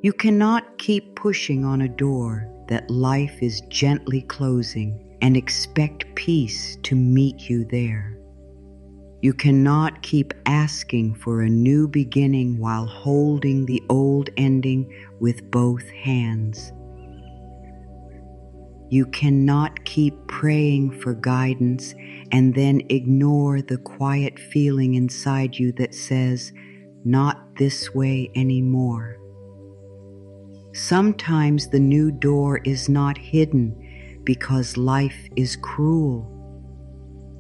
You cannot keep pushing on a door that life is gently closing and expect peace to meet you there. You cannot keep asking for a new beginning while holding the old ending with both hands. You cannot keep praying for guidance and then ignore the quiet feeling inside you that says, "Not this way anymore." Sometimes the new door is not hidden because life is cruel.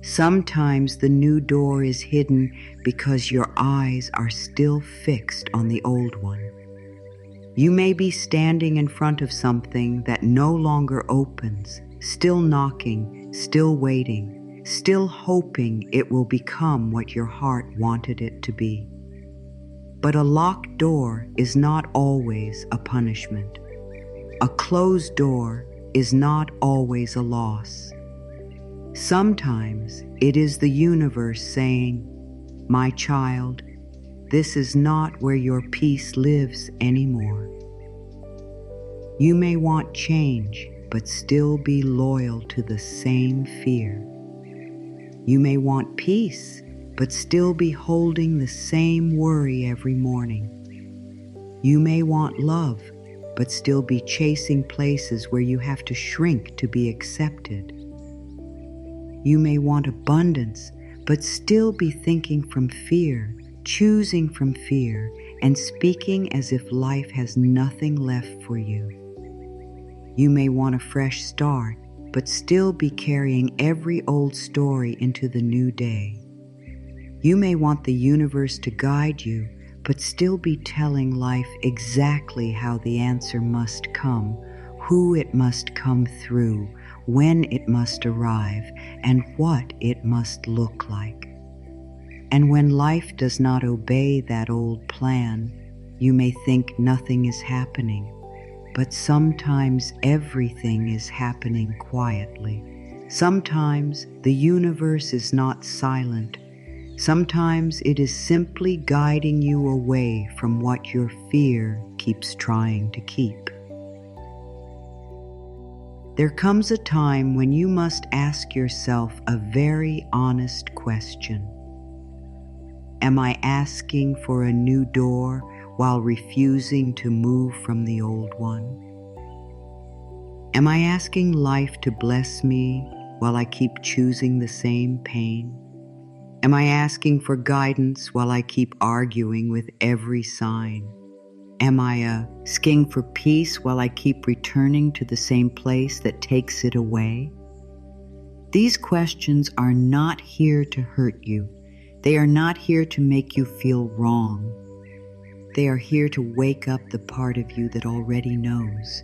Sometimes the new door is hidden because your eyes are still fixed on the old one. You may be standing in front of something that no longer opens, still knocking, still waiting, still hoping it will become what your heart wanted it to be. But a locked door is not always a punishment. A closed door is not always a loss. Sometimes it is the universe saying, "My child, this is not where your peace lives anymore." You may want change, but still be loyal to the same fear. You may want peace, but still be holding the same worry every morning. You may want love, but still be chasing places where you have to shrink to be accepted. You may want abundance, but still be thinking from fear, choosing from fear, and speaking as if life has nothing left for you. You may want a fresh start, but still be carrying every old story into the new day. You may want the universe to guide you, but still be telling life exactly how the answer must come, who it must come through, when it must arrive, and what it must look like. And when life does not obey that old plan, you may think nothing is happening, but sometimes everything is happening quietly. Sometimes the universe is not silent. Sometimes it is simply guiding you away from what your fear keeps trying to keep. There comes a time when you must ask yourself a very honest question. Am I asking for a new door while refusing to move from the old one? Am I asking life to bless me while I keep choosing the same pain? Am I asking for guidance while I keep arguing with every sign? Am I asking for peace while I keep returning to the same place that takes it away? These questions are not here to hurt you. They are not here to make you feel wrong. They are here to wake up the part of you that already knows.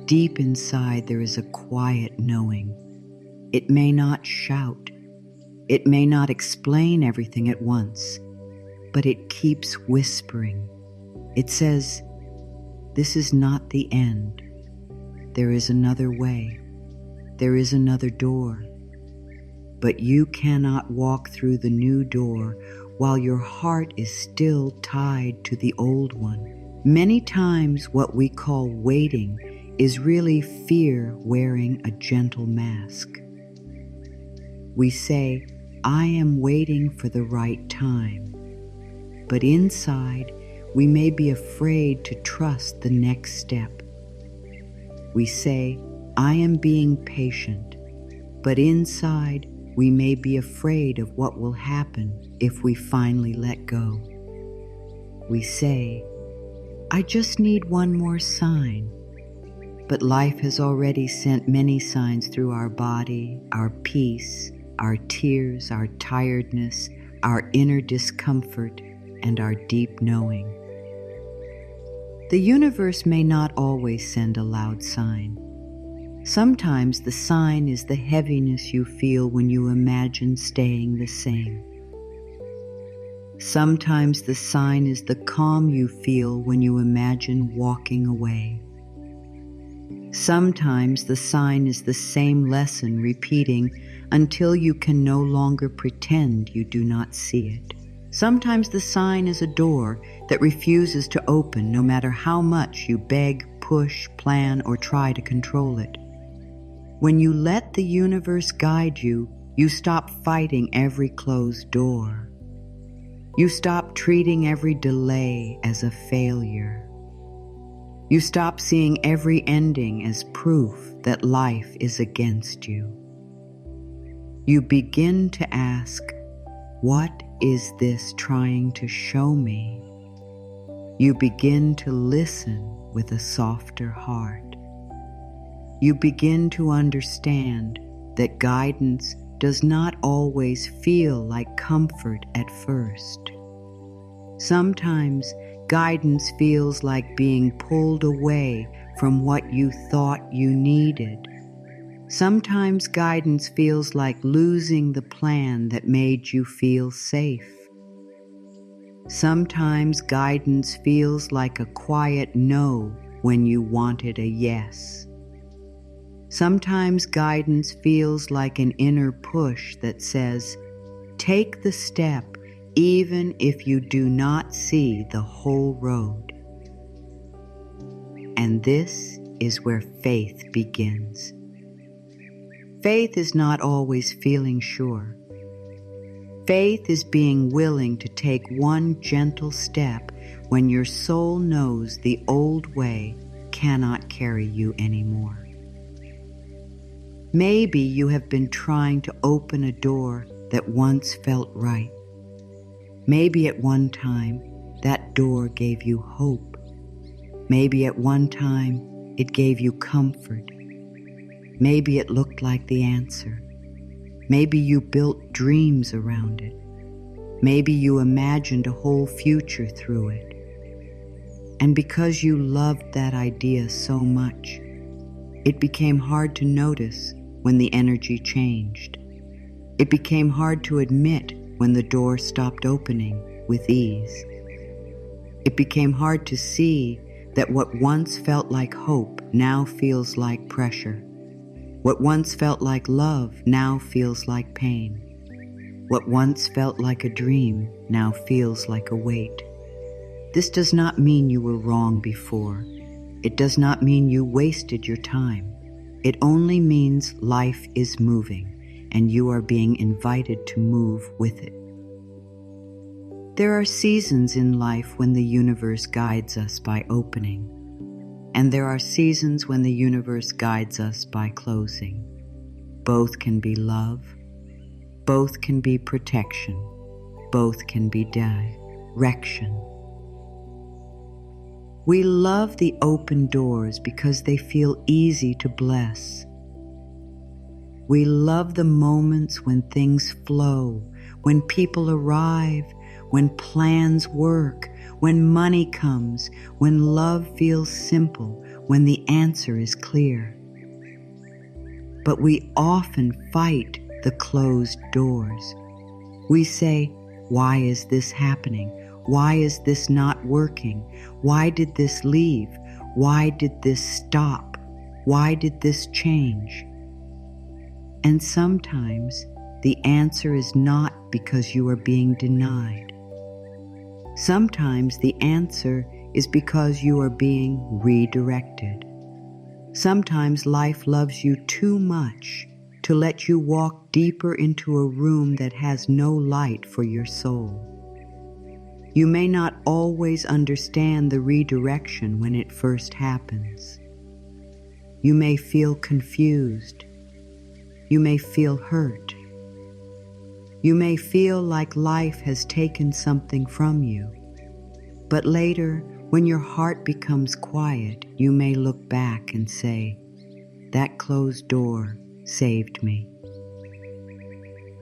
Deep inside there is a quiet knowing. It may not shout. It may not explain everything at once, but it keeps whispering. It says, "This is not the end. There is another way. There is another door." But you cannot walk through the new door while your heart is still tied to the old one. Many times what we call waiting is really fear wearing a gentle mask. We say, "I am waiting for the right time." But inside, we may be afraid to trust the next step. We say, "I am being patient," but inside, we may be afraid of what will happen if we finally let go. We say, "I just need one more sign," but life has already sent many signs through our body, our peace, our tears, our tiredness, our inner discomfort, and our deep knowing. The universe may not always send a loud sign. Sometimes the sign is the heaviness you feel when you imagine staying the same. Sometimes the sign is the calm you feel when you imagine walking away. Sometimes the sign is the same lesson repeating until you can no longer pretend you do not see it. Sometimes the sign is a door that refuses to open no matter how much you beg, push, plan, or try to control it. When you let the universe guide you, you stop fighting every closed door. You stop treating every delay as a failure. You stop seeing every ending as proof that life is against you. You begin to ask, what is this trying to show me? You begin to listen with a softer heart. You begin to understand that guidance does not always feel like comfort at first. Sometimes guidance feels like being pulled away from what you thought you needed. Sometimes guidance feels like losing the plan that made you feel safe. Sometimes guidance feels like a quiet no when you wanted a yes. Sometimes guidance feels like an inner push that says, take the step even if you do not see the whole road. And this is where faith begins. Faith is not always feeling sure. Faith is being willing to take one gentle step when your soul knows the old way cannot carry you anymore. Maybe you have been trying to open a door that once felt right. Maybe at one time that door gave you hope. Maybe at one time it gave you comfort. Maybe it looked like the answer. Maybe you built dreams around it. Maybe you imagined a whole future through it. And because you loved that idea so much, it became hard to notice when the energy changed. It became hard to admit when the door stopped opening with ease. It became hard to see that what once felt like hope now feels like pressure. What once felt like love now feels like pain. What once felt like a dream now feels like a weight. This does not mean you were wrong before. It does not mean you wasted your time. It only means life is moving, and you are being invited to move with it. There are seasons in life when the universe guides us by opening, and there are seasons when the universe guides us by closing. Both can be love, both can be protection, both can be direction. We love the open doors because they feel easy to bless. We love the moments when things flow, when people arrive, when plans work, when money comes, when love feels simple, when the answer is clear. But we often fight the closed doors. We say, why is this happening? Why is this not working? Why did this leave? Why did this stop? Why did this change? And sometimes the answer is not because you are being denied. Sometimes the answer is because you are being redirected. Sometimes life loves you too much to let you walk deeper into a room that has no light for your soul. You may not always understand the redirection when it first happens. You may feel confused. You may feel hurt. You may feel like life has taken something from you. But later, when your heart becomes quiet, you may look back and say, that closed door saved me.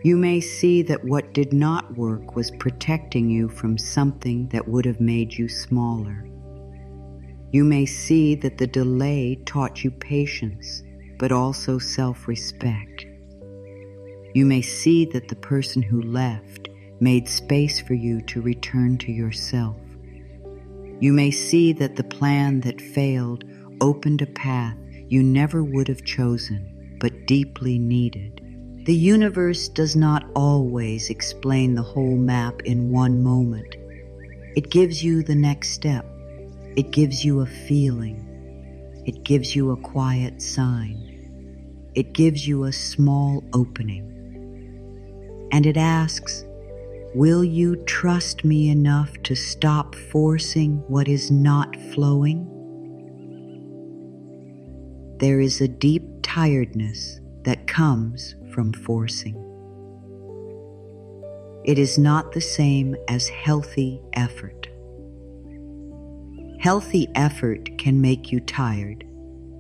You may see that what did not work was protecting you from something that would have made you smaller. You may see that the delay taught you patience, but also self-respect. You may see that the person who left made space for you to return to yourself. You may see that the plan that failed opened a path you never would have chosen, but deeply needed. The universe does not always explain the whole map in one moment. It gives you the next step. It gives you a feeling. It gives you a quiet sign. It gives you a small opening. And it asks, will you trust me enough to stop forcing what is not flowing? There is a deep tiredness that comes from forcing. It is not the same as healthy effort. Healthy effort can make you tired,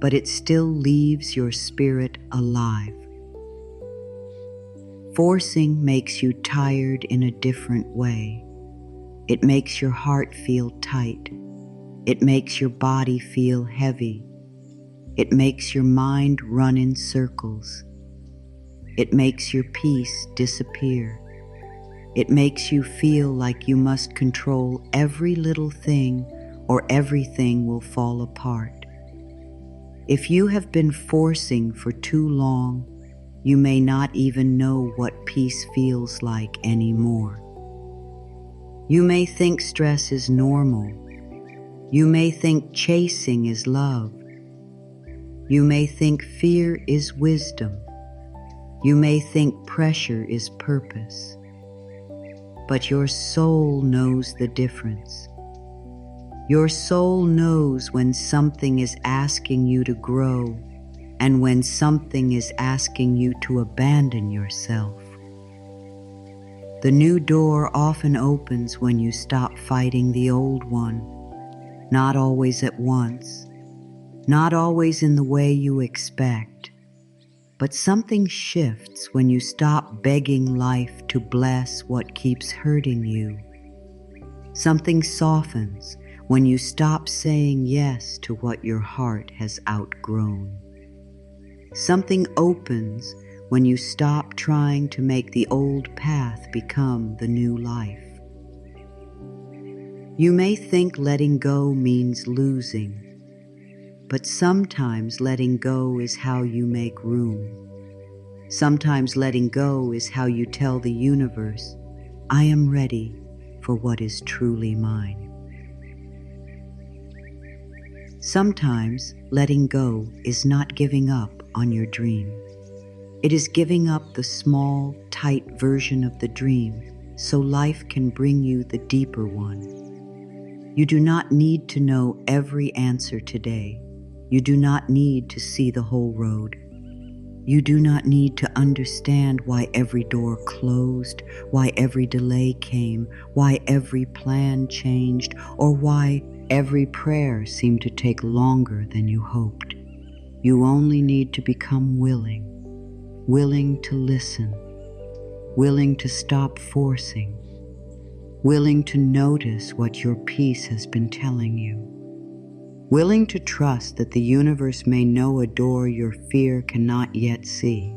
but it still leaves your spirit alive. Forcing makes you tired in a different way. It makes your heart feel tight. It makes your body feel heavy. It makes your mind run in circles. It makes your peace disappear. It makes you feel like you must control every little thing or everything will fall apart. If you have been forcing for too long, you may not even know what peace feels like anymore. You may think stress is normal. You may think chasing is love. You may think fear is wisdom. You may think pressure is purpose. But your soul knows the difference. Your soul knows when something is asking you to grow and when something is asking you to abandon yourself. The new door often opens when you stop fighting the old one, not always at once, not always in the way you expect, but something shifts when you stop begging life to bless what keeps hurting you. Something softens when you stop saying yes to what your heart has outgrown. Something opens when you stop trying to make the old path become the new life. You may think letting go means losing, but sometimes letting go is how you make room. Sometimes letting go is how you tell the universe, I am ready for what is truly mine. Sometimes letting go is not giving up on your dream. It is giving up the small, tight version of the dream so life can bring you the deeper one. You do not need to know every answer today. You do not need to see the whole road. You do not need to understand why every door closed, why every delay came, why every plan changed, or why every prayer seemed to take longer than you hoped. You only need to become willing to listen, willing to stop forcing, willing to notice what your peace has been telling you, willing to trust that the universe may know a door your fear cannot yet see,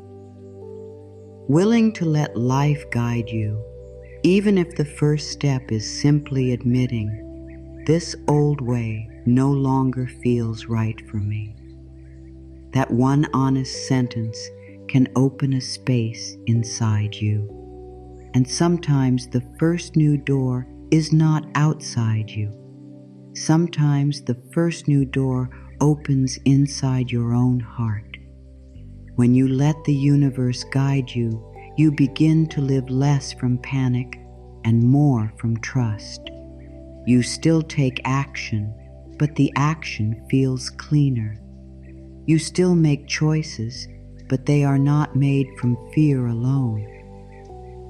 willing to let life guide you, even if the first step is simply admitting, this old way no longer feels right for me. That one honest sentence can open a space inside you. And sometimes the first new door is not outside you. Sometimes the first new door opens inside your own heart. When you let the universe guide you, you begin to live less from panic and more from trust. You still take action, but the action feels cleaner. You still make choices, but they are not made from fear alone.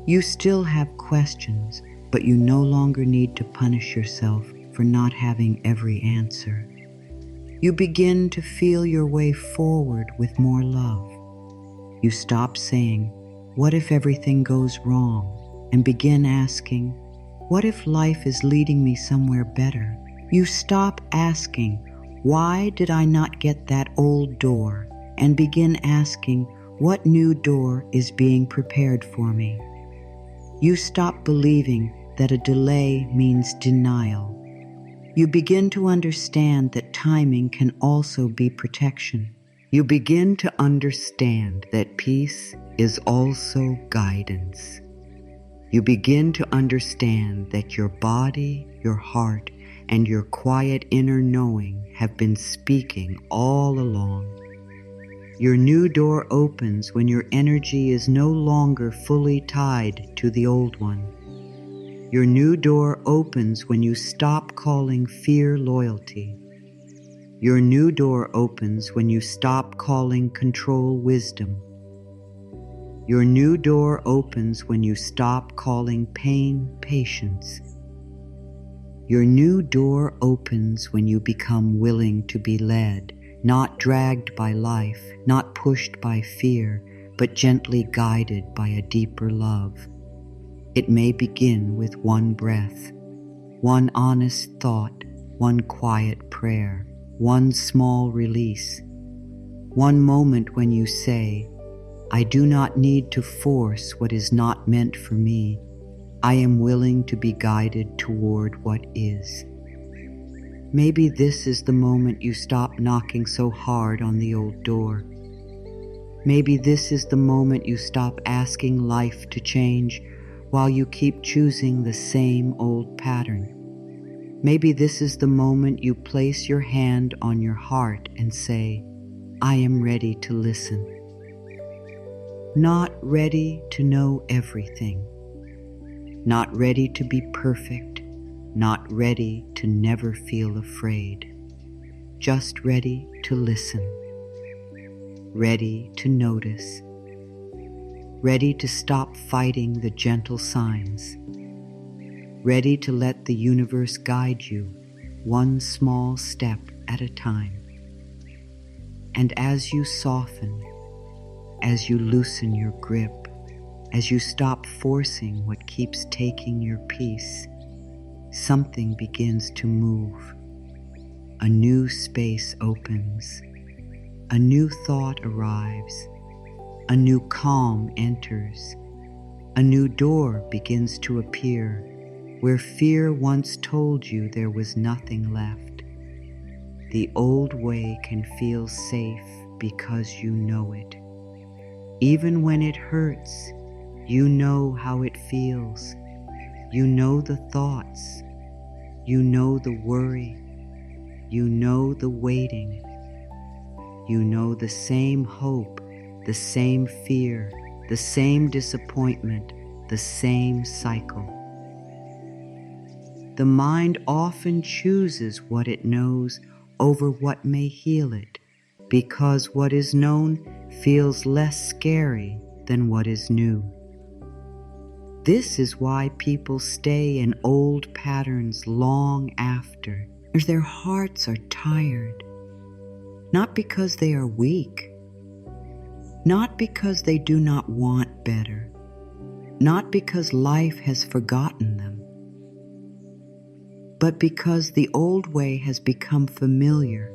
You still have questions, but you no longer need to punish yourself for not having every answer. You begin to feel your way forward with more love. You stop saying, what if everything goes wrong? And begin asking, what if life is leading me somewhere better? You stop asking, why did I not get that old door? And begin asking, what new door is being prepared for me? You stop believing that a delay means denial. You begin to understand that timing can also be protection. You begin to understand that peace is also guidance. You begin to understand that your body, your heart, and your quiet inner knowing have been speaking all along. Your new door opens when your energy is no longer fully tied to the old one. Your new door opens when you stop calling fear loyalty. Your new door opens when you stop calling control wisdom. Your new door opens when you stop calling pain patience. Your new door opens when you become willing to be led, not dragged by life, not pushed by fear, but gently guided by a deeper love. It may begin with one breath, one honest thought, one quiet prayer, one small release, one moment when you say, I do not need to force what is not meant for me. I am willing to be guided toward what is. Maybe this is the moment you stop knocking so hard on the old door. Maybe this is the moment you stop asking life to change while you keep choosing the same old pattern. Maybe this is the moment you place your hand on your heart and say, I am ready to listen. Not ready to know everything. Not ready to be perfect. Not ready to never feel afraid. Just ready to listen. Ready to notice. Ready to stop fighting the gentle signs. Ready to let the universe guide you one small step at a time. And as you soften, as you loosen your grip, as you stop forcing what keeps taking your peace, something begins to move. A new space opens. A new thought arrives. A new calm enters. A new door begins to appear where fear once told you there was nothing left. The old way can feel safe because you know it. Even when it hurts, you know how it feels. You know the thoughts. You know the worry. You know the waiting. You know the same hope, the same fear, the same disappointment, the same cycle. The mind often chooses what it knows over what may heal it, because what is known feels less scary than what is new. This is why people stay in old patterns long after their hearts are tired, not because they are weak, not because they do not want better, not because life has forgotten them, but because the old way has become familiar,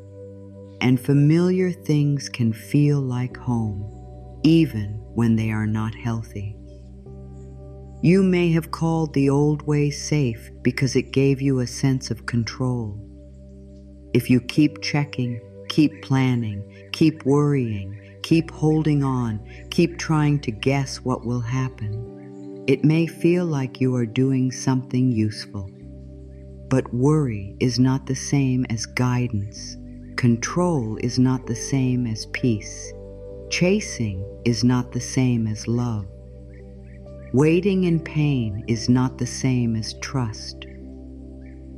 and familiar things can feel like home, even when they are not healthy. You may have called the old way safe because it gave you a sense of control. If you keep checking, keep planning, keep worrying, keep holding on, keep trying to guess what will happen, it may feel like you are doing something useful. But worry is not the same as guidance. Control is not the same as peace. Chasing is not the same as love. Waiting in pain is not the same as trust.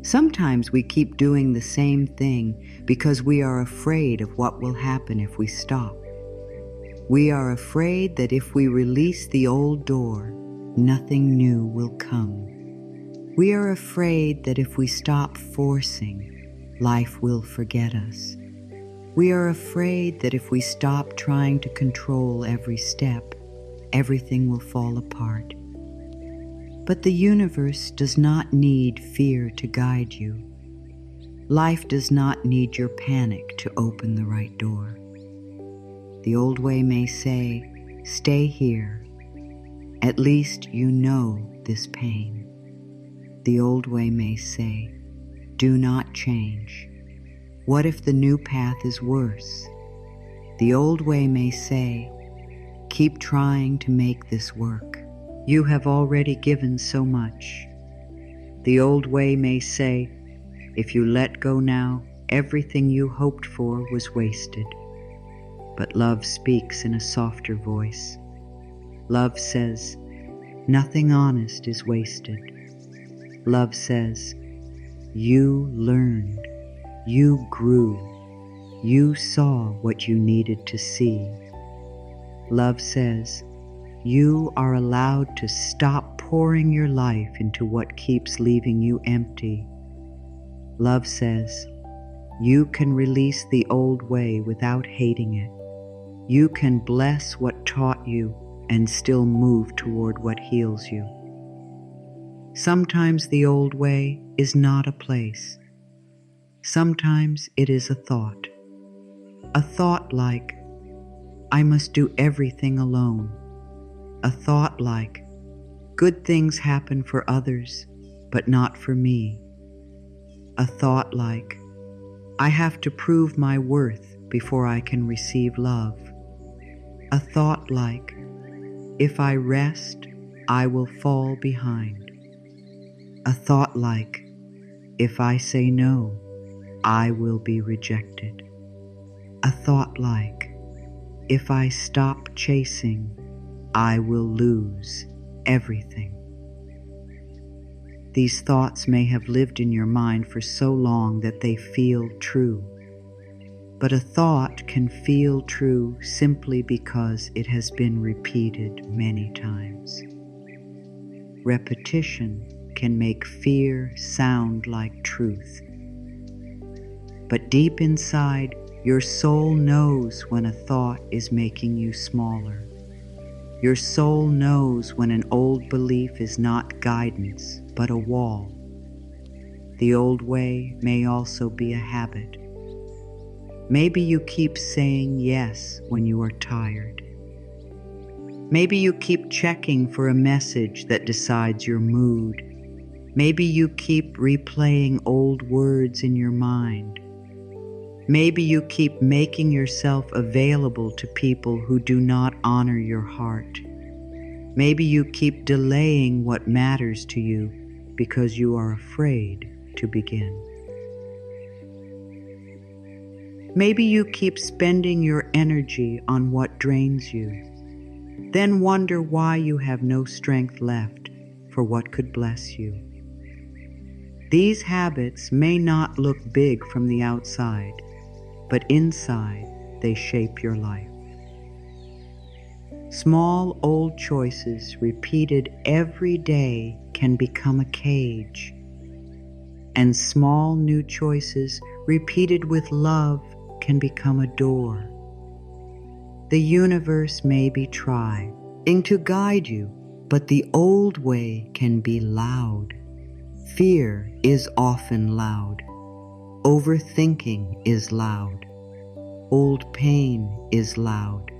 Sometimes we keep doing the same thing because we are afraid of what will happen if we stop. We are afraid that if we release the old door, nothing new will come. We are afraid that if we stop forcing, life will forget us. We are afraid that if we stop trying to control every step, everything will fall apart. But the universe does not need fear to guide you. Life does not need your panic to open the right door. The old way may say, stay here. At least you know this pain. The old way may say, do not change. What if the new path is worse? The old way may say, Keep trying to make this work. You have already given so much. The old way may say, if you let go now, everything you hoped for was wasted. But love speaks in a softer voice. Love says, nothing honest is wasted. Love says, you learned, you grew, you saw what you needed to see. Love says, you are allowed to stop pouring your life into what keeps leaving you empty. Love says, you can release the old way without hating it. You can bless what taught you and still move toward what heals you. Sometimes the old way is not a place. Sometimes it is a thought. A thought like, I must do everything alone. A thought like, good things happen for others, but not for me. A thought like, I have to prove my worth before I can receive love. A thought like, if I rest, I will fall behind. A thought like, if I say no, I will be rejected. A thought like, if I stop chasing, I will lose everything. These thoughts may have lived in your mind for so long that they feel true. But a thought can feel true simply because it has been repeated many times. Repetition can make fear sound like truth. But deep inside, your soul knows when a thought is making you smaller. Your soul knows when an old belief is not guidance, but a wall. The old way may also be a habit. Maybe you keep saying yes when you are tired. Maybe you keep checking for a message that decides your mood. Maybe you keep replaying old words in your mind. Maybe you keep making yourself available to people who do not honor your heart. Maybe you keep delaying what matters to you because you are afraid to begin. Maybe you keep spending your energy on what drains you, then wonder why you have no strength left for what could bless you. These habits may not look big from the outside, but inside they shape your life. Small old choices repeated every day can become a cage, and small new choices repeated with love can become a door. The universe may be trying to guide you, but the old way can be loud. Fear is often loud. Overthinking is loud. Old pain is loud.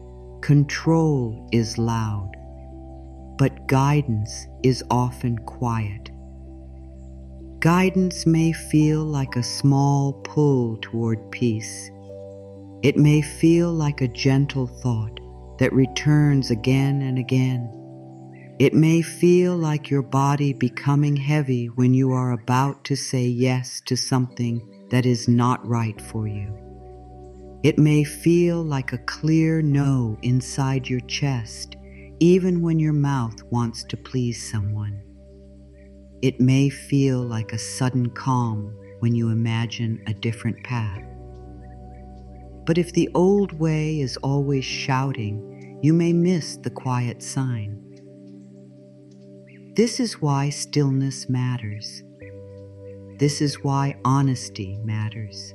Control is loud. But guidance is often quiet. Guidance may feel like a small pull toward peace. It may feel like a gentle thought that returns again and again. It may feel like your body becoming heavy when you are about to say yes to something that is not right for you. It may feel like a clear no inside your chest, even when your mouth wants to please someone. It may feel like a sudden calm when you imagine a different path. But if the old way is always shouting, you may miss the quiet sign. This is why stillness matters. This is why honesty matters.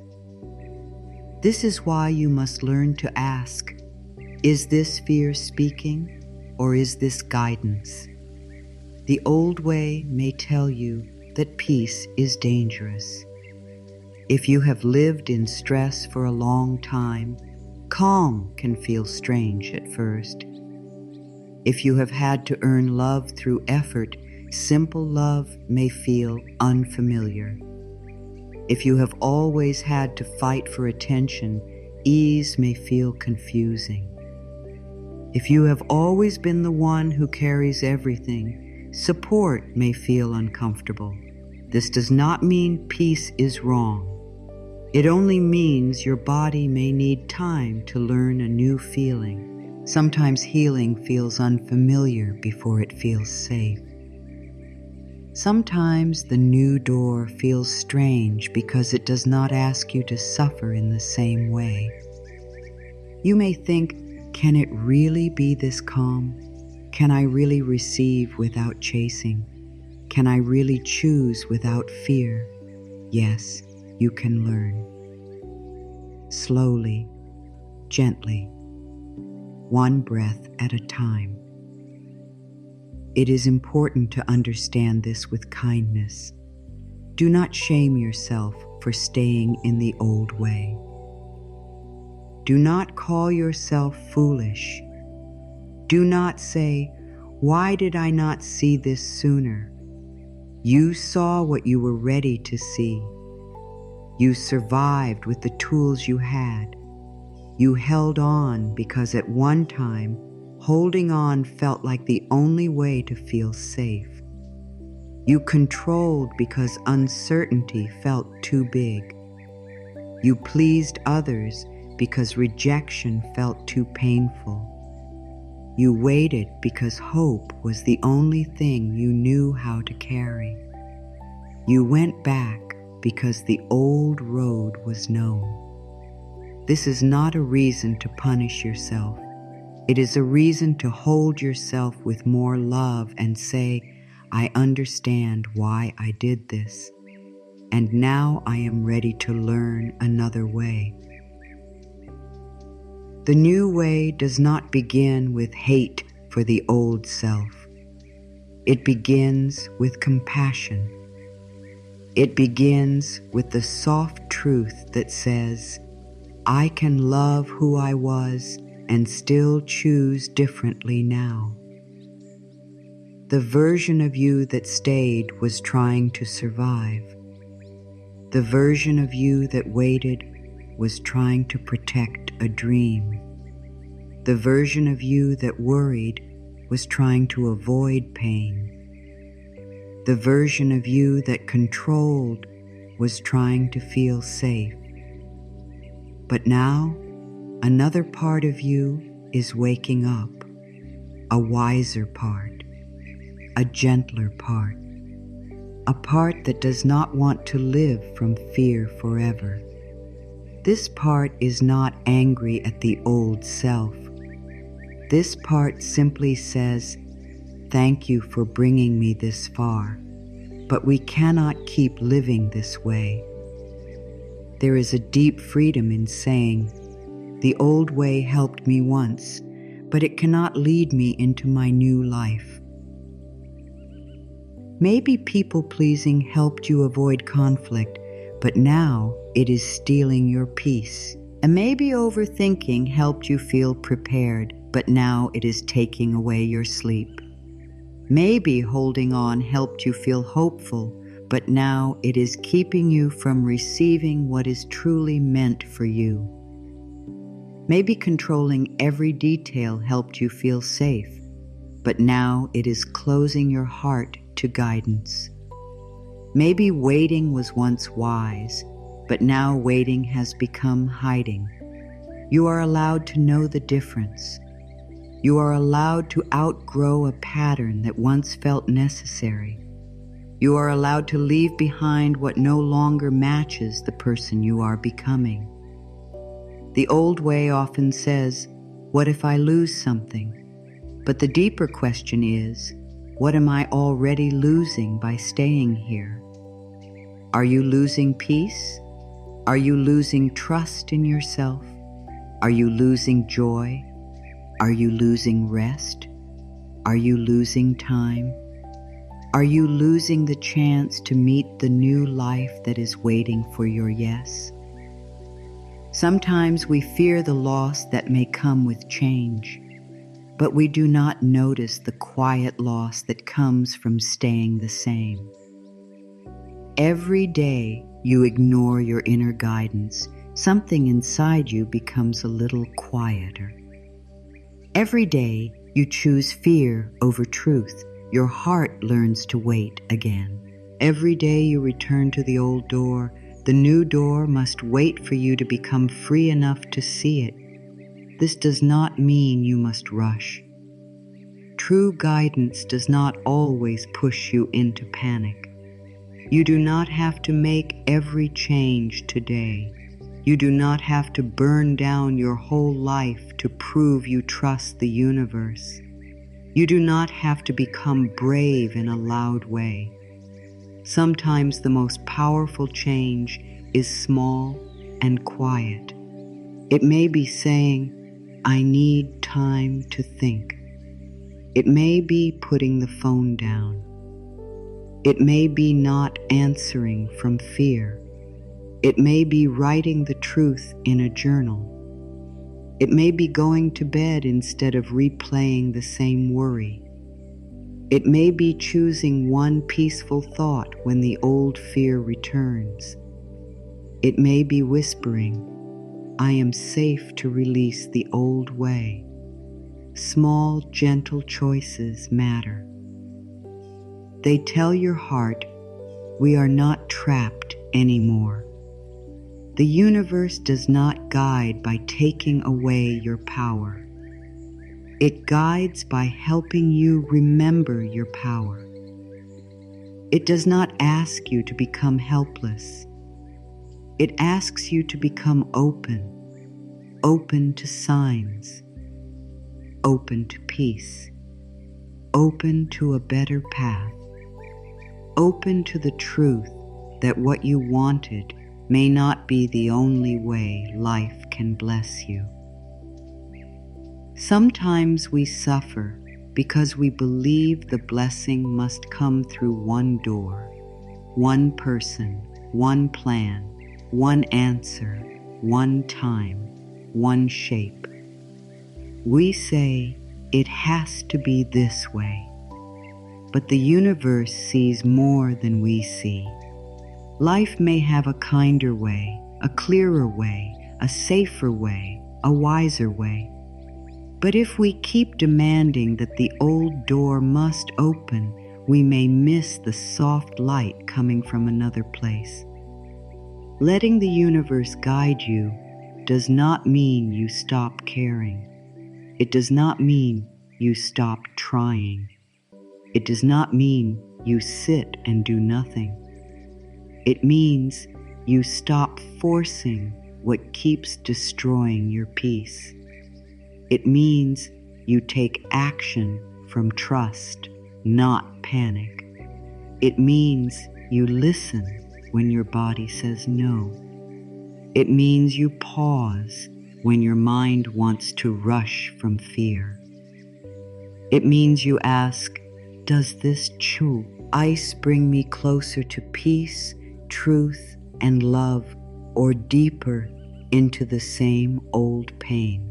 This is why you must learn to ask, is this fear speaking, or is this guidance? The old way may tell you that peace is dangerous. If you have lived in stress for a long time, calm can feel strange at first. If you have had to earn love through effort, simple love may feel unfamiliar. If you have always had to fight for attention, ease may feel confusing. If you have always been the one who carries everything, support may feel uncomfortable. This does not mean peace is wrong. It only means your body may need time to learn a new feeling. Sometimes healing feels unfamiliar before it feels safe. Sometimes the new door feels strange because it does not ask you to suffer in the same way. You may think, can it really be this calm? Can I really receive without chasing? Can I really choose without fear? Yes, you can learn. Slowly, gently, one breath at a time. It is important to understand this with kindness. Do not shame yourself for staying in the old way. Do not call yourself foolish. Do not say, "Why did I not see this sooner?" You saw what you were ready to see. You survived with the tools you had. You held on because at one time, holding on felt like the only way to feel safe. You controlled because uncertainty felt too big. You pleased others because rejection felt too painful. You waited because hope was the only thing you knew how to carry. You went back because the old road was known. This is not a reason to punish yourself. It is a reason to hold yourself with more love and say, I understand why I did this, and now I am ready to learn another way. The new way does not begin with hate for the old self. It begins with compassion. It begins with the soft truth that says, I can love who I was and still choose differently now. The version of you that stayed was trying to survive. The version of you that waited was trying to protect a dream. The version of you that worried was trying to avoid pain. The version of you that controlled was trying to feel safe. But now, another part of you is waking up, a wiser part, a gentler part, a part that does not want to live from fear forever. This part is not angry at the old self. This part simply says, thank you for bringing me this far, but we cannot keep living this way. There is a deep freedom in saying, the old way helped me once, but it cannot lead me into my new life. Maybe people-pleasing helped you avoid conflict, but now it is stealing your peace. And maybe overthinking helped you feel prepared, but now it is taking away your sleep. Maybe holding on helped you feel hopeful, but now it is keeping you from receiving what is truly meant for you. Maybe controlling every detail helped you feel safe, but now it is closing your heart to guidance. Maybe waiting was once wise, but now waiting has become hiding. You are allowed to know the difference. You are allowed to outgrow a pattern that once felt necessary. You are allowed to leave behind what no longer matches the person you are becoming. The old way often says, what if I lose something? But the deeper question is, what am I already losing by staying here? Are you losing peace? Are you losing trust in yourself? Are you losing joy? Are you losing rest? Are you losing time? Are you losing the chance to meet the new life that is waiting for your yes? Sometimes we fear the loss that may come with change, but we do not notice the quiet loss that comes from staying the same. Every day you ignore your inner guidance, something inside you becomes a little quieter. Every day you choose fear over truth. Your heart learns to wait again. Every day you return to the old door. The new door must wait for you to become free enough to see it. This does not mean you must rush. True guidance does not always push you into panic. You do not have to make every change today. You do not have to burn down your whole life to prove you trust the universe. You do not have to become brave in a loud way. Sometimes the most powerful change is small and quiet. It may be saying, "I need time to think." It may be putting the phone down. It may be not answering from fear. It may be writing the truth in a journal. It may be going to bed instead of replaying the same worry. It may be choosing one peaceful thought when the old fear returns. It may be whispering, "I am safe to release the old way." Small, gentle choices matter. They tell your heart, we are not trapped anymore. The universe does not guide by taking away your power. It guides by helping you remember your power. It does not ask you to become helpless. It asks you to become open to signs, open to peace, open to a better path, open to the truth that what you wanted may not be the only way life can bless you. Sometimes we suffer because we believe the blessing must come through one door, one person, one plan, one answer, one time, one shape. We say, it has to be this way. But the universe sees more than we see. Life may have a kinder way, a clearer way, a safer way, a wiser way. But if we keep demanding that the old door must open, we may miss the soft light coming from another place. Letting the universe guide you does not mean you stop caring. It does not mean you stop trying. It does not mean you sit and do nothing. It means you stop forcing what keeps destroying your peace. It means you take action from trust, not panic. It means you listen when your body says no. It means you pause when your mind wants to rush from fear. It means you ask, does this ice bring me closer to peace, truth, and love, or deeper into the same old pain?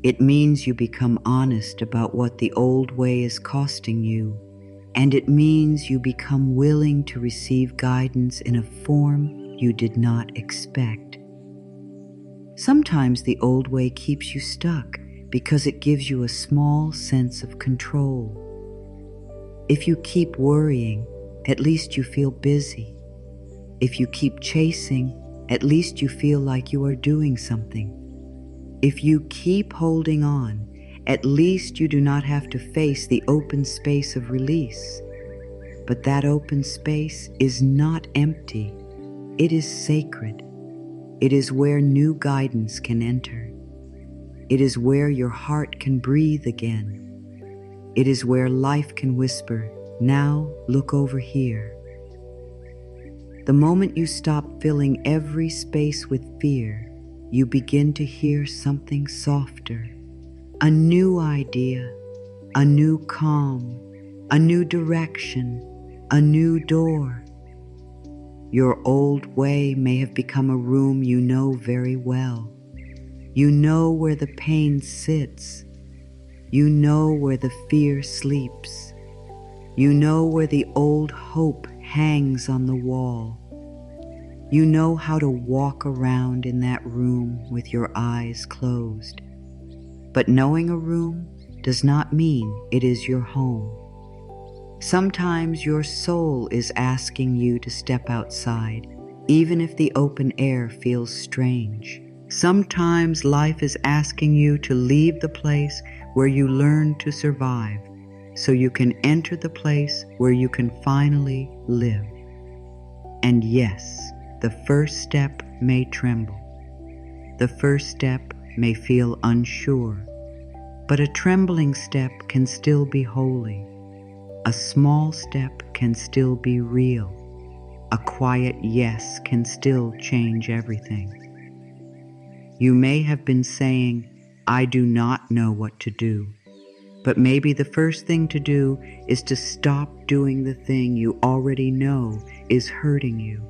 It means you become honest about what the old way is costing you, and it means you become willing to receive guidance in a form you did not expect. Sometimes the old way keeps you stuck because it gives you a small sense of control. If you keep worrying, at least you feel busy. If you keep chasing, at least you feel like you are doing something. If you keep holding on, at least you do not have to face the open space of release. But that open space is not empty. It is sacred. It is where new guidance can enter. It is where your heart can breathe again. It is where life can whisper, now look over here. The moment you stop filling every space with fear, you begin to hear something softer, a new idea, a new calm, a new direction, a new door. Your old way may have become a room you know very well. You know where the pain sits. You know where the fear sleeps. You know where the old hope hangs on the wall. You know how to walk around in that room with your eyes closed. But knowing a room does not mean it is your home. Sometimes your soul is asking you to step outside, even if the open air feels strange. Sometimes life is asking you to leave the place where you learn to survive, so you can enter the place where you can finally live. And yes, the first step may tremble. The first step may feel unsure, but a trembling step can still be holy. A small step can still be real. A quiet yes can still change everything. You may have been saying, "I do not know what to do." But maybe the first thing to do is to stop doing the thing you already know is hurting you.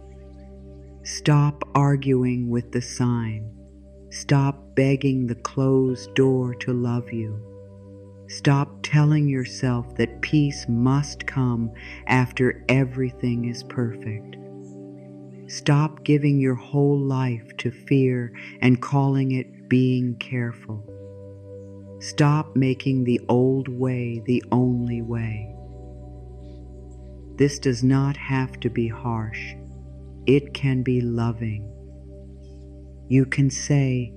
Stop arguing with the sign. Stop begging the closed door to love you. Stop telling yourself that peace must come after everything is perfect. Stop giving your whole life to fear and calling it being careful. Stop making the old way the only way. This does not have to be harsh. It can be loving. You can say,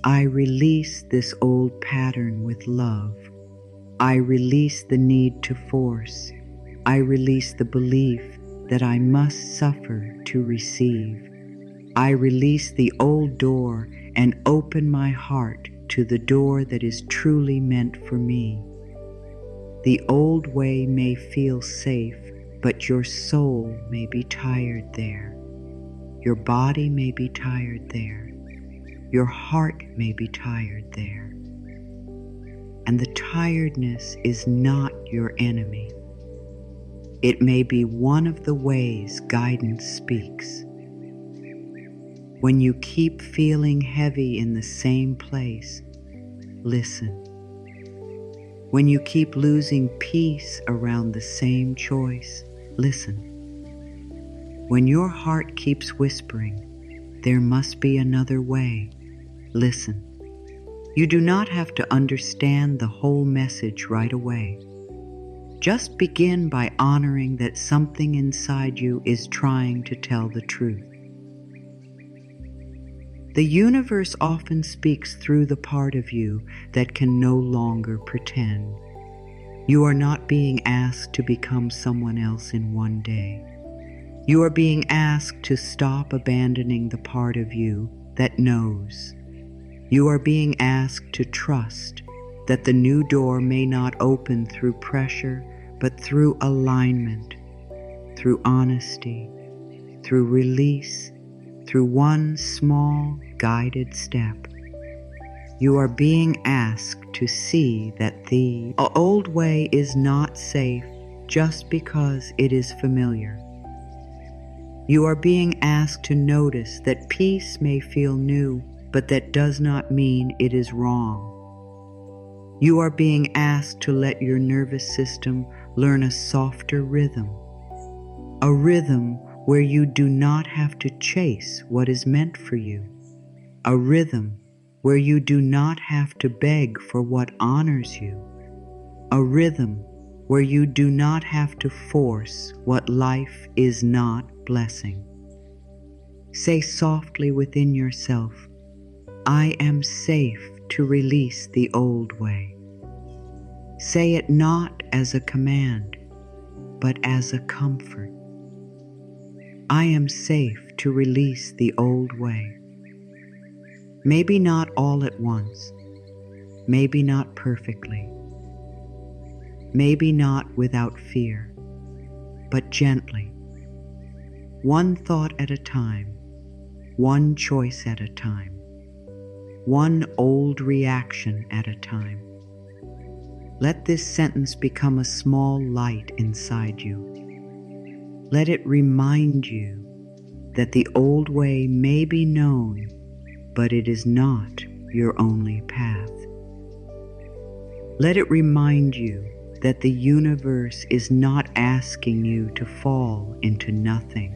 "I release this old pattern with love. I release the need to force. I release the belief that I must suffer to receive. I release the old door and open my heart to the door that is truly meant for me." The old way may feel safe, but your soul may be tired there. Your body may be tired there. Your heart may be tired there. And the tiredness is not your enemy. It may be one of the ways guidance speaks. When you keep feeling heavy in the same place, listen. When you keep losing peace around the same choice, listen. When your heart keeps whispering, "There must be another way," listen. You do not have to understand the whole message right away. Just begin by honoring that something inside you is trying to tell the truth. The universe often speaks through the part of you that can no longer pretend. You are not being asked to become someone else in one day. You are being asked to stop abandoning the part of you that knows. You are being asked to trust that the new door may not open through pressure, but through alignment, through honesty, through release, through one small guided step. You are being asked to see that the old way is not safe just because it is familiar. You are being asked to notice that peace may feel new, but that does not mean it is wrong. You are being asked to let your nervous system learn a softer rhythm, a rhythm where you do not have to chase what is meant for you, a rhythm where you do not have to beg for what honors you, a rhythm where you do not have to force what life is not blessing. Say softly within yourself, "I am safe to release the old way." Say it not as a command, but as a comfort. I am safe to release the old way. Maybe not all at once, maybe not perfectly, maybe not without fear, but gently, one thought at a time, one choice at a time, one old reaction at a time. Let this sentence become a small light inside you. Let it remind you that the old way may be known, but it is not your only path. Let it remind you that the universe is not asking you to fall into nothing.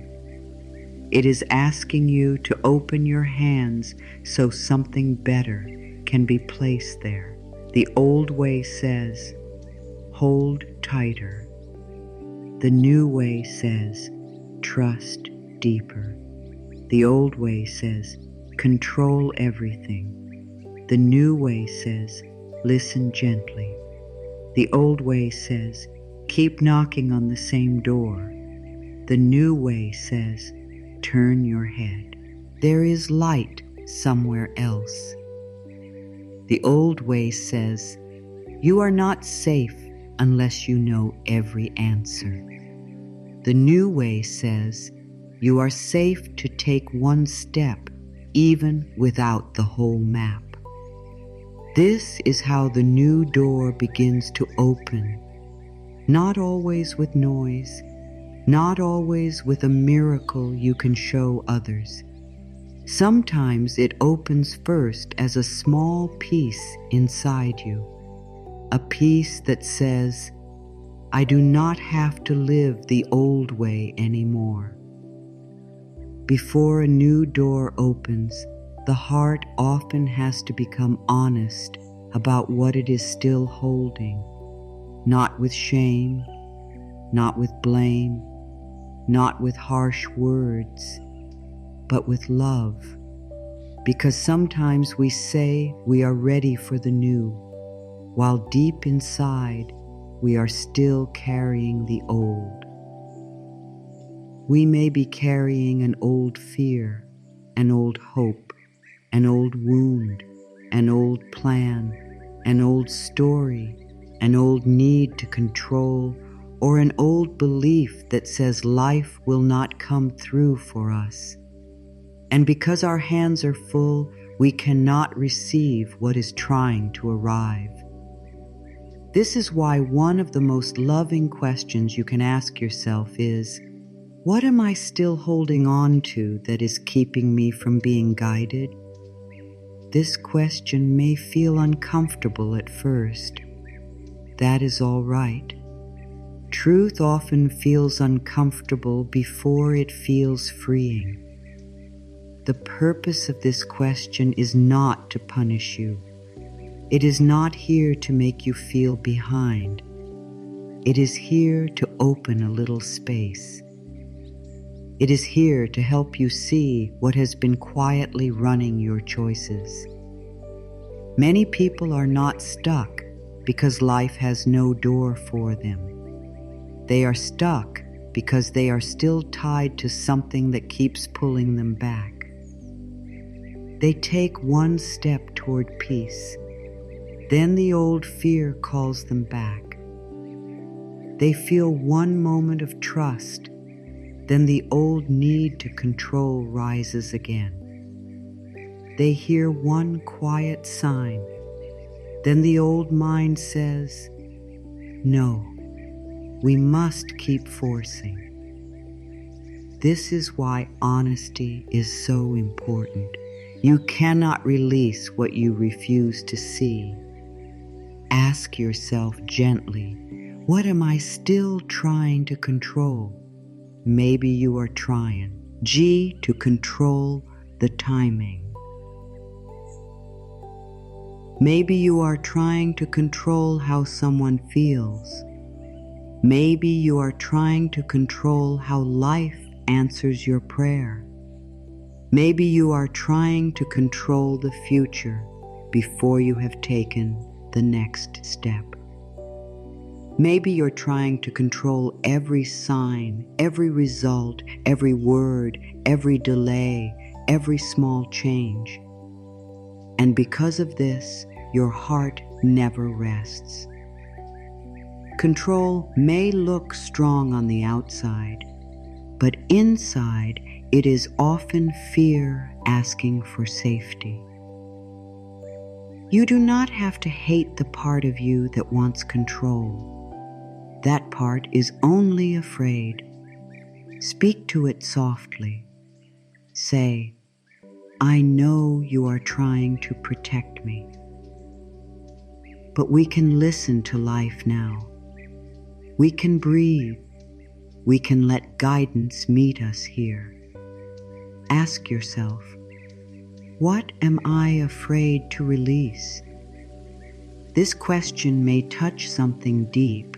It is asking you to open your hands so something better can be placed there. The old way says, hold tighter. The new way says, trust deeper. The old way says, control everything. The new way says, listen gently. The old way says, keep knocking on the same door. The new way says, turn your head. There is light somewhere else. The old way says, you are not safe unless you know every answer. The new way says, you are safe to take one step even without the whole map. This is how the new door begins to open, not always with noise, not always with a miracle you can show others. Sometimes it opens first as a small piece inside you, a piece that says, I do not have to live the old way anymore. Before a new door opens, the heart often has to become honest about what it is still holding, not with shame, not with blame, not with harsh words, but with love. Because sometimes we say we are ready for the new, while deep inside we are still carrying the old. We may be carrying an old fear, an old hope, an old wound, an old plan, an old story, an old need to control, or an old belief that says life will not come through for us. And because our hands are full, we cannot receive what is trying to arrive. This is why one of the most loving questions you can ask yourself is, what am I still holding on to that is keeping me from being guided? This question may feel uncomfortable at first. That is all right. Truth often feels uncomfortable before it feels freeing. The purpose of this question is not to punish you. It is not here to make you feel behind. It is here to open a little space. It is here to help you see what has been quietly running your choices. Many people are not stuck because life has no door for them. They are stuck because they are still tied to something that keeps pulling them back. They take one step toward peace. Then the old fear calls them back. They feel one moment of trust. Then the old need to control rises again. They hear one quiet sign. Then the old mind says, no, we must keep forcing. This is why honesty is so important. You cannot release what you refuse to see. Ask yourself gently, what am I still trying to control? Maybe you are trying, G, to control the timing. Maybe you are trying to control how someone feels. Maybe you are trying to control how life answers your prayer. Maybe you are trying to control the future before you have taken the next step. Maybe you're trying to control every sign, every result, every word, every delay, every small change. And because of this, your heart never rests. Control may look strong on the outside, but inside it is often fear asking for safety. You do not have to hate the part of you that wants control. That part is only afraid. Speak to it softly. Say, I know you are trying to protect me. But we can listen to life now. We can breathe. We can let guidance meet us here. Ask yourself, what am I afraid to release? This question may touch something deep.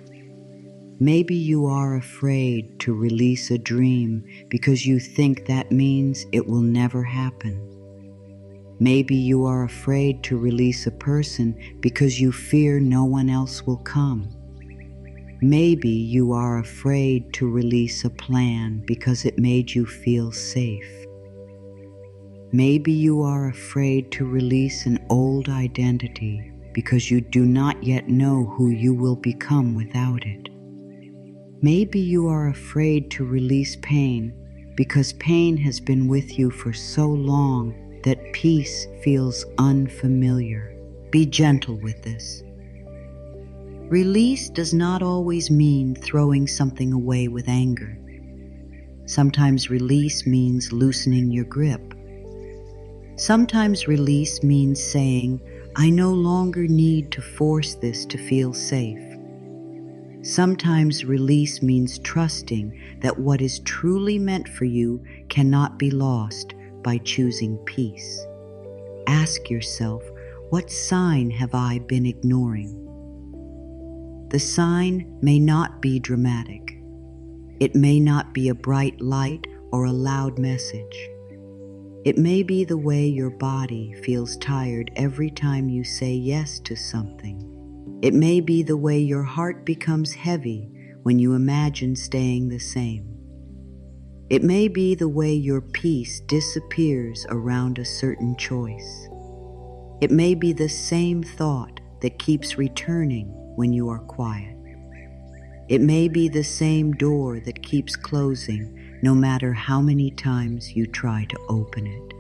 Maybe you are afraid to release a dream because you think that means it will never happen. Maybe you are afraid to release a person because you fear no one else will come. Maybe you are afraid to release a plan because it made you feel safe. Maybe you are afraid to release an old identity because you do not yet know who you will become without it. Maybe you are afraid to release pain because pain has been with you for so long that peace feels unfamiliar. Be gentle with this. Release does not always mean throwing something away with anger. Sometimes release means loosening your grip. Sometimes release means saying, I no longer need to force this to feel safe. Sometimes release means trusting that what is truly meant for you cannot be lost by choosing peace. Ask yourself, what sign have I been ignoring? The sign may not be dramatic. It may not be a bright light or a loud message. It may be the way your body feels tired every time you say yes to something. It may be the way your heart becomes heavy when you imagine staying the same. It may be the way your peace disappears around a certain choice. It may be the same thought that keeps returning when you are quiet. It may be the same door that keeps closing no matter how many times you try to open it.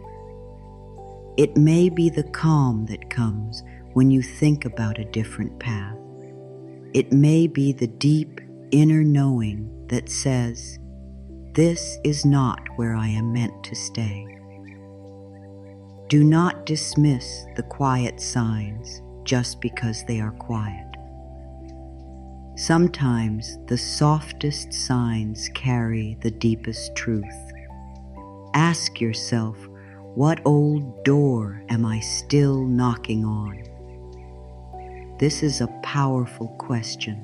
It may be the calm that comes when you think about a different path. It may be the deep inner knowing that says, this is not where I am meant to stay. Do not dismiss the quiet signs just because they are quiet. Sometimes the softest signs carry the deepest truth. Ask yourself, what old door am I still knocking on? This is a powerful question.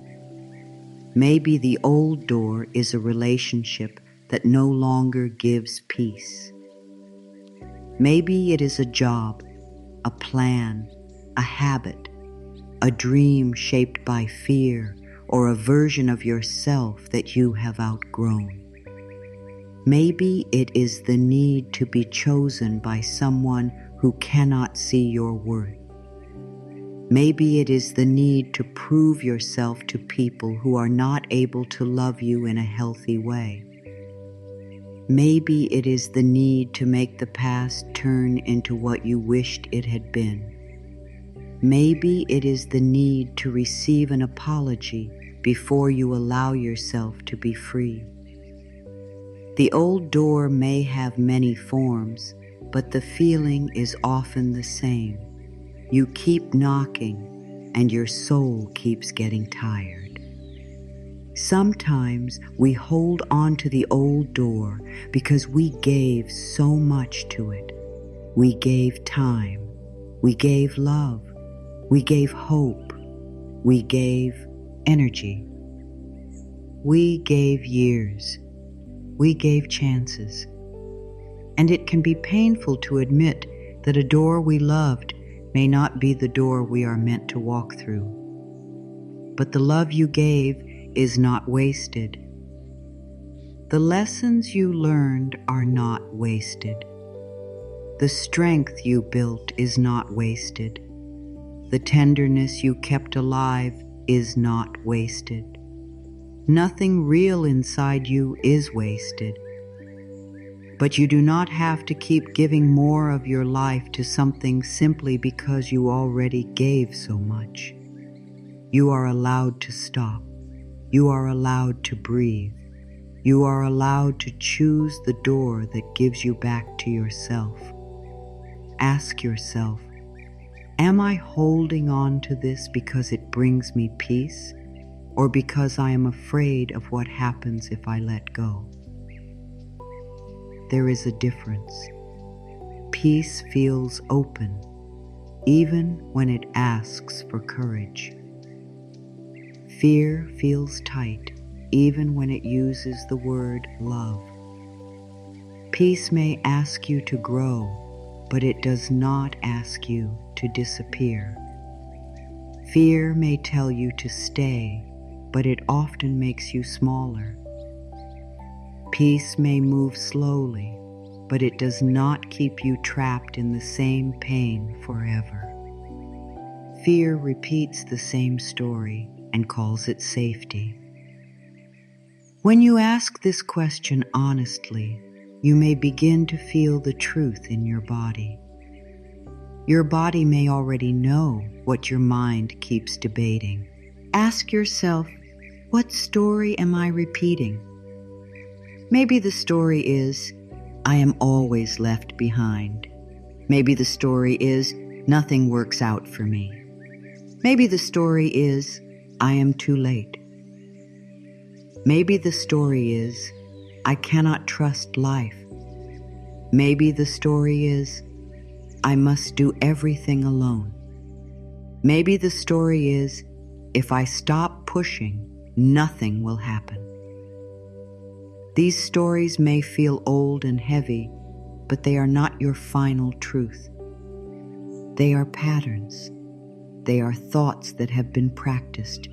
Maybe the old door is a relationship that no longer gives peace. Maybe it is a job, a plan, a habit, a dream shaped by fear, or a version of yourself that you have outgrown. Maybe it is the need to be chosen by someone who cannot see your worth. Maybe it is the need to prove yourself to people who are not able to love you in a healthy way. Maybe it is the need to make the past turn into what you wished it had been. Maybe it is the need to receive an apology before you allow yourself to be free. The old door may have many forms, but the feeling is often the same. You keep knocking, and your soul keeps getting tired. Sometimes we hold on to the old door because we gave so much to it. We gave time. We gave love. We gave hope. We gave energy. We gave years. We gave chances. And it can be painful to admit that a door we loved may not be the door we are meant to walk through. But the love you gave is not wasted. The lessons you learned are not wasted. The strength you built is not wasted. The tenderness you kept alive is not wasted. Nothing real inside you is wasted. But you do not have to keep giving more of your life to something simply because you already gave so much. You are allowed to stop. You are allowed to breathe. You are allowed to choose the door that gives you back to yourself. Ask yourself, am I holding on to this because it brings me peace, or because I am afraid of what happens if I let go? There is a difference. Peace feels open. even when it asks for courage. Fear feels tight, even when it uses the word love. Peace may ask you to grow, but it does not ask you to disappear. Fear may tell you to stay, but it often makes you smaller. Peace may move slowly, but it does not keep you trapped in the same pain forever. Fear repeats the same story and calls it safety. When you ask this question honestly, you may begin to feel the truth in your body. Your body may already know what your mind keeps debating. Ask yourself, what story am I repeating? Maybe the story is, I am always left behind. Maybe the story is, nothing works out for me. Maybe the story is, I am too late. Maybe the story is, I cannot trust life. Maybe the story is, I must do everything alone. Maybe the story is, if I stop pushing, nothing will happen. These stories may feel old and heavy, but they are not your final truth. They are patterns. They are thoughts that have been practiced.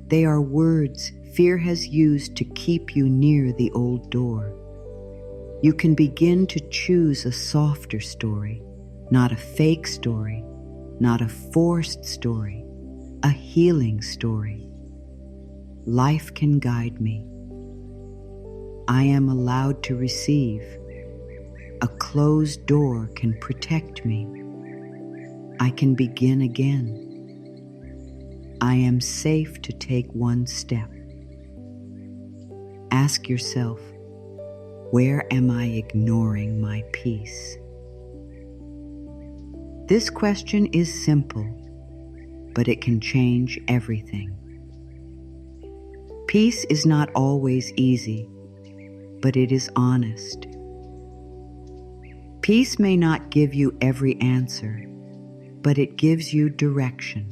They are words fear has used to keep you near the old door. You can begin to choose a softer story, not a fake story, not a forced story, a healing story. Life can guide me. I am allowed to receive. A closed door can protect me. I can begin again. I am safe to take one step. Ask yourself, where am I ignoring my peace? This question is simple, but it can change everything. Peace is not always easy, but it is honest. Peace may not give you every answer, but it gives you direction.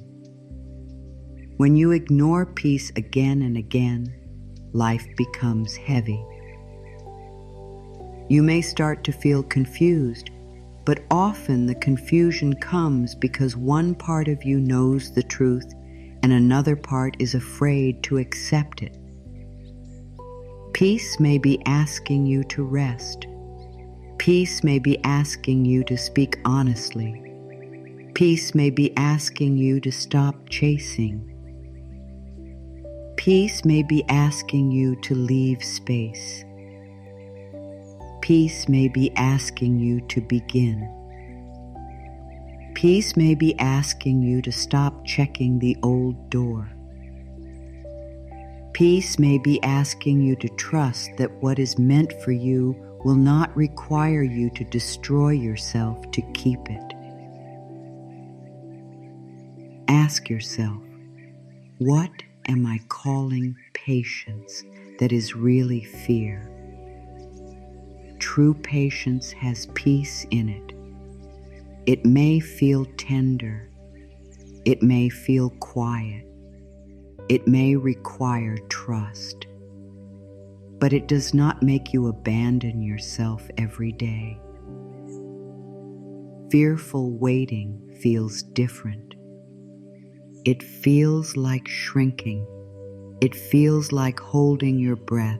When you ignore peace again and again, life becomes heavy. You may start to feel confused, but often the confusion comes because one part of you knows the truth and another part is afraid to accept it. Peace may be asking you to rest. Peace may be asking you to speak honestly. Peace may be asking you to stop chasing. Peace may be asking you to leave space. Peace may be asking you to begin. Peace may be asking you to stop checking the old door. Peace may be asking you to trust that what is meant for you will not require you to destroy yourself to keep it. Ask yourself, what am I calling patience that is really fear? True patience has peace in it. It may feel tender. It may feel quiet. It may require trust. But it does not make you abandon yourself every day. Fearful waiting feels different. It feels like shrinking. It feels like holding your breath.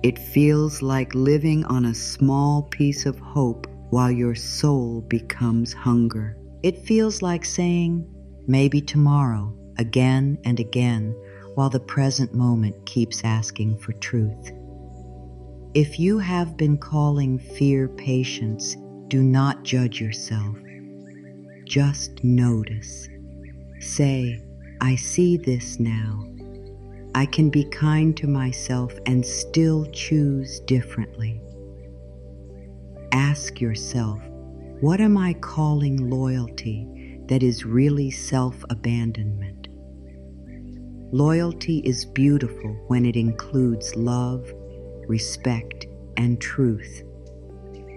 It feels like living on a small piece of hope while your soul becomes hunger. It feels like saying, maybe tomorrow, again and again, while the present moment keeps asking for truth. If you have been calling fear patience, do not judge yourself. Just notice. Say, I see this now. I can be kind to myself and still choose differently. Ask yourself, what am I calling loyalty that is really self-abandonment? Loyalty is beautiful when it includes love, respect, and truth.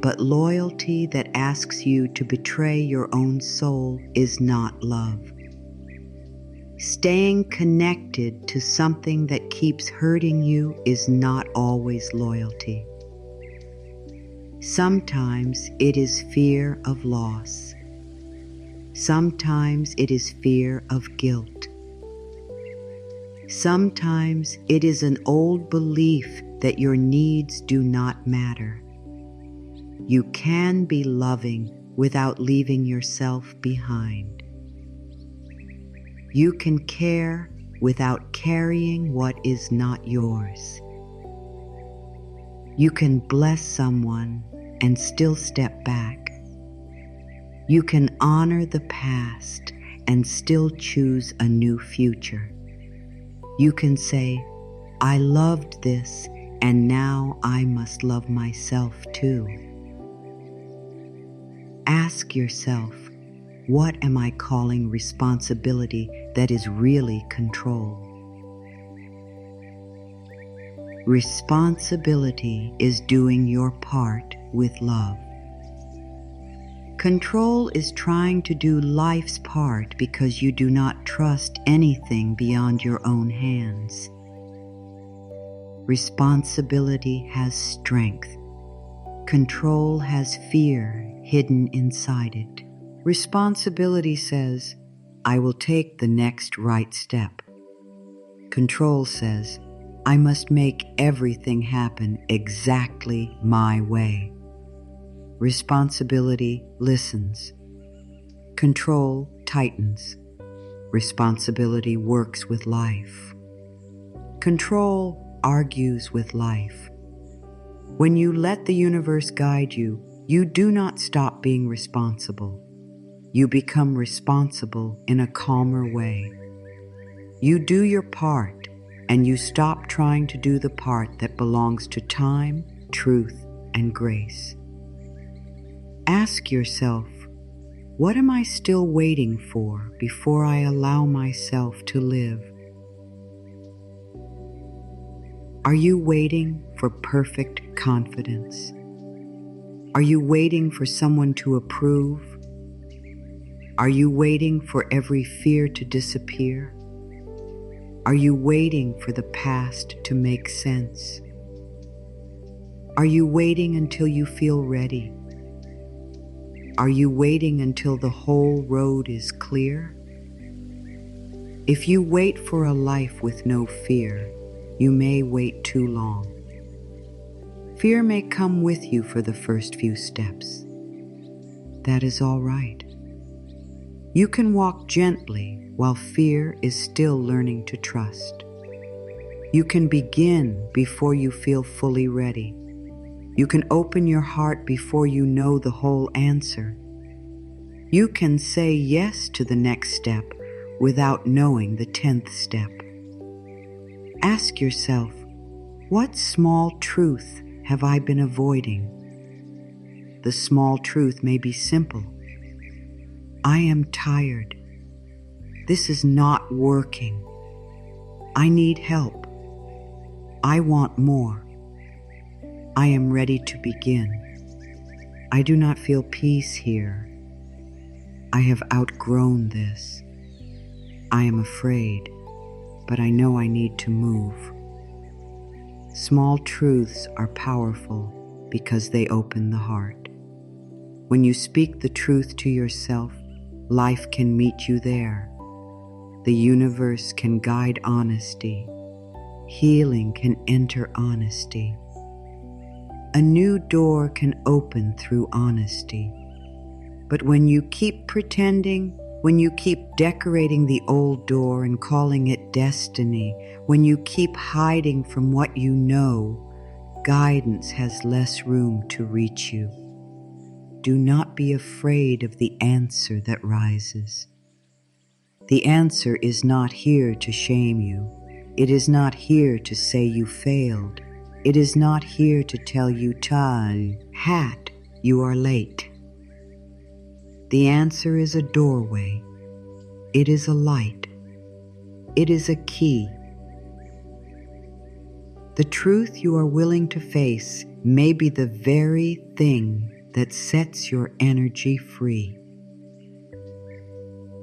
But loyalty that asks you to betray your own soul is not love. Staying connected to something that keeps hurting you is not always loyalty. Sometimes it is fear of loss. Sometimes it is fear of guilt. Sometimes it is an old belief that your needs do not matter. You can be loving without leaving yourself behind. You can care without carrying what is not yours. You can bless someone and still step back. You can honor the past and still choose a new future. You can say, I loved this, and now I must love myself too. Ask yourself, what am I calling responsibility that is really control? Responsibility is doing your part with love. Control is trying to do life's part because you do not trust anything beyond your own hands. Responsibility has strength. Control has fear hidden inside it. Responsibility says, I will take the next right step. Control says, I must make everything happen exactly my way. Responsibility listens. Control tightens. Responsibility works with life. Control argues with life. When you let the universe guide you, you do not stop being responsible. You become responsible in a calmer way. You do your part, and you stop trying to do the part that belongs to time, truth, and grace. Ask yourself, what am I still waiting for before I allow myself to live? Are you waiting for perfect confidence? Are you waiting for someone to approve? Are you waiting for every fear to disappear? Are you waiting for the past to make sense? Are you waiting until you feel ready? Are you waiting until the whole road is clear? If you wait for a life with no fear, you may wait too long. Fear may come with you for the first few steps. That is all right. You can walk gently while fear is still learning to trust. You can begin before you feel fully ready. You can open your heart before you know the whole answer. You can say yes to the next step without knowing the 10th step. Ask yourself, what small truth have I been avoiding? The small truth may be simple. I am tired. This is not working. I need help. I want more. I am ready to begin. I do not feel peace here. I have outgrown this. I am afraid, but I know I need to move. Small truths are powerful because they open the heart. When you speak the truth to yourself, life can meet you there. The universe can guide honesty. Healing can enter honesty. A new door can open through honesty. But when you keep pretending, when you keep decorating the old door and calling it destiny, when you keep hiding from what you know, guidance has less room to reach you. Do not be afraid of the answer that rises. The answer is not here to shame you. It is not here to say you failed. It is not here to tell you, hat, you are late. The answer is a doorway. It is a light. It is a key. The truth you are willing to face may be the very thing that sets your energy free.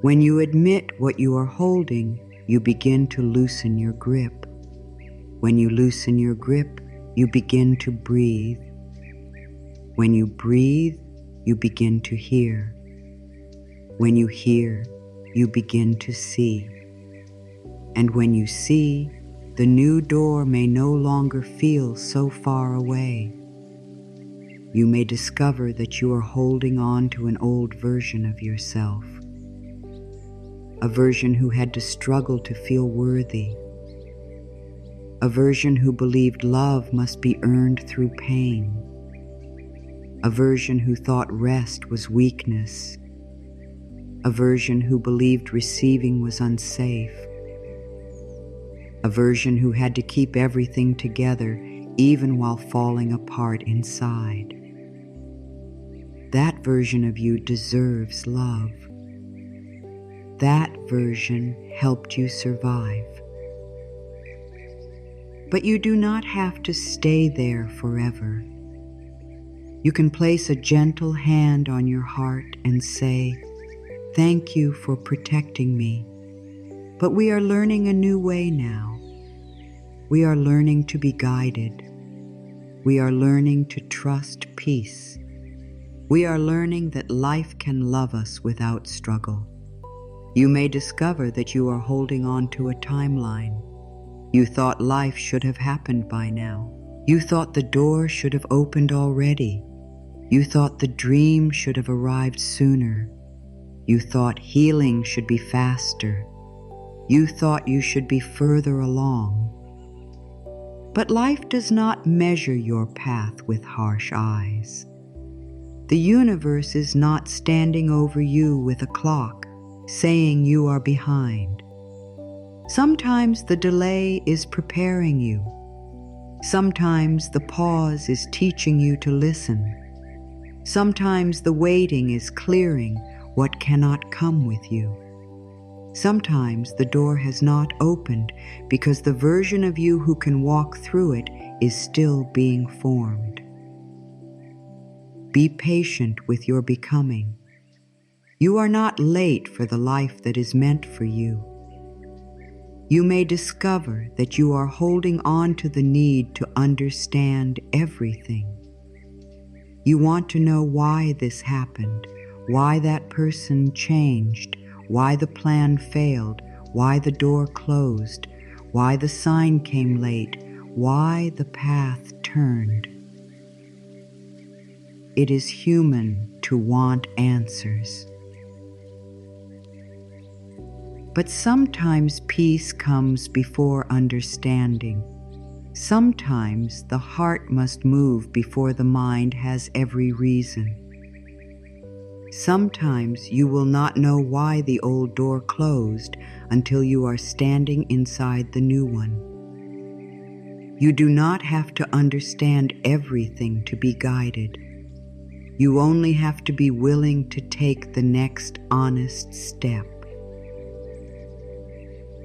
When you admit what you are holding, you begin to loosen your grip. When you loosen your grip, you begin to breathe. When you breathe, you begin to hear. When you hear, you begin to see. And when you see, the new door may no longer feel so far away. You may discover that you are holding on to an old version of yourself, a version who had to struggle to feel worthy, a version who believed love must be earned through pain, a version who thought rest was weakness, a version who believed receiving was unsafe, a version who had to keep everything together even while falling apart inside. That version of you deserves love. That version helped you survive. But you do not have to stay there forever. You can place a gentle hand on your heart and say, "Thank you for protecting me. But we are learning a new way now. We are learning to be guided. We are learning to trust peace. We are learning that life can love us without struggle." You may discover that you are holding on to a timeline. You thought life should have happened by now. You thought the door should have opened already. You thought the dream should have arrived sooner. You thought healing should be faster. You thought you should be further along. But life does not measure your path with harsh eyes. The universe is not standing over you with a clock, saying you are behind. Sometimes the delay is preparing you. Sometimes the pause is teaching you to listen. Sometimes the waiting is clearing what cannot come with you. Sometimes the door has not opened because the version of you who can walk through it is still being formed. Be patient with your becoming. You are not late for the life that is meant for you. You may discover that you are holding on to the need to understand everything. You want to know why this happened, why that person changed, why the plan failed, why the door closed, why the sign came late, why the path turned. It is human to want answers. But sometimes peace comes before understanding. Sometimes the heart must move before the mind has every reason. Sometimes you will not know why the old door closed until you are standing inside the new one. You do not have to understand everything to be guided. You only have to be willing to take the next honest step.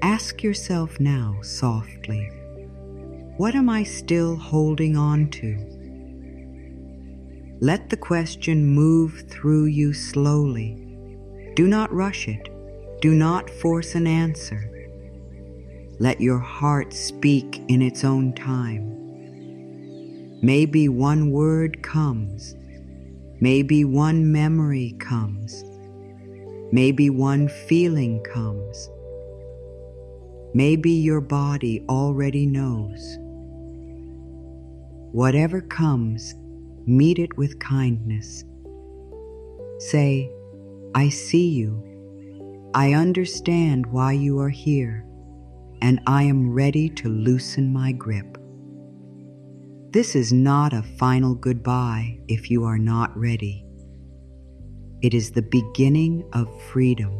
Ask yourself now softly, what am I still holding on to? Let the question move through you slowly. Do not rush it. Do not force an answer. Let your heart speak in its own time. Maybe one word comes. Maybe one memory comes. Maybe one feeling comes. Maybe your body already knows. Whatever comes, meet it with kindness. Say, I see you. I understand why you are here, and I am ready to loosen my grip. This is not a final goodbye if you are not ready. It is the beginning of freedom.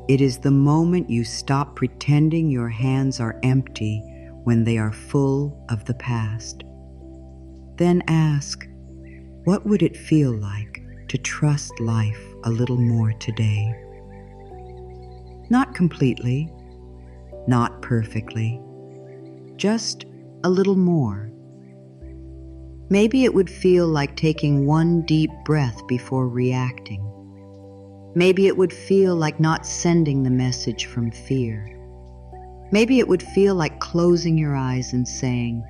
It is the moment you stop pretending your hands are empty when they are full of the past. Then ask, what would it feel like to trust life a little more today? Not completely, not perfectly, just a little more. Maybe it would feel like taking one deep breath before reacting. Maybe it would feel like not sending the message from fear. Maybe it would feel like closing your eyes and saying,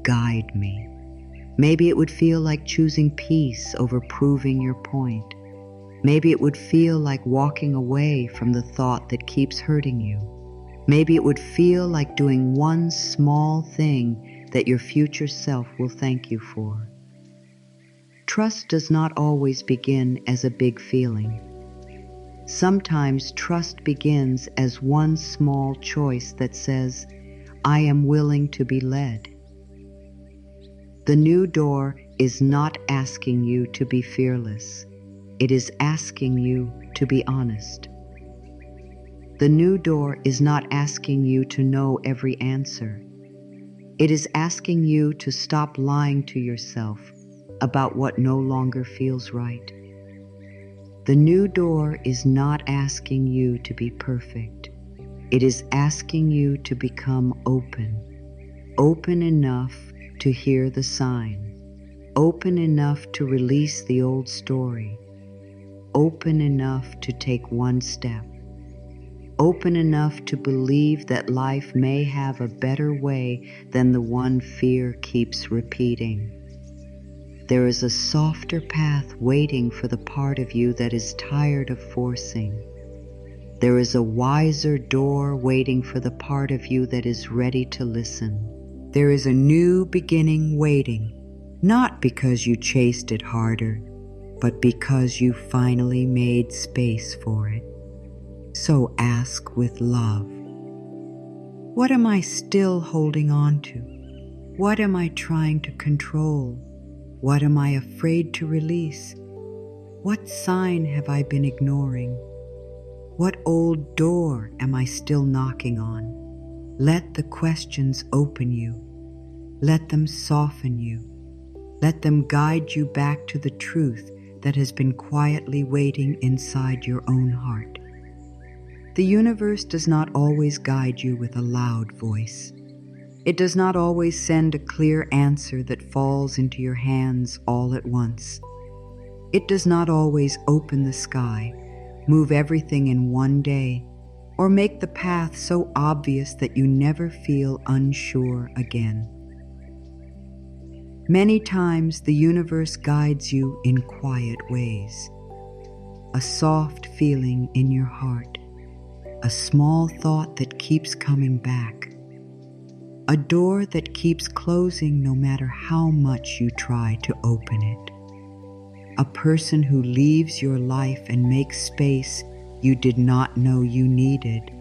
"Guide me." Maybe it would feel like choosing peace over proving your point. Maybe it would feel like walking away from the thought that keeps hurting you. Maybe it would feel like doing one small thing that your future self will thank you for. Trust does not always begin as a big feeling. Sometimes trust begins as one small choice that says, "I am willing to be led." The new door is not asking you to be fearless. It is asking you to be honest. The new door is not asking you to know every answer. It is asking you to stop lying to yourself about what no longer feels right. The new door is not asking you to be perfect. It is asking you to become open. Open enough to hear the sign. Open enough to release the old story. Open enough to take one step. Open enough to believe that life may have a better way than the one fear keeps repeating. There is a softer path waiting for the part of you that is tired of forcing. There is a wiser door waiting for the part of you that is ready to listen. There is a new beginning waiting, not because you chased it harder, but because you finally made space for it. So ask with love. What am I still holding on to? What am I trying to control? What am I afraid to release? What sign have I been ignoring? What old door am I still knocking on? Let the questions open you. Let them soften you. Let them guide you back to the truth that has been quietly waiting inside your own heart. The universe does not always guide you with a loud voice. It does not always send a clear answer that falls into your hands all at once. It does not always open the sky, move everything in one day, or make the path so obvious that you never feel unsure again. Many times the universe guides you in quiet ways. A soft feeling in your heart, a small thought that keeps coming back, a door that keeps closing no matter how much you try to open it, a person who leaves your life and makes space you did not know you needed,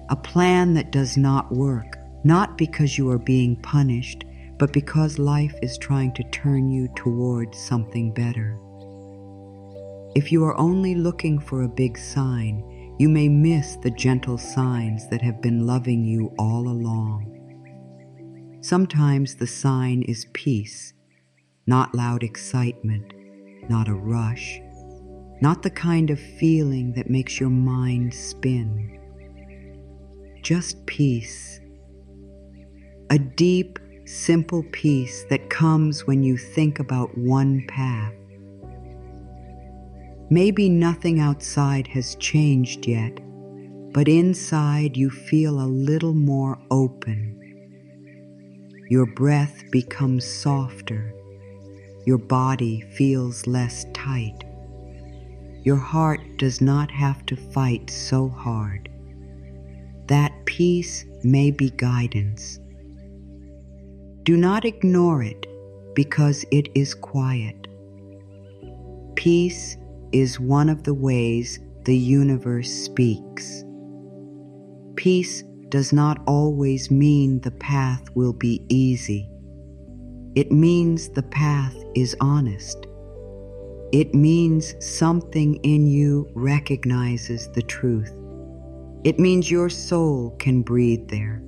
a plan that does not work, not because you are being punished, but because life is trying to turn you towards something better. If you are only looking for a big sign, you may miss the gentle signs that have been loving you all along. Sometimes the sign is peace, not loud excitement, not a rush, not the kind of feeling that makes your mind spin. Just peace. A deep, simple peace that comes when you think about one path. Maybe nothing outside has changed yet, but inside you feel a little more open. Your breath becomes softer. Your body feels less tight. Your heart does not have to fight so hard. That peace may be guidance. Do not ignore it because it is quiet. Peace is one of the ways the universe speaks. Peace does not always mean the path will be easy. It means the path is honest. It means something in you recognizes the truth. It means your soul can breathe there.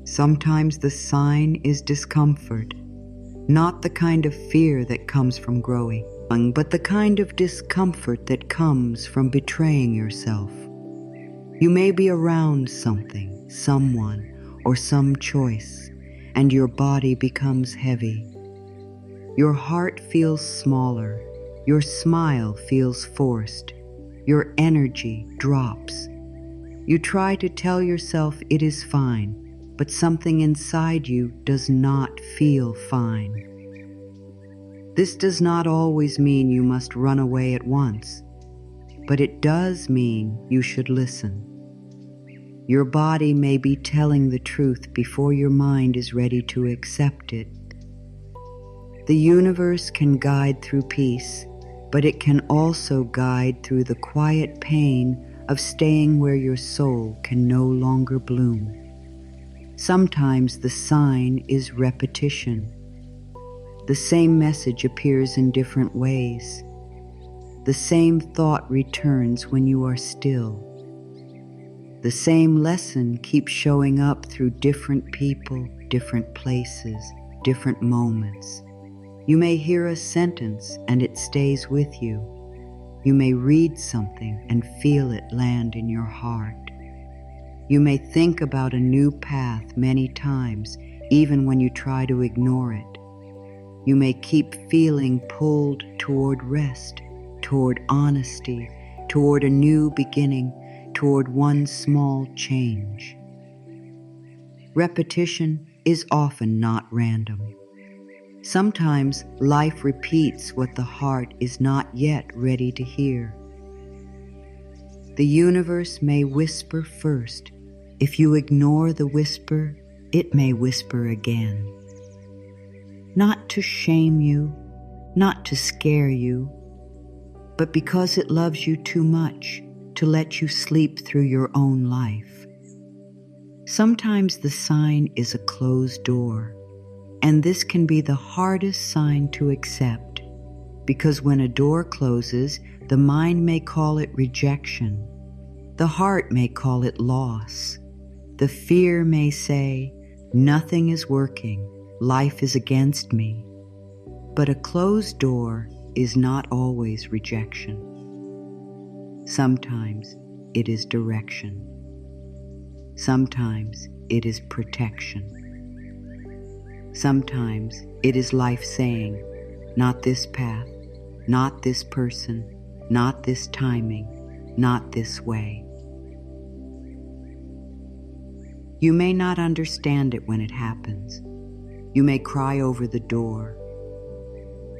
Sometimes the sign is discomfort, not the kind of fear that comes from growing, but the kind of discomfort that comes from betraying yourself. You may be around something, someone, or some choice, and your body becomes heavy. Your heart feels smaller. Your smile feels forced. Your energy drops. You try to tell yourself it is fine, but something inside you does not feel fine. This does not always mean you must run away at once, but it does mean you should listen. Your body may be telling the truth before your mind is ready to accept it. The universe can guide through peace, but it can also guide through the quiet pain of staying where your soul can no longer bloom. Sometimes the sign is repetition. The same message appears in different ways. The same thought returns when you are still. The same lesson keeps showing up through different people, different places, different moments. You may hear a sentence and it stays with you. You may read something and feel it land in your heart. You may think about a new path many times, even when you try to ignore it. You may keep feeling pulled toward rest, toward honesty, toward a new beginning, toward one small change. Repetition is often not random. Sometimes life repeats what the heart is not yet ready to hear. The universe may whisper first. If you ignore the whisper, it may whisper again. Not to shame you, not to scare you, but because it loves you too much to let you sleep through your own life. Sometimes the sign is a closed door, and this can be the hardest sign to accept, because when a door closes, the mind may call it rejection. The heart may call it loss. The fear may say, nothing is working, life is against me. But a closed door is not always rejection. Sometimes it is direction. Sometimes it is protection. Sometimes it is life saying, not this path, not this person, not this timing, not this way. You may not understand it when it happens. You may cry over the door.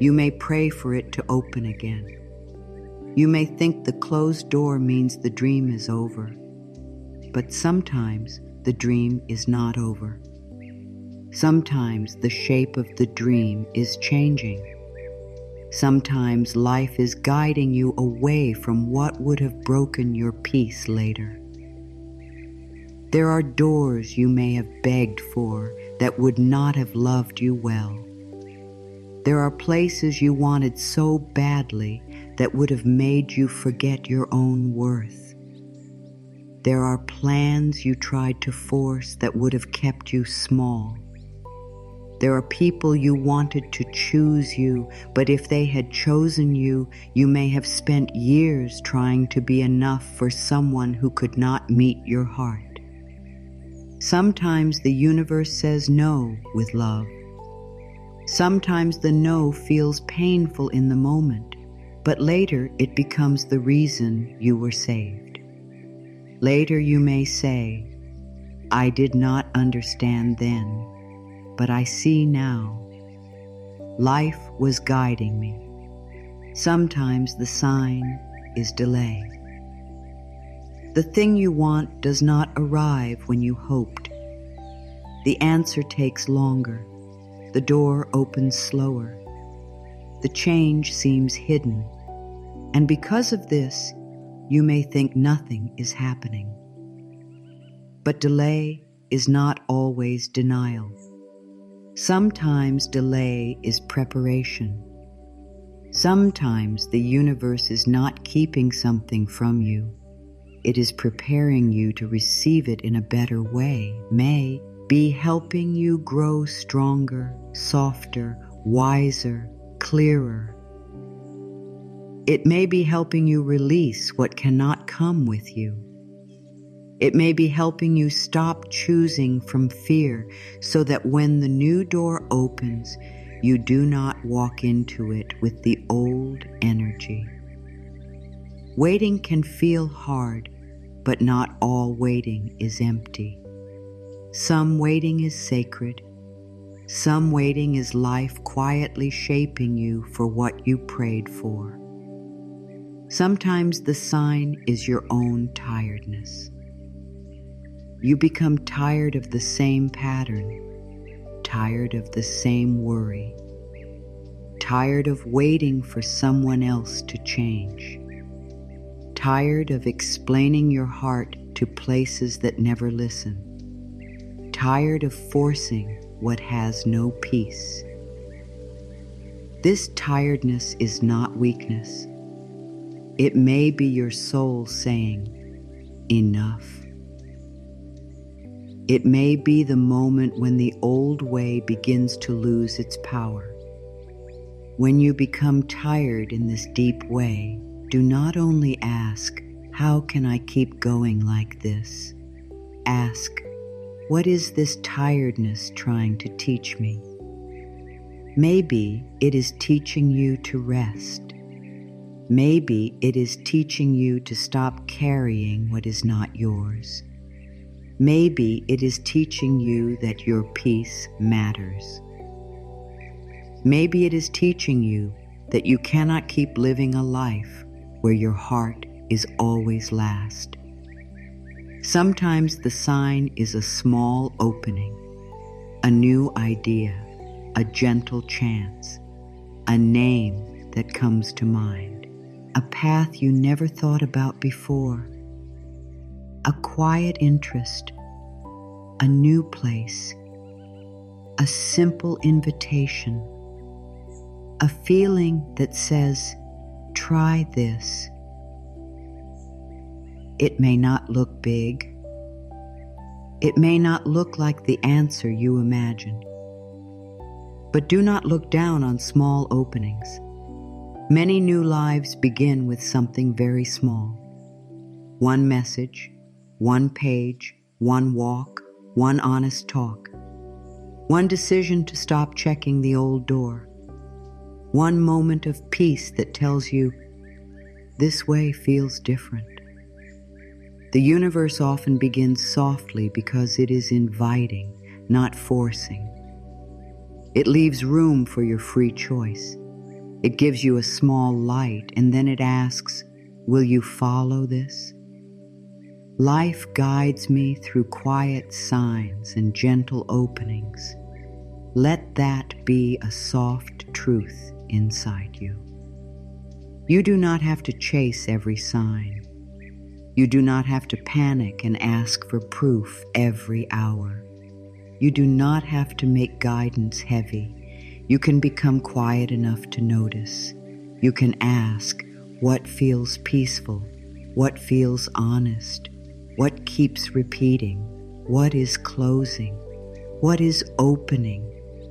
You may pray for it to open again. You may think the closed door means the dream is over. But sometimes the dream is not over. Sometimes the shape of the dream is changing. Sometimes life is guiding you away from what would have broken your peace later. There are doors you may have begged for that would not have loved you well. There are places you wanted so badly that would have made you forget your own worth. There are plans you tried to force that would have kept you small. There are people you wanted to choose you, but if they had chosen you, you may have spent years trying to be enough for someone who could not meet your heart. Sometimes the universe says no with love. Sometimes the no feels painful in the moment, but later it becomes the reason you were saved. Later you may say, I did not understand then, but I see now. Life was guiding me. Sometimes the sign is delay. The thing you want does not arrive when you hoped. The answer takes longer. The door opens slower. The change seems hidden. And because of this, you may think nothing is happening. But delay is not always denial. Sometimes delay is preparation. Sometimes the universe is not keeping something from you. It is preparing you to receive it in a better way, may be helping you grow stronger, softer, wiser, clearer. It may be helping you release what cannot come with you. It may be helping you stop choosing from fear so that when the new door opens, you do not walk into it with the old energy. Waiting can feel hard, but not all waiting is empty. Some waiting is sacred. Some waiting is life quietly shaping you for what you prayed for. Sometimes the sign is your own tiredness. You become tired of the same pattern, tired of the same worry, tired of waiting for someone else to change, tired of explaining your heart to places that never listen, tired of forcing what has no peace. This tiredness is not weakness. It may be your soul saying, enough. It may be the moment when the old way begins to lose its power. When you become tired in this deep way, do not only ask, how can I keep going like this? Ask, what is this tiredness trying to teach me? Maybe it is teaching you to rest. Maybe it is teaching you to stop carrying what is not yours. Maybe it is teaching you that your peace matters. Maybe it is teaching you that you cannot keep living a life where your heart is always last. Sometimes the sign is a small opening, a new idea, a gentle chance, a name that comes to mind, a path you never thought about before, a quiet interest, a new place, a simple invitation, a feeling that says, try this. It may not look big. It may not look like the answer you imagined. But do not look down on small openings. Many new lives begin with something very small. One message, one page, one walk, one honest talk. One decision to stop checking the old door. One moment of peace that tells you, this way feels different. The universe often begins softly because it is inviting, not forcing. It leaves room for your free choice. It gives you a small light, and then it asks, will you follow this? Life guides me through quiet signs and gentle openings. Let that be a soft truth inside you. You do not have to chase every sign. You do not have to panic and ask for proof every hour. You do not have to make guidance heavy. You can become quiet enough to notice. You can ask, what feels peaceful? What feels honest? What keeps repeating? What is closing? What is opening?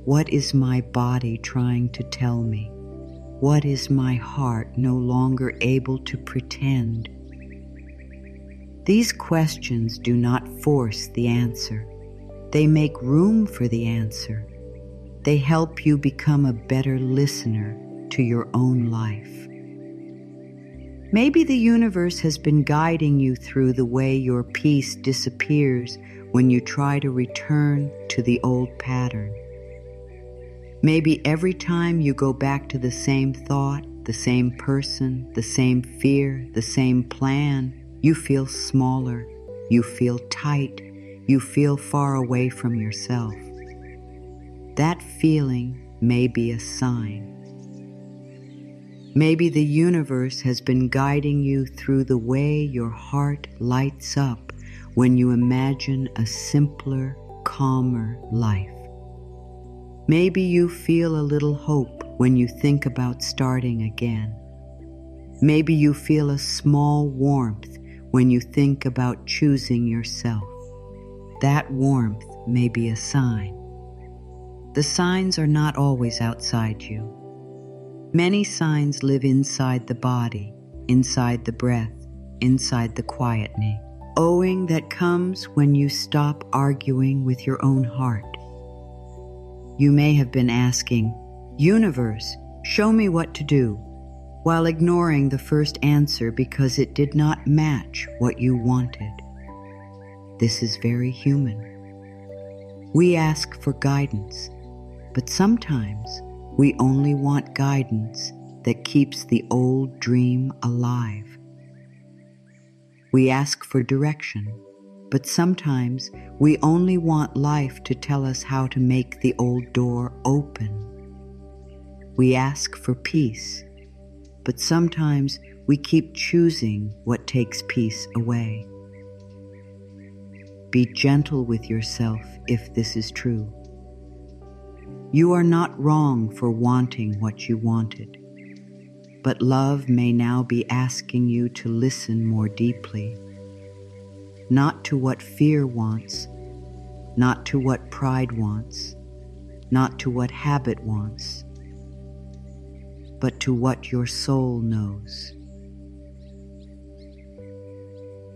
What is my body trying to tell me? What is my heart no longer able to pretend? These questions do not force the answer. They make room for the answer. They help you become a better listener to your own life. Maybe the universe has been guiding you through the way your peace disappears when you try to return to the old pattern. Maybe every time you go back to the same thought, the same person, the same fear, the same plan, you feel smaller, you feel tight, you feel far away from yourself. That feeling may be a sign. Maybe the universe has been guiding you through the way your heart lights up when you imagine a simpler, calmer life. Maybe you feel a little hope when you think about starting again. Maybe you feel a small warmth when you think about choosing yourself. That warmth may be a sign. The signs are not always outside you. Many signs live inside the body, inside the breath, inside the quietening. Owing that comes when you stop arguing with your own heart. You may have been asking, Universe, show me what to do, while ignoring the first answer because it did not match what you wanted. This is very human. We ask for guidance, but sometimes we only want guidance that keeps the old dream alive. We ask for direction, but sometimes we only want life to tell us how to make the old door open. We ask for peace, but sometimes we keep choosing what takes peace away. Be gentle with yourself if this is true. You are not wrong for wanting what you wanted, but love may now be asking you to listen more deeply, not to what fear wants, not to what pride wants, not to what habit wants, but to what your soul knows.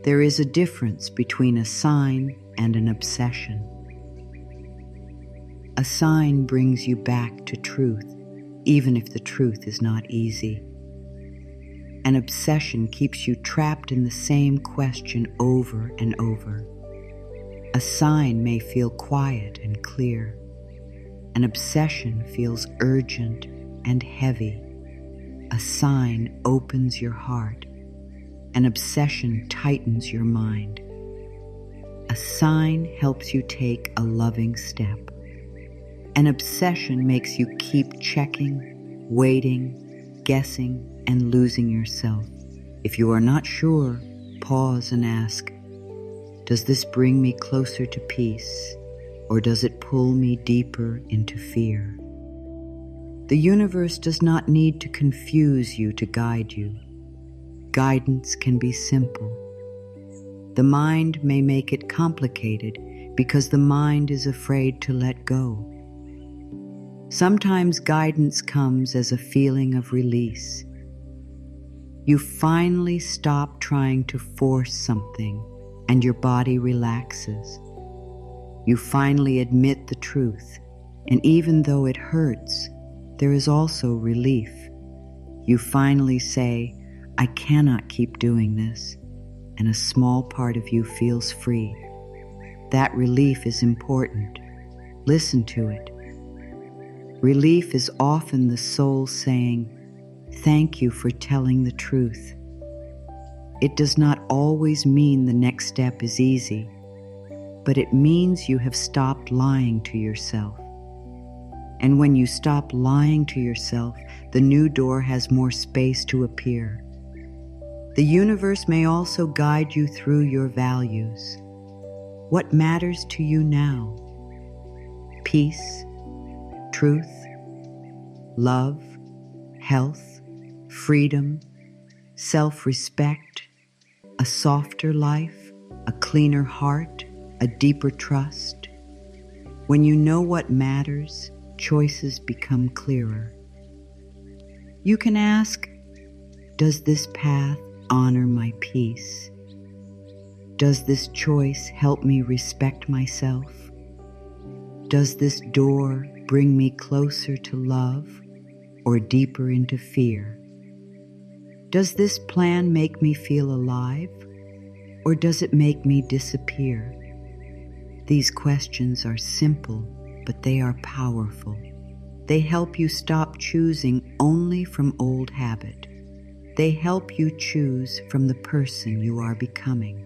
There is a difference between a sign and an obsession. A sign brings you back to truth, even if the truth is not easy. An obsession keeps you trapped in the same question over and over. A sign may feel quiet and clear. An obsession feels urgent and heavy. A sign opens your heart. An obsession tightens your mind. A sign helps you take a loving step. An obsession makes you keep checking, waiting, guessing, and losing yourself. If you are not sure, pause and ask, does this bring me closer to peace, or does it pull me deeper into fear? The universe does not need to confuse you to guide you. Guidance can be simple. The mind may make it complicated because the mind is afraid to let go. Sometimes guidance comes as a feeling of release. You finally stop trying to force something and your body relaxes. You finally admit the truth, and even though it hurts, there is also relief. You finally say, I cannot keep doing this, and a small part of you feels free. That relief is important. Listen to it. Relief is often the soul saying, thank you for telling the truth. It does not always mean the next step is easy, but it means you have stopped lying to yourself. And when you stop lying to yourself, the new door has more space to appear. The universe may also guide you through your values. What matters to you now? Peace, truth, love, health, freedom, self-respect, a softer life, a cleaner heart, a deeper trust. When you know what matters, choices become clearer. You can ask, does this path honor my peace? Does this choice help me respect myself? Does this door bring me closer to love or deeper into fear? Does this plan make me feel alive or does it make me disappear? These questions are simple, but they are powerful. They help you stop choosing only from old habit. They help you choose from the person you are becoming.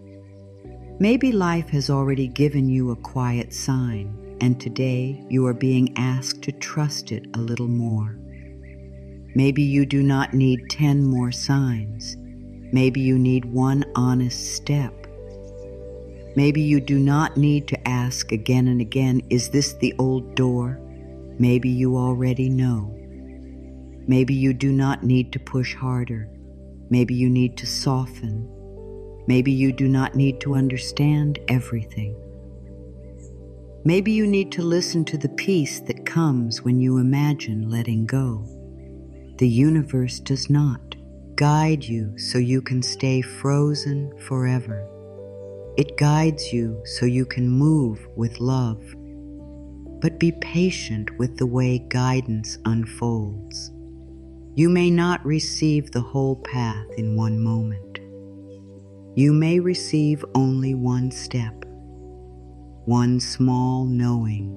Maybe life has already given you a quiet sign, and today you are being asked to trust it a little more. Maybe you do not need 10 more signs. Maybe you need one honest step. Maybe you do not need to ask again and again, is this the old door? Maybe you already know. Maybe you do not need to push harder. Maybe you need to soften. Maybe you do not need to understand everything. Maybe you need to listen to the peace that comes when you imagine letting go. The universe does not guide you so you can stay frozen forever. It guides you so you can move with love. but be patient with the way guidance unfolds. You may not receive the whole path in one moment. You may receive only one step, one small knowing,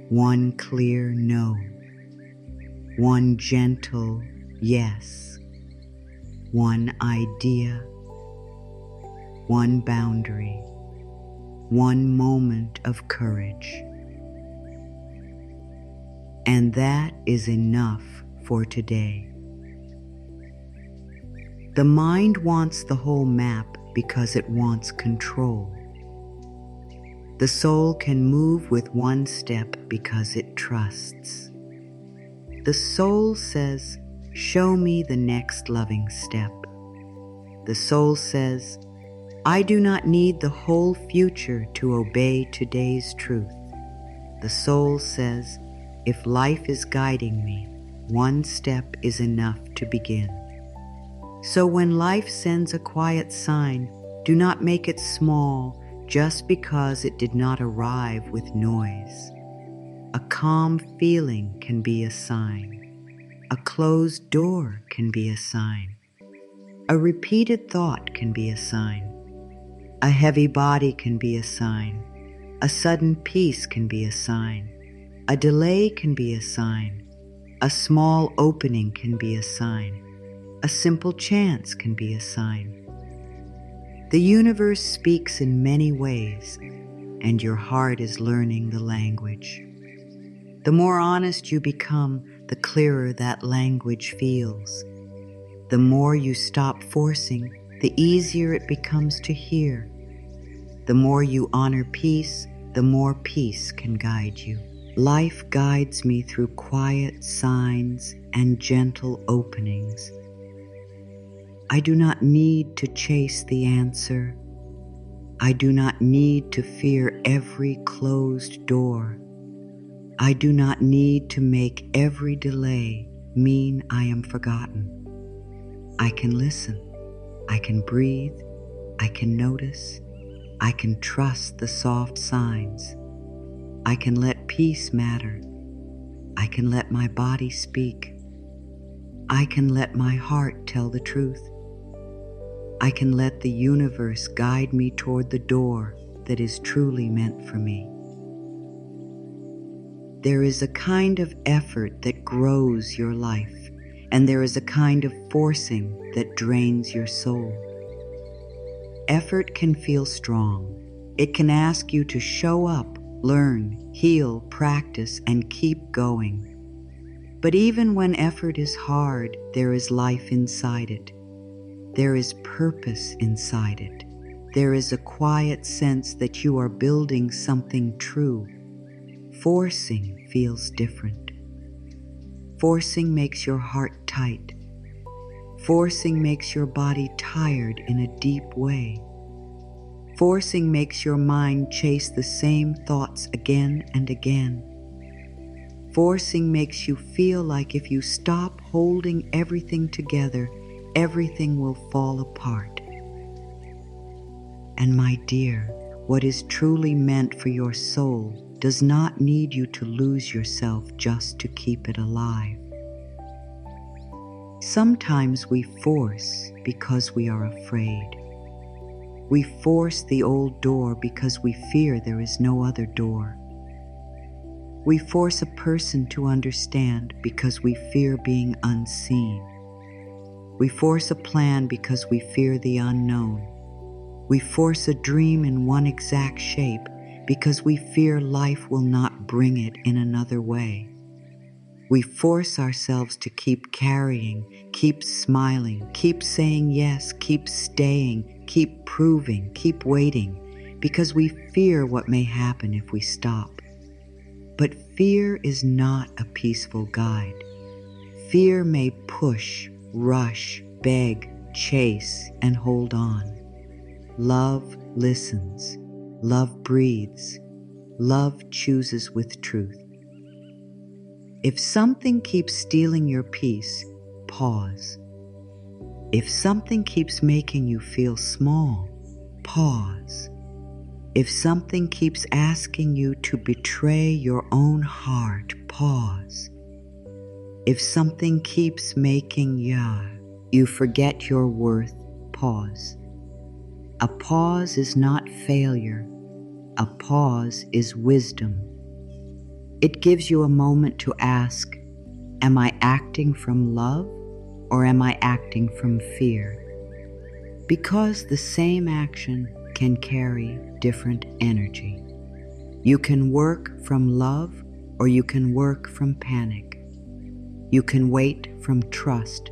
one clear no, one gentle yes, one idea, one boundary, one moment of courage. And that is enough for today. The mind wants the whole map because it wants control. The soul can move with one step because it trusts. The soul says, "Show me the next loving step." The soul says, "I do not need the whole future to obey today's truth." The soul says, "If life is guiding me, one step is enough to begin." So when life sends a quiet sign, do not make it small just because it did not arrive with noise. A calm feeling can be a sign. A closed door can be a sign. A repeated thought can be a sign. A heavy body can be a sign. A sudden peace can be a sign. A delay can be a sign. A small opening can be a sign. A simple chance can be a sign. The universe speaks in many ways, and your heart is learning the language. The more honest you become, the clearer that language feels. The more you stop forcing, the easier it becomes to hear. The more you honor peace, the more peace can guide you. Life guides me through quiet signs and gentle openings. I do not need to chase the answer. I do not need to fear every closed door. I do not need to make every delay mean I am forgotten. I can listen. I can breathe. I can notice. I can trust the soft signs. I can let peace matter. I can let my body speak. I can let my heart tell the truth. I can let the universe guide me toward the door that is truly meant for me. There is a kind of effort that grows your life, and there is a kind of forcing that drains your soul. Effort can feel strong. It can ask you to show up, learn, heal, practice, and keep going. But even when effort is hard, there is life inside it. There is purpose inside it. There is a quiet sense that you are building something true. Forcing feels different. Forcing makes your heart tight. Forcing makes your body tired in a deep way. Forcing makes your mind chase the same thoughts again and again. Forcing makes you feel like if you stop holding everything together, everything will fall apart. And my dear, what is truly meant for your soul does not need you to lose yourself just to keep it alive. Sometimes we force because we are afraid. We force the old door because we fear there is no other door. We force a person to understand because we fear being unseen. We force a plan because we fear the unknown. We force a dream in one exact shape because we fear life will not bring it in another way. We force ourselves to keep carrying, keep smiling, keep saying yes, keep staying, keep proving, keep waiting, because we fear what may happen if we stop. But fear is not a peaceful guide. Fear may push, rush, beg, chase, and hold on. Love listens. Love breathes. Love chooses with truth. If something keeps stealing your peace, pause. If something keeps making you feel small, pause. If something keeps asking you to betray your own heart, pause. If something keeps making you forget your worth, pause. A pause is not failure. A pause is wisdom. It gives you a moment to ask, am I acting from love or am I acting from fear? Because the same action can carry different energy. You can work from love or you can work from panic. You can wait from trust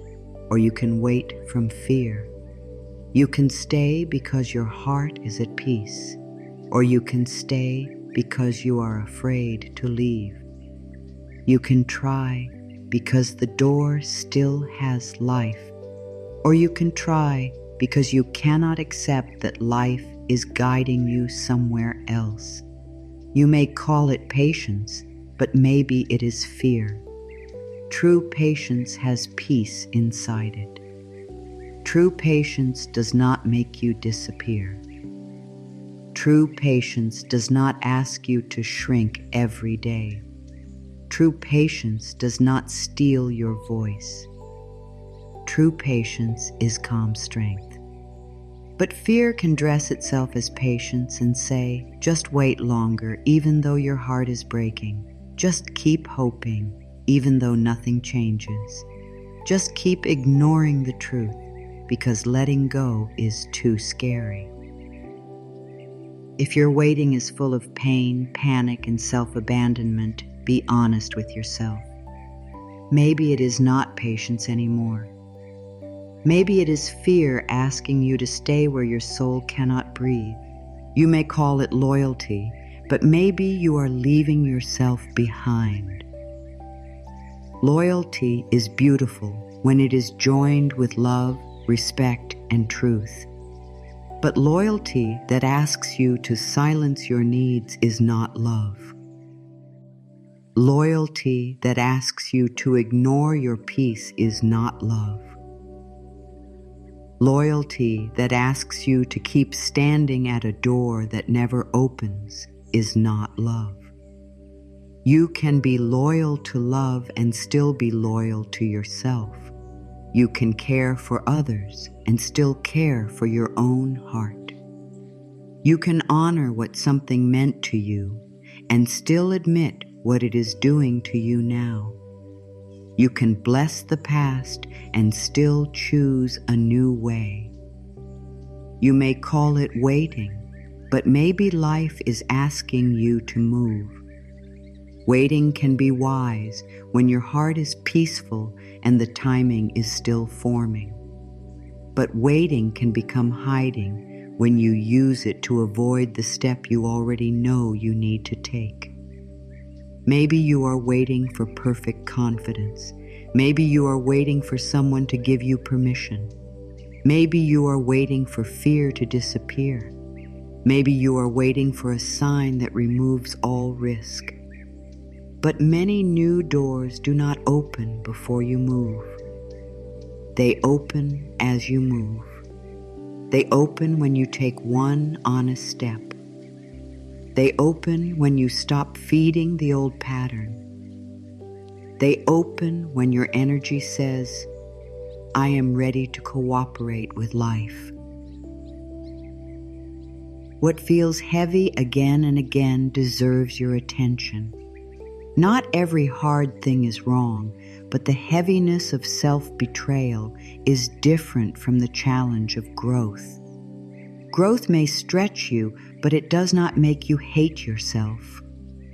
or you can wait from fear. You can stay because your heart is at peace, or you can stay because you are afraid to leave. You can try because the door still has life, or you can try because you cannot accept that life is guiding you somewhere else. You may call it patience, but maybe it is fear. True patience has peace inside it. True patience does not make you disappear. True patience does not ask you to shrink every day. True patience does not steal your voice. True patience is calm strength. But fear can dress itself as patience and say, just wait longer even though your heart is breaking. Just keep hoping even though nothing changes. Just keep ignoring the truth because letting go is too scary. If your waiting is full of pain, panic, and self-abandonment, be honest with yourself. Maybe it is not patience anymore. Maybe it is fear asking you to stay where your soul cannot breathe. You may call it loyalty, but maybe you are leaving yourself behind. Loyalty is beautiful when it is joined with love, respect, and truth. But loyalty that asks you to silence your needs is not love. Loyalty that asks you to ignore your peace is not love. Loyalty that asks you to keep standing at a door that never opens is not love. You can be loyal to love and still be loyal to yourself. You can care for others and still care for your own heart. You can honor what something meant to you and still admit what it is doing to you now. You can bless the past and still choose a new way. You may call it waiting, but maybe life is asking you to move. Waiting can be wise when your heart is peaceful and the timing is still forming. But waiting can become hiding when you use it to avoid the step you already know you need to take. Maybe you are waiting for perfect confidence. Maybe you are waiting for someone to give you permission. Maybe you are waiting for fear to disappear. Maybe you are waiting for a sign that removes all risk. But many new doors do not open before you move. They open as you move. They open when you take one honest step. They open when you stop feeding the old pattern. They open when your energy says, I am ready to cooperate with life. What feels heavy again and again deserves your attention. Not every hard thing is wrong, but the heaviness of self-betrayal is different from the challenge of growth. Growth may stretch you, but it does not make you hate yourself.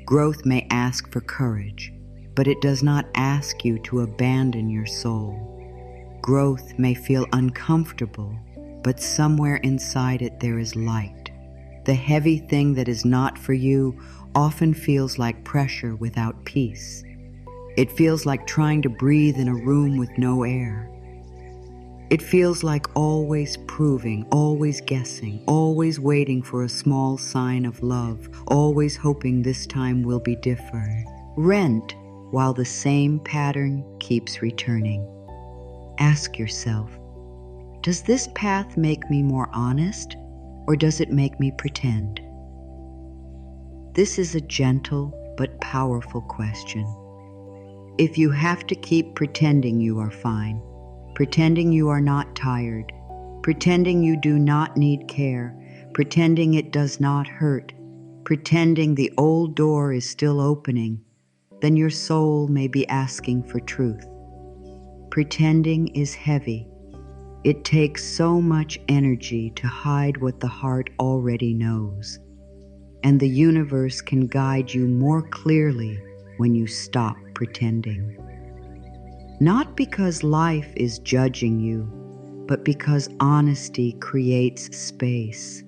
Growth may ask for courage, but it does not ask you to abandon your soul. Growth may feel uncomfortable, but somewhere inside it there is light. The heavy thing that is not for you often feels like pressure without peace. It feels like trying to breathe in a room with no air. It feels like always proving, always guessing, always waiting for a small sign of love, always hoping this time will be different. Rent while the same pattern keeps returning. Ask yourself, does this path make me more honest, or does it make me pretend? This is a gentle but powerful question. If you have to keep pretending you are fine, pretending you are not tired, pretending you do not need care, pretending it does not hurt, pretending the old door is still opening, then your soul may be asking for truth. Pretending is heavy. It takes so much energy to hide what the heart already knows, and the universe can guide you more clearly when you stop pretending. Not because life is judging you, but because honesty creates space.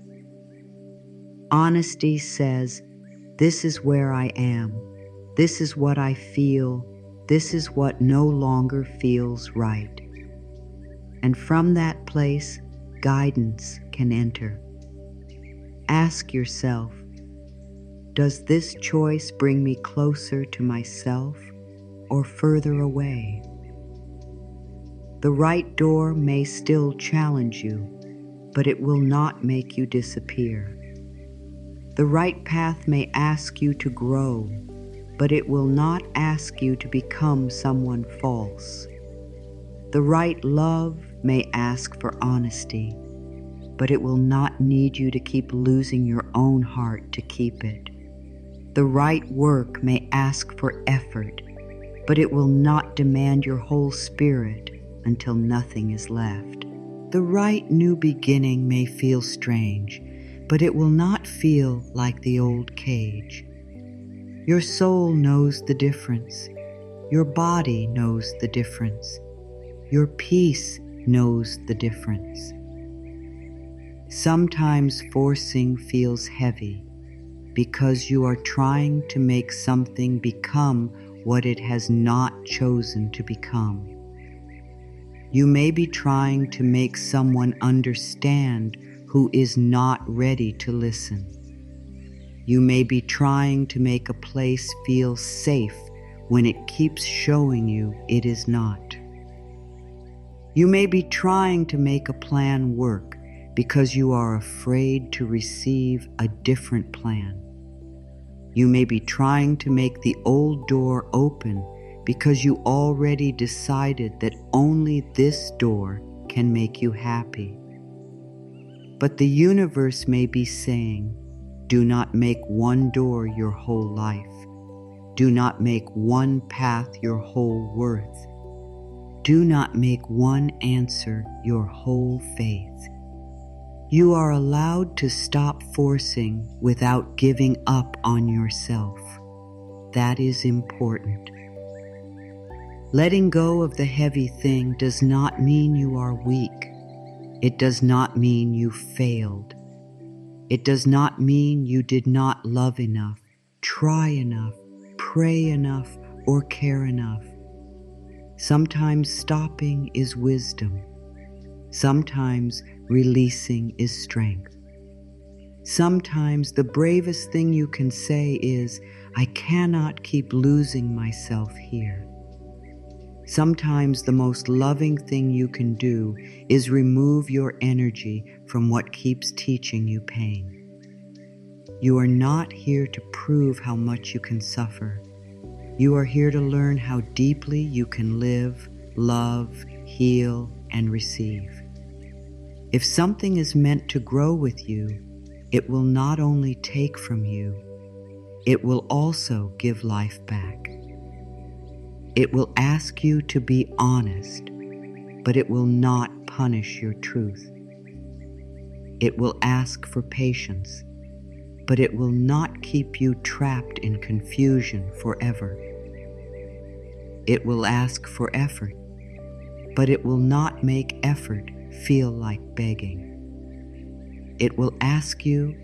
Honesty says, this is where I am, this is what I feel, this is what no longer feels right. And from that place, guidance can enter. Ask yourself, does this choice bring me closer to myself or further away? The right door may still challenge you, but it will not make you disappear. The right path may ask you to grow, but it will not ask you to become someone false. The right love may ask for honesty, but it will not need you to keep losing your own heart to keep it. The right work may ask for effort, but it will not demand your whole spirit until nothing is left. The right new beginning may feel strange, but it will not feel like the old cage. Your soul knows the difference. Your body knows the difference. Your peace knows the difference. Sometimes forcing feels heavy because you are trying to make something become what it has not chosen to become. You may be trying to make someone understand who is not ready to listen. You may be trying to make a place feel safe when it keeps showing you it is not. You may be trying to make a plan work because you are afraid to receive a different plan. You may be trying to make the old door open because you already decided that only this door can make you happy. But the universe may be saying, do not make one door your whole life. Do not make one path your whole worth. Do not make one answer your whole faith. You are allowed to stop forcing without giving up on yourself. That is important. Letting go of the heavy thing does not mean you are weak. It does not mean you failed. It does not mean you did not love enough, try enough, pray enough, or care enough. Sometimes stopping is wisdom. Sometimes releasing is strength. Sometimes the bravest thing you can say is, I cannot keep losing myself here. Sometimes the most loving thing you can do is remove your energy from what keeps teaching you pain. You are not here to prove how much you can suffer. You are here to learn how deeply you can live, love, heal, and receive. If something is meant to grow with you, it will not only take from you, it will also give life back. It will ask you to be honest, but it will not punish your truth. It will ask for patience, but it will not keep you trapped in confusion forever. It will ask for effort, but it will not make effort feel like begging. It will ask you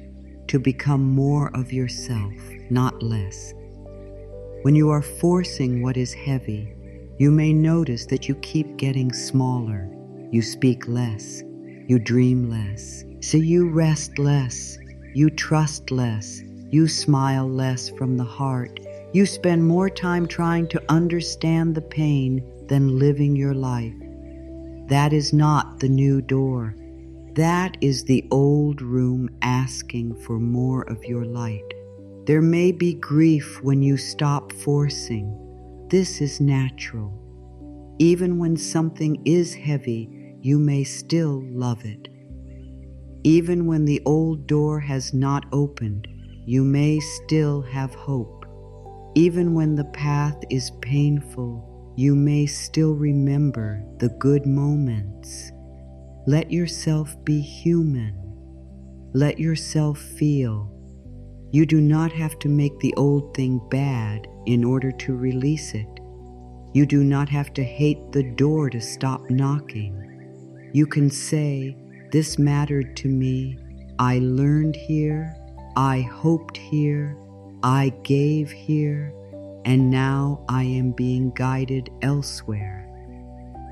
to become more of yourself, not less. When you are forcing what is heavy, you may notice that you keep getting smaller. You speak less. You dream less. So you rest less. You trust less. You smile less from the heart. You spend more time trying to understand the pain than living your life. That is not the new door. That is the old room asking for more of your light. There may be grief when you stop forcing. This is natural. Even when something is heavy, you may still love it. Even when the old door has not opened, you may still have hope. Even when the path is painful, you may still remember the good moments. Let yourself be human. Let yourself feel. You do not have to make the old thing bad in order to release it. You do not have to hate the door to stop knocking. You can say, "This mattered to me. I learned here. I hoped here. I gave here. And now I am being guided elsewhere."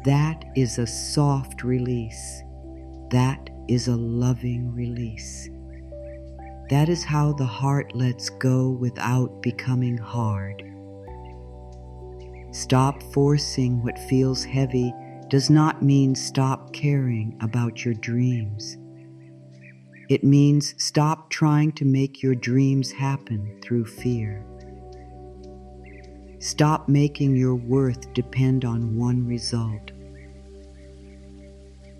That is a soft release. That is a loving release. That is how the heart lets go without becoming hard. Stop forcing what feels heavy does not mean stop caring about your dreams. It means stop trying to make your dreams happen through fear. Stop making your worth depend on one result.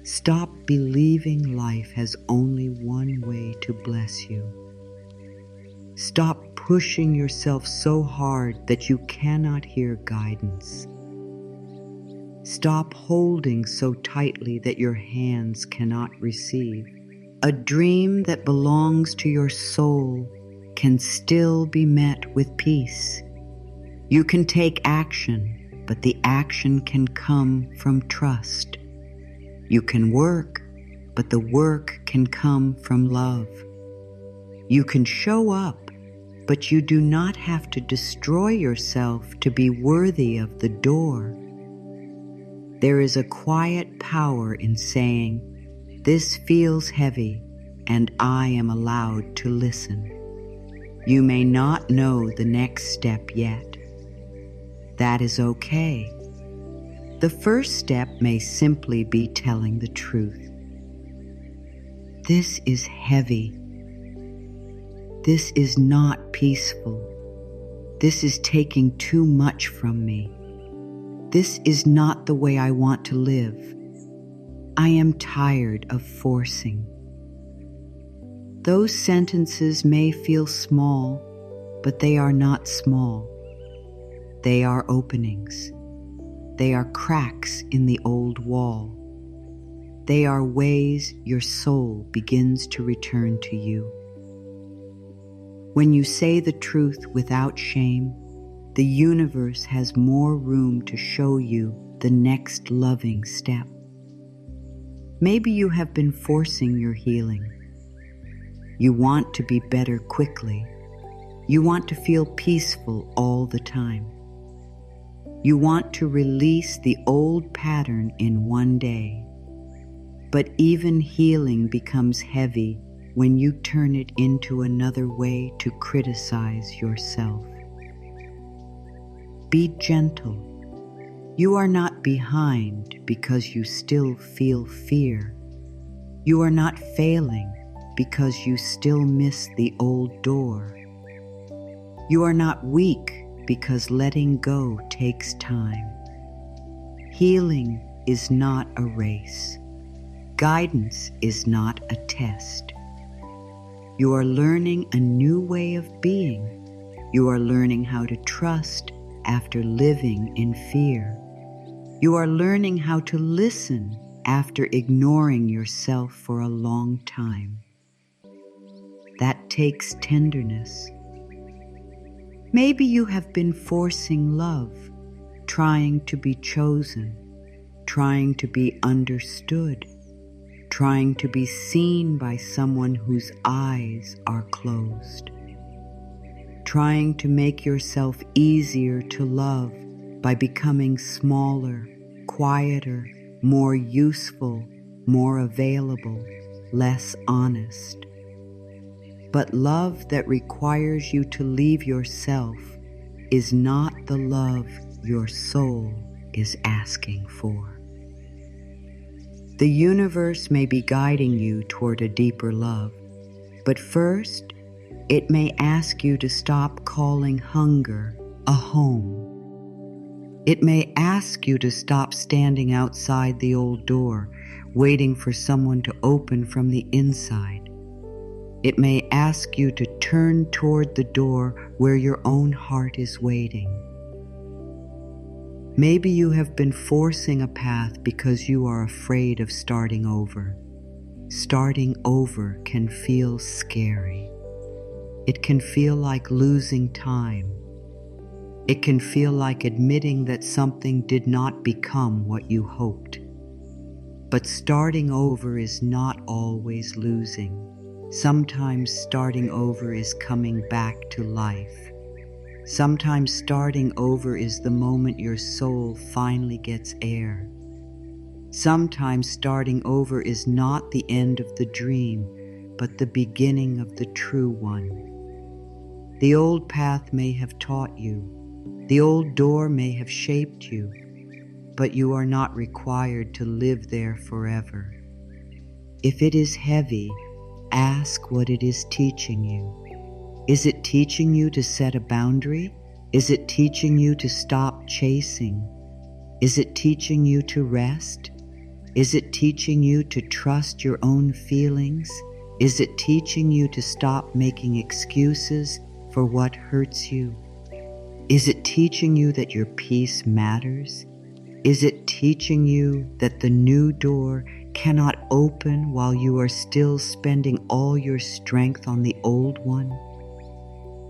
Stop believing life has only one way to bless you. Stop pushing yourself so hard that you cannot hear guidance. Stop holding so tightly that your hands cannot receive. A dream that belongs to your soul can still be met with peace. You can take action, but the action can come from trust. You can work, but the work can come from love. You can show up, but you do not have to destroy yourself to be worthy of the door. There is a quiet power in saying, "This feels heavy, and I am allowed to listen." You may not know the next step yet. That is okay. The first step may simply be telling the truth. This is heavy. This is not peaceful. This is taking too much from me. This is not the way I want to live. I am tired of forcing. Those sentences may feel small, but they are not small. They are openings. They are cracks in the old wall. They are ways your soul begins to return to you. When you say the truth without shame, the universe has more room to show you the next loving step. Maybe you have been forcing your healing. You want to be better quickly. You want to feel peaceful all the time. You want to release the old pattern in one day. But even healing becomes heavy when you turn it into another way to criticize yourself. Be gentle. You are not behind because you still feel fear. You are not failing because you still miss the old door. You are not weak because letting go takes time. Healing is not a race. Guidance is not a test. You are learning a new way of being. You are learning how to trust after living in fear. You are learning how to listen after ignoring yourself for a long time. That takes tenderness. Maybe you have been forcing love, trying to be chosen, trying to be understood, trying to be seen by someone whose eyes are closed, trying to make yourself easier to love by becoming smaller, quieter, more useful, more available, less honest. But love that requires you to leave yourself is not the love your soul is asking for. The universe may be guiding you toward a deeper love, but first, It may ask you to stop calling hunger a home. It may ask you to stop standing outside the old door, waiting for someone to open from the inside. It may ask you to turn toward the door where your own heart is waiting. Maybe you have been forcing a path because you are afraid of starting over. Starting over can feel scary. It can feel like losing time. It can feel like admitting that something did not become what you hoped. But starting over is not always losing. Sometimes starting over is coming back to life. Sometimes starting over is the moment your soul finally gets air. Sometimes starting over is not the end of the dream, but the beginning of the true one. The old path may have taught you. The old door may have shaped you, but you are not required to live there forever. If it is heavy, ask what it is teaching you. Is it teaching you to set a boundary? Is it teaching you to stop chasing? Is it teaching you to rest? Is it teaching you to trust your own feelings? Is it teaching you to stop making excuses for what hurts you? Is it teaching you that your peace matters? Is it teaching you that the new door cannot open while you are still spending all your strength on the old one?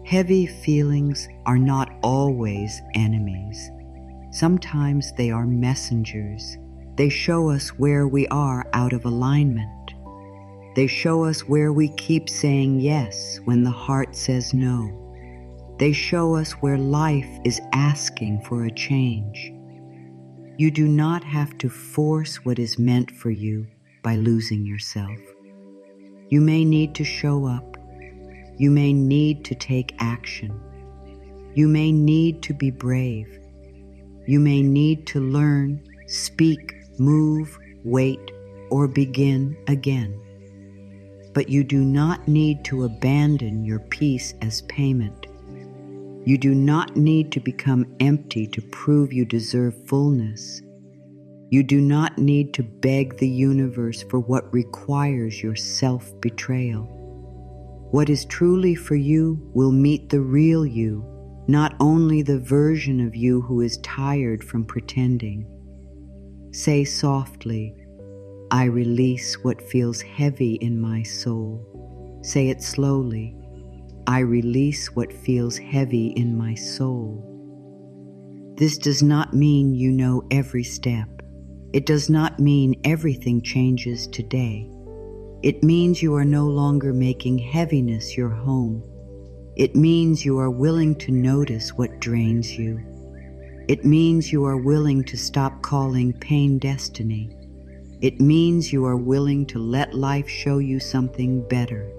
Heavy feelings are not always enemies. Sometimes they are messengers. They show us where we are out of alignment. They show us where we keep saying yes when the heart says no. They show us where life is asking for a change. You do not have to force what is meant for you by losing yourself. You may need to show up. You may need to take action. You may need to be brave. You may need to learn, speak, move, wait, or begin again. But you do not need to abandon your peace as payment. You do not need to become empty to prove you deserve fullness. You do not need to beg the universe for what requires your self-betrayal. What is truly for you will meet the real you, not only the version of you who is tired from pretending. Say softly, I release what feels heavy in my soul. Say it slowly. I release what feels heavy in my soul. This does not mean you know every step. It does not mean everything changes today. It means you are no longer making heaviness your home. It means you are willing to notice what drains you. It means you are willing to stop calling pain destiny. It means you are willing to let life show you something better.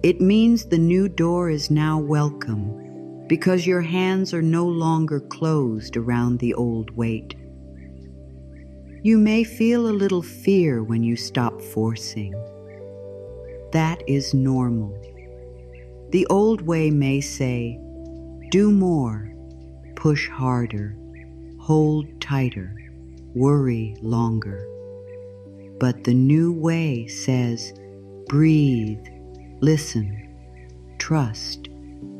It means the new door is now welcome because your hands are no longer closed around the old weight. You may feel a little fear when you stop forcing. That is normal. The old way may say, do more, push harder, hold tighter, worry longer. But the new way says, breathe, listen, trust,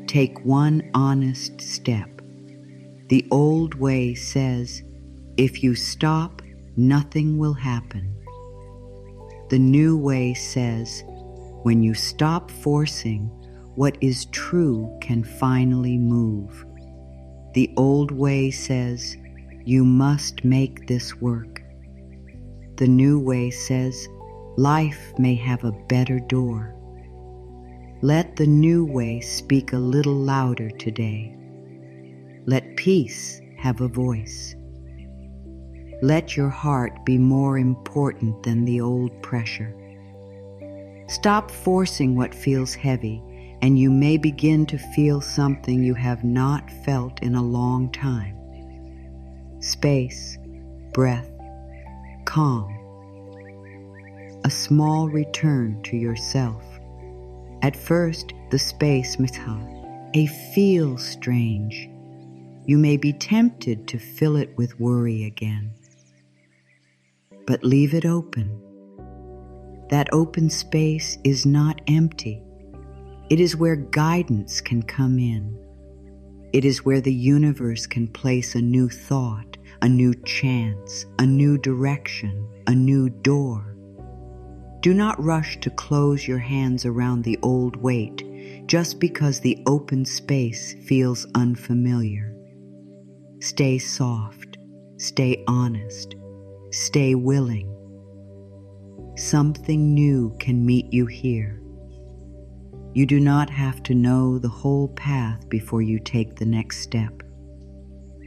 take one honest step. The old way says, if you stop, nothing will happen. The new way says, when you stop forcing, what is true can finally move. The old way says, you must make this work. The new way says, life may have a better door. Let the new way speak a little louder today. Let peace have a voice. Let your heart be more important than the old pressure. Stop forcing what feels heavy, and you may begin to feel something you have not felt in a long time. Space, breath, calm. A small return to yourself. At first, the space feels strange. You may be tempted to fill it with worry again. But leave it open. That open space is not empty. It is where guidance can come in. It is where the universe can place a new thought, a new chance, a new direction, a new door. Do not rush to close your hands around the old weight just because the open space feels unfamiliar. Stay soft, stay honest, stay willing. Something new can meet you here. You do not have to know the whole path before you take the next step.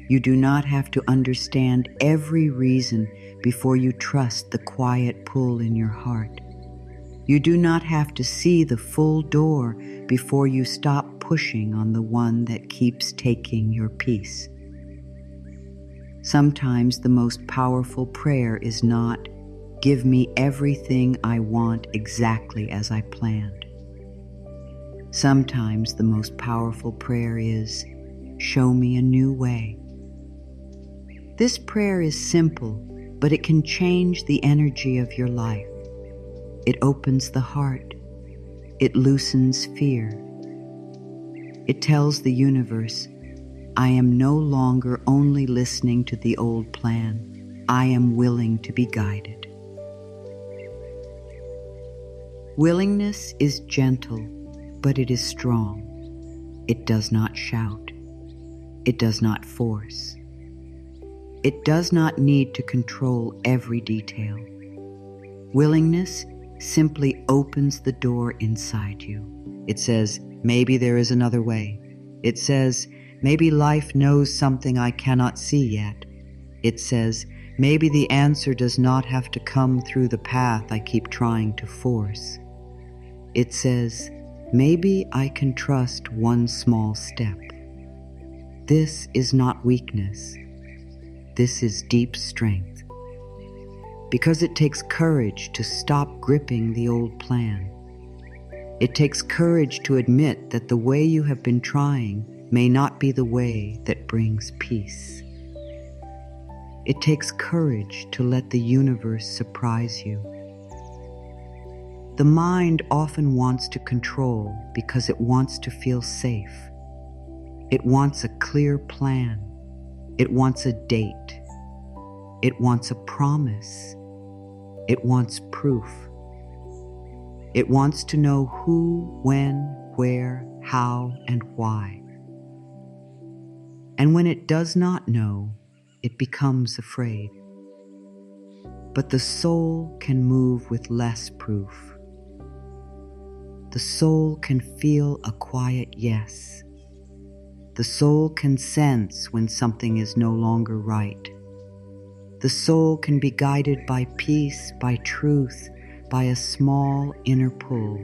You do not have to understand every reason before you trust the quiet pull in your heart. You do not have to see the full door before you stop pushing on the one that keeps taking your peace. Sometimes the most powerful prayer is not, "Give me everything I want exactly as I planned." Sometimes the most powerful prayer is, "Show me a new way." This prayer is simple, but it can change the energy of your life. It opens the heart. It loosens fear. It tells the universe, I am no longer only listening to the old plan. I am willing to be guided. Willingness is gentle, but it is strong. It does not shout. It does not force. It does not need to control every detail. Willingness simply opens the door inside you. It says, maybe there is another way. It says, maybe life knows something I cannot see yet. It says, maybe the answer does not have to come through the path I keep trying to force. It says, maybe I can trust one small step. This is not weakness. This is deep strength. Because it takes courage to stop gripping the old plan. It takes courage to admit that the way you have been trying may not be the way that brings peace. It takes courage to let the universe surprise you. The mind often wants to control because it wants to feel safe. It wants a clear plan. It wants a date. It wants a promise. It wants proof. It wants to know who, when, where, how, and why. And when it does not know, it becomes afraid. But the soul can move with less proof. The soul can feel a quiet yes. The soul can sense when something is no longer right. The soul can be guided by peace, by truth, by a small inner pull.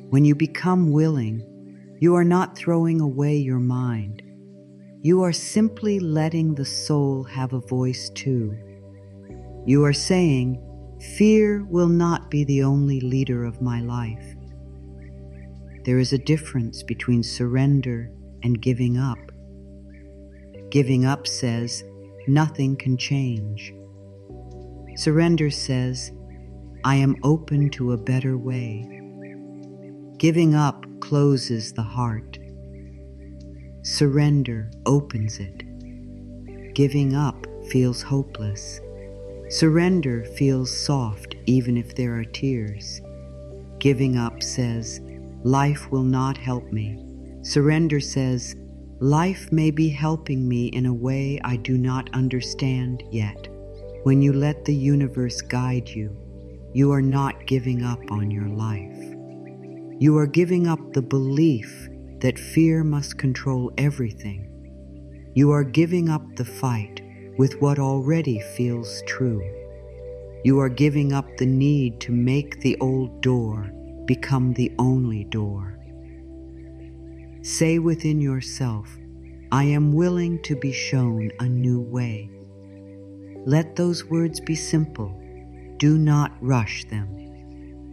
When you become willing, you are not throwing away your mind. You are simply letting the soul have a voice too. You are saying, fear will not be the only leader of my life. There is a difference between surrender and giving up. Giving up says, nothing can change. Surrender says, I am open to a better way. Giving up closes the heart. Surrender opens it. Giving up feels hopeless. Surrender feels soft even if there are tears. Giving up says, life will not help me. Surrender says, life may be helping me in a way I do not understand yet. When you let the universe guide you, you are not giving up on your life. You are giving up the belief that fear must control everything. You are giving up the fight with what already feels true. You are giving up the need to make the old door become the only door. Say within yourself, I am willing to be shown a new way. Let those words be simple. Do not rush them.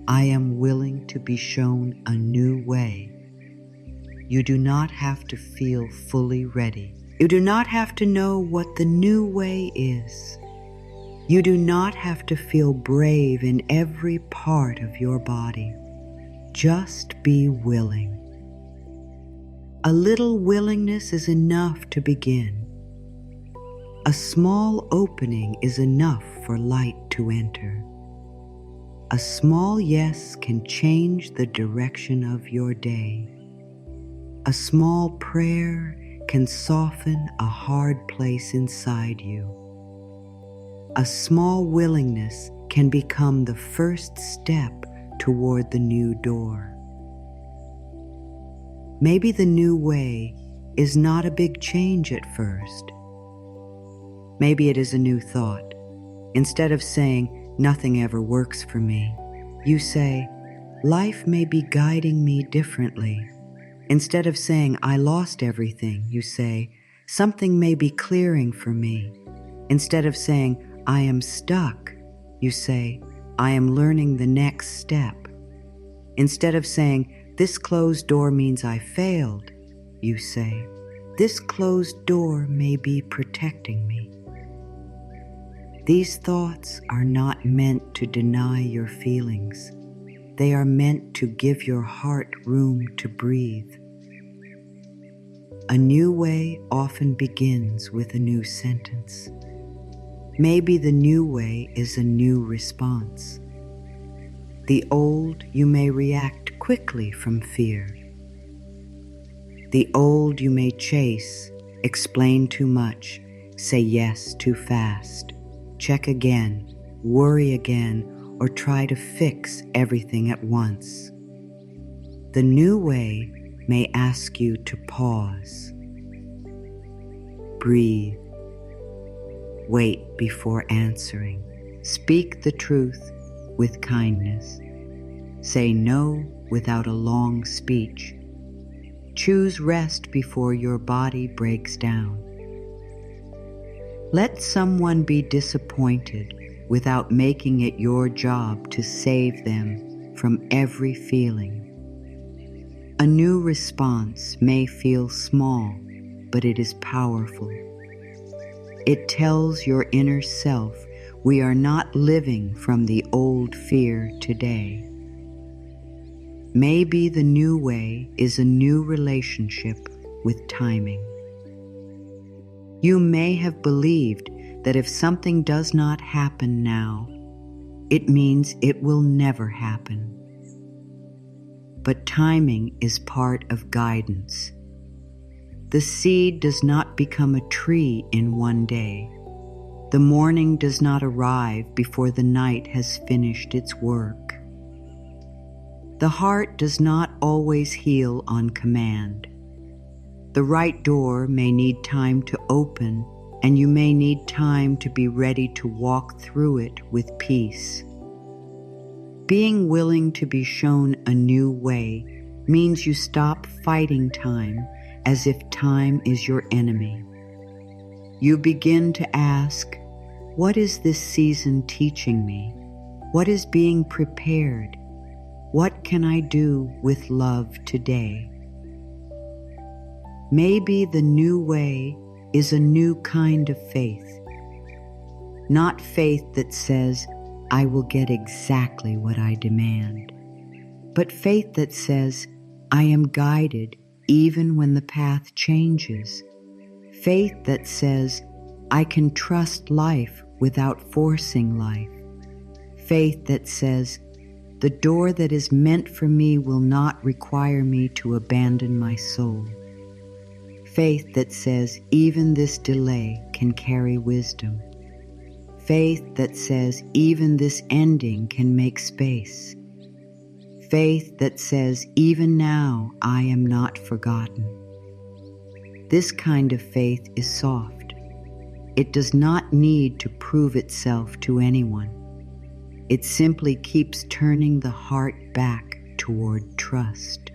I am willing to be shown a new way. You do not have to feel fully ready. You do not have to know what the new way is. You do not have to feel brave in every part of your body. Just be willing. A little willingness is enough to begin. A small opening is enough for light to enter. A small yes can change the direction of your day. A small prayer can soften a hard place inside you. A small willingness can become the first step toward the new door. Maybe the new way is not a big change at first. Maybe it is a new thought. Instead of saying, "Nothing ever works for me," you say, "Life may be guiding me differently." Instead of saying, "I lost everything," you say, "Something may be clearing for me." Instead of saying, "I am stuck," you say, "I am learning the next step." Instead of saying, "This closed door means I failed," you say, "This closed door may be protecting me." These thoughts are not meant to deny your feelings. They are meant to give your heart room to breathe. A new way often begins with a new sentence. Maybe the new way is a new response. The old, you may react quickly from fear. The old you may chase, explain too much, say yes too fast, check again, worry again, or try to fix everything at once. The new way may ask you to pause, breathe, wait before answering, speak the truth with kindness, say no without a long speech, choose rest before your body breaks down. Let someone be disappointed without making it your job to save them from every feeling. A new response may feel small, but it is powerful. It tells your inner self we are not living from the old fear today. Maybe the new way is a new relationship with timing. You may have believed that if something does not happen now, it means it will never happen. But timing is part of guidance. The seed does not become a tree in one day. The morning does not arrive before the night has finished its work. The heart does not always heal on command. The right door may need time to open, and you may need time to be ready to walk through it with peace. Being willing to be shown a new way means you stop fighting time as if time is your enemy. You begin to ask, what is this season teaching me? What is being prepared? What can I do with love today? Maybe the new way is a new kind of faith. Not faith that says, I will get exactly what I demand, but faith that says, I am guided even when the path changes. Faith that says, I can trust life without forcing life. Faith that says, the door that is meant for me will not require me to abandon my soul. Faith that says, even this delay can carry wisdom. Faith that says, even this ending can make space. Faith that says, even now I am not forgotten. This kind of faith is soft. It does not need to prove itself to anyone. It simply keeps turning the heart back toward trust.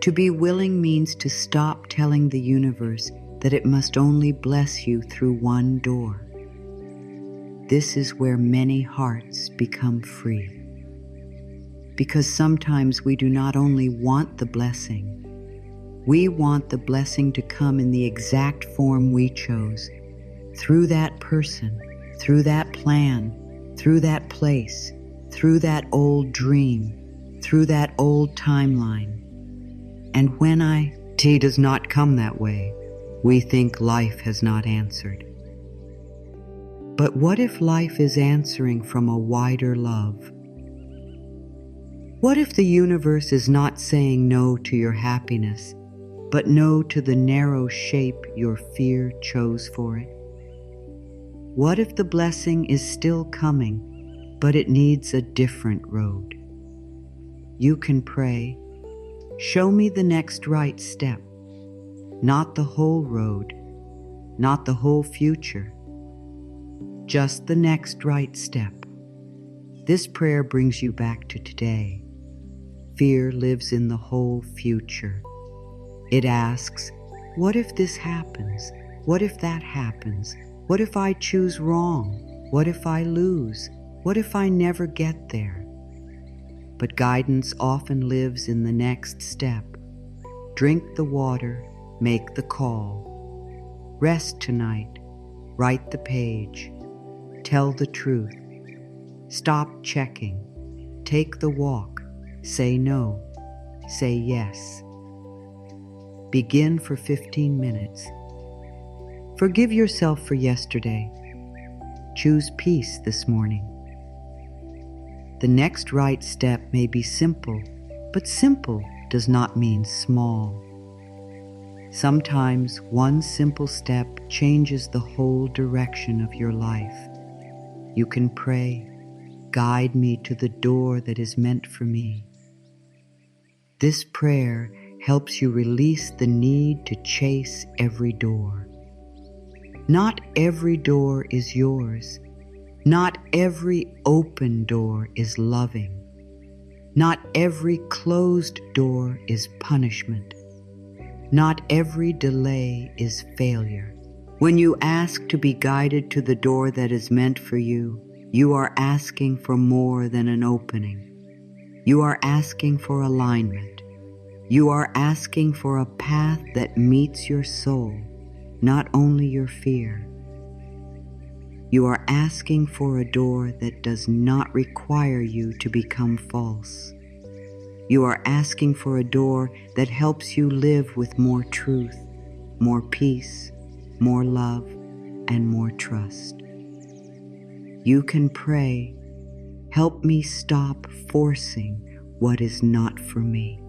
To be willing means to stop telling the universe that it must only bless you through one door. This is where many hearts become free. because sometimes we do not only want the blessing, we want the blessing to come in the exact form we chose, through that person, through that plan, through that place, through that old dream, through that old timeline. And when it does not come that way, we think life has not answered. But what if life is answering from a wider love? What if the universe is not saying no to your happiness, but no to the narrow shape your fear chose for it? What if the blessing is still coming, but it needs a different road? You can pray, "Show me the next right step," not the whole road, not the whole future, just the next right step. This prayer brings you back to today. Fear lives in the whole future. It asks, what if this happens? What if that happens? What if I choose wrong? What if I lose? What if I never get there? But guidance often lives in the next step. Drink the water, make the call. Rest tonight, write the page, tell the truth. Stop checking, take the walk, say no, say yes. Begin for 15 minutes. Forgive yourself for yesterday. Choose peace this morning. The next right step may be simple, but simple does not mean small. Sometimes one simple step changes the whole direction of your life. You can pray, "Guide me to the door that is meant for me." This prayer helps you release the need to chase every door. Not every door is yours. Not every open door is loving. Not every closed door is punishment. Not every delay is failure. When you ask to be guided to the door that is meant for you, you are asking for more than an opening. You are asking for alignment. You are asking for a path that meets your soul, not only your fear. You are asking for a door that does not require you to become false. You are asking for a door that helps you live with more truth, more peace, more love, and more trust. You can pray, "Help me stop forcing what is not for me."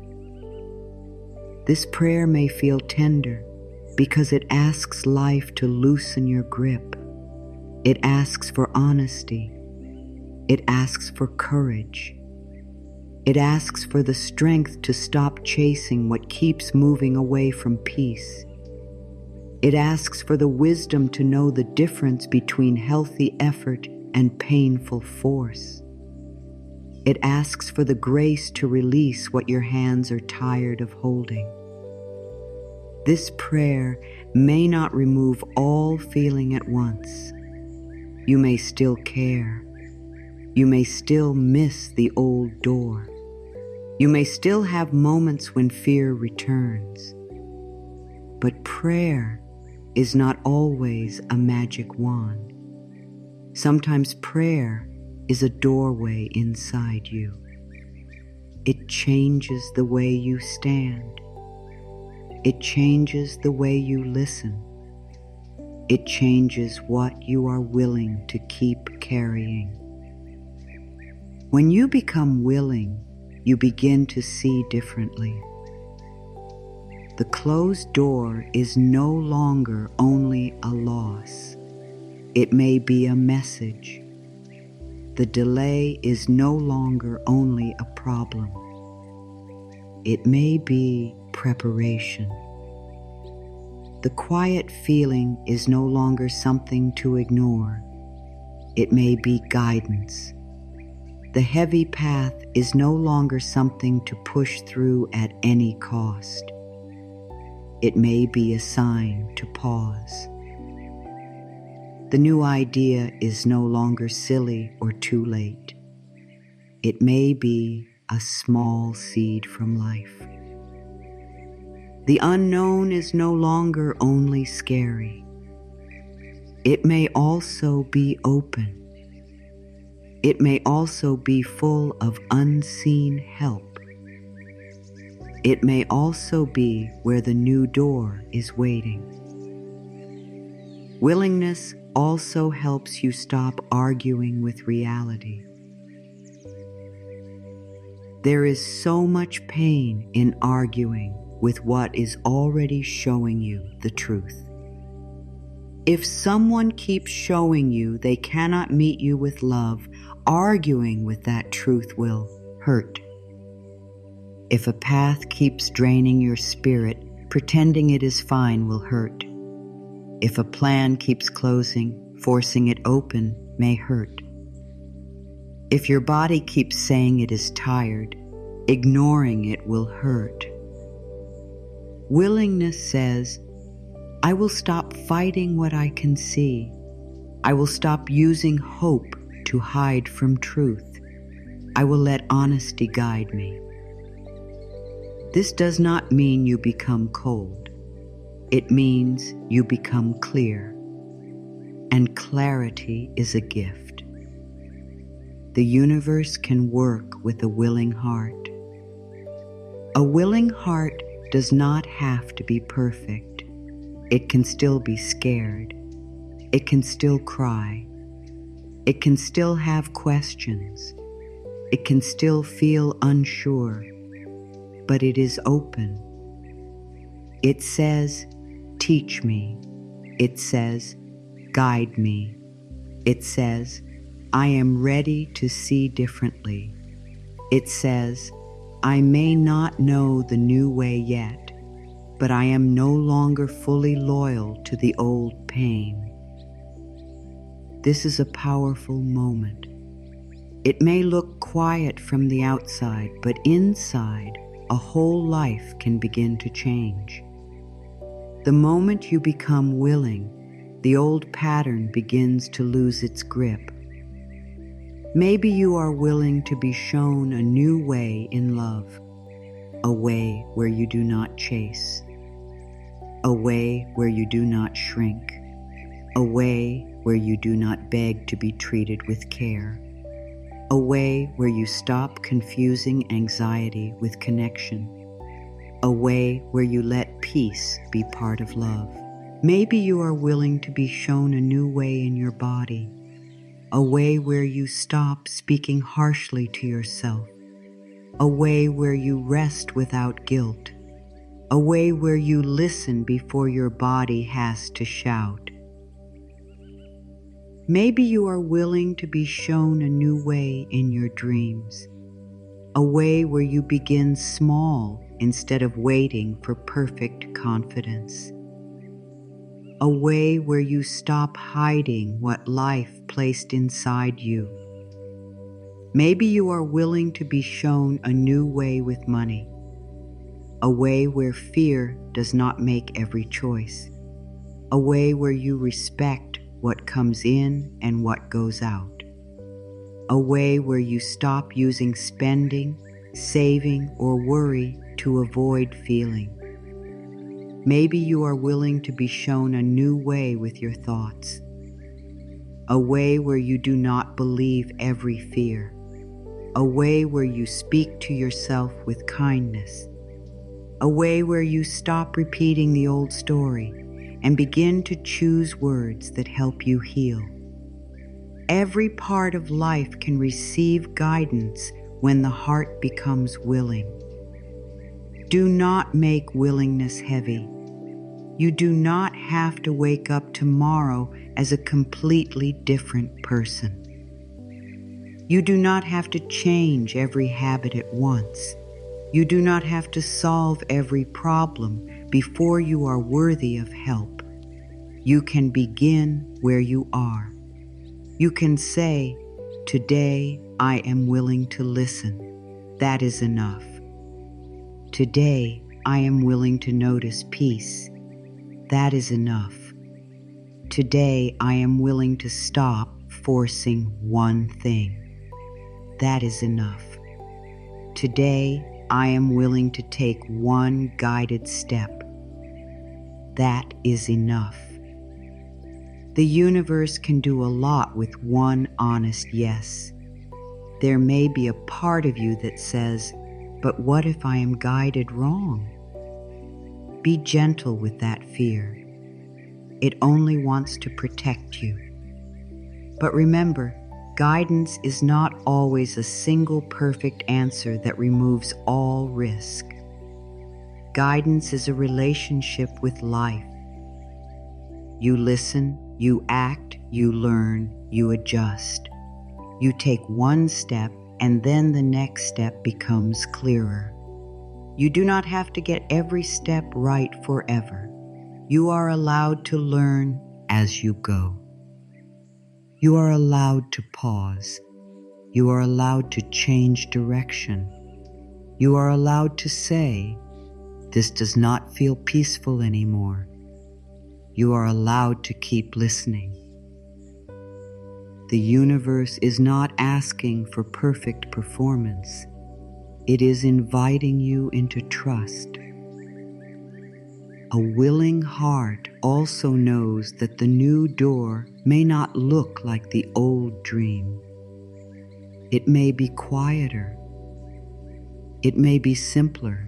This prayer may feel tender because it asks life to loosen your grip. It asks for honesty. It asks for courage. It asks for the strength to stop chasing what keeps moving away from peace. It asks for the wisdom to know the difference between healthy effort and painful force. It asks for the grace to release what your hands are tired of holding. This prayer may not remove all feeling at once. You may still care. You may still miss the old door. You may still have moments when fear returns. But prayer is not always a magic wand. Sometimes prayer is a doorway inside you. It changes the way you stand. It changes the way you listen. It changes what you are willing to keep carrying. When you become willing, you begin to see differently. The closed door is no longer only a loss. It may be a message. The delay is no longer only a problem. It may be preparation. The quiet feeling is no longer something to ignore. It may be guidance. The heavy path is no longer something to push through at any cost. It may be a sign to pause. The new idea is no longer silly or too late. It may be a small seed from life. The unknown is no longer only scary. It may also be open. It may also be full of unseen help. It may also be where the new door is waiting. Willingness also helps you stop arguing with reality. There is so much pain in arguing with what is already showing you the truth. If someone keeps showing you they cannot meet you with love, arguing with that truth will hurt. If a path keeps draining your spirit, pretending it is fine will hurt. If a plan keeps closing, forcing it open may hurt. If your body keeps saying it is tired, ignoring it will hurt. Willingness says, I will stop fighting what I can see. I will stop using hope to hide from truth. I will let honesty guide me. This does not mean you become cold. It means you become clear. And clarity is a gift. The universe can work with a willing heart. A willing heart does not have to be perfect. It can still be scared. It can still cry. It can still have questions. It can still feel unsure. But it is open. It says, teach me. It says, guide me. It says, I am ready to see differently. It says, I may not know the new way yet, but I am no longer fully loyal to the old pain. This is a powerful moment. It may look quiet from the outside, but inside, a whole life can begin to change. The moment you become willing, the old pattern begins to lose its grip. Maybe you are willing to be shown a new way in love, a way where you do not chase, a way where you do not shrink, a way where you do not beg to be treated with care, a way where you stop confusing anxiety with connection, a way where you let peace be part of love. Maybe you are willing to be shown a new way in your body, a way where you stop speaking harshly to yourself, a way where you rest without guilt, a way where you listen before your body has to shout. Maybe you are willing to be shown a new way in your dreams, a way where you begin small instead of waiting for perfect confidence, a way where you stop hiding what life placed inside you. Maybe you are willing to be shown a new way with money, a way where fear does not make every choice, a way where you respect what comes in and what goes out, a way where you stop using spending, saving, or worry to avoid feeling. Maybe you are willing to be shown a new way with your thoughts, a way where you do not believe every fear, a way where you speak to yourself with kindness, a way where you stop repeating the old story and begin to choose words that help you heal. Every part of life can receive guidance when the heart becomes willing. Do not make willingness heavy. You do not have to wake up tomorrow as a completely different person. You do not have to change every habit at once. You do not have to solve every problem before you are worthy of help. You can begin where you are. You can say, today I am willing to listen. That is enough. Today I am willing to notice peace. That is enough. Today I am willing to stop forcing one thing. That is enough. Today, I am willing to take one guided step. That is enough. The universe can do a lot with one honest yes. There may be a part of you that says, "But what if I am guided wrong?" Be gentle with that fear. It only wants to protect you. But remember, guidance is not always a single perfect answer that removes all risk. Guidance is a relationship with life. You listen, you act, you learn, you adjust. You take one step, and then the next step becomes clearer. You do not have to get every step right forever. You are allowed to learn as you go. You are allowed to pause. You are allowed to change direction. You are allowed to say, "This does not feel peaceful anymore." You are allowed to keep listening. The universe is not asking for perfect performance. It is inviting you into trust. A willing heart also knows that the new door may not look like the old dream. It may be quieter. It may be simpler.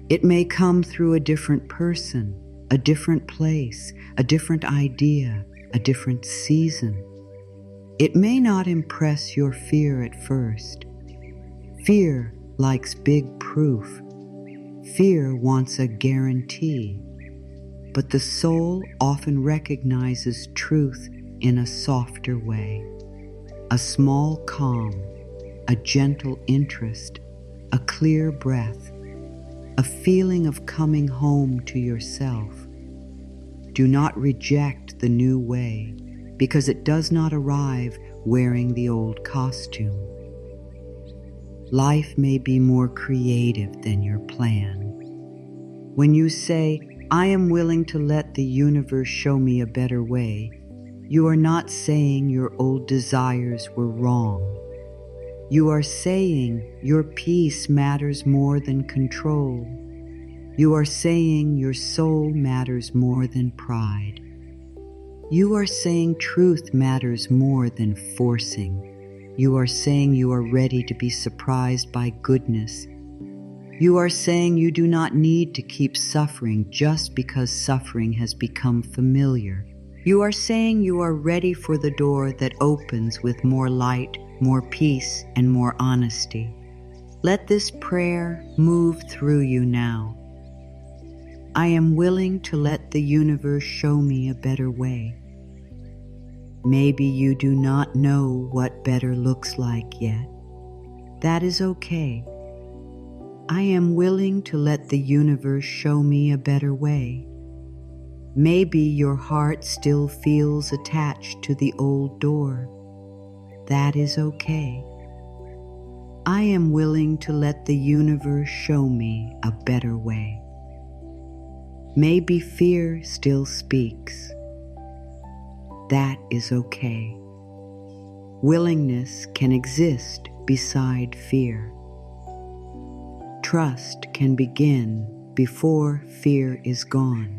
It may come through a different person, a different place, a different idea, a different season. It may not impress your fear at first. Fear likes big proof. Fear wants a guarantee. But the soul often recognizes truth in a softer way. A small calm, a gentle interest, a clear breath, a feeling of coming home to yourself. Do not reject the new way, because it does not arrive wearing the old costume. Life may be more creative than your plan. When you say, "I am willing to let the universe show me a better way," you are not saying your old desires were wrong. You are saying your peace matters more than control. You are saying your soul matters more than pride. You are saying truth matters more than forcing. You are saying you are ready to be surprised by goodness. You are saying you do not need to keep suffering just because suffering has become familiar. You are saying you are ready for the door that opens with more light, more peace, and more honesty. Let this prayer move through you now. I am willing to let the universe show me a better way. Maybe you do not know what better looks like yet. That is okay. I am willing to let the universe show me a better way. Maybe your heart still feels attached to the old door. That is okay. I am willing to let the universe show me a better way. Maybe fear still speaks. That is okay. Willingness can exist beside fear. Trust can begin before fear is gone.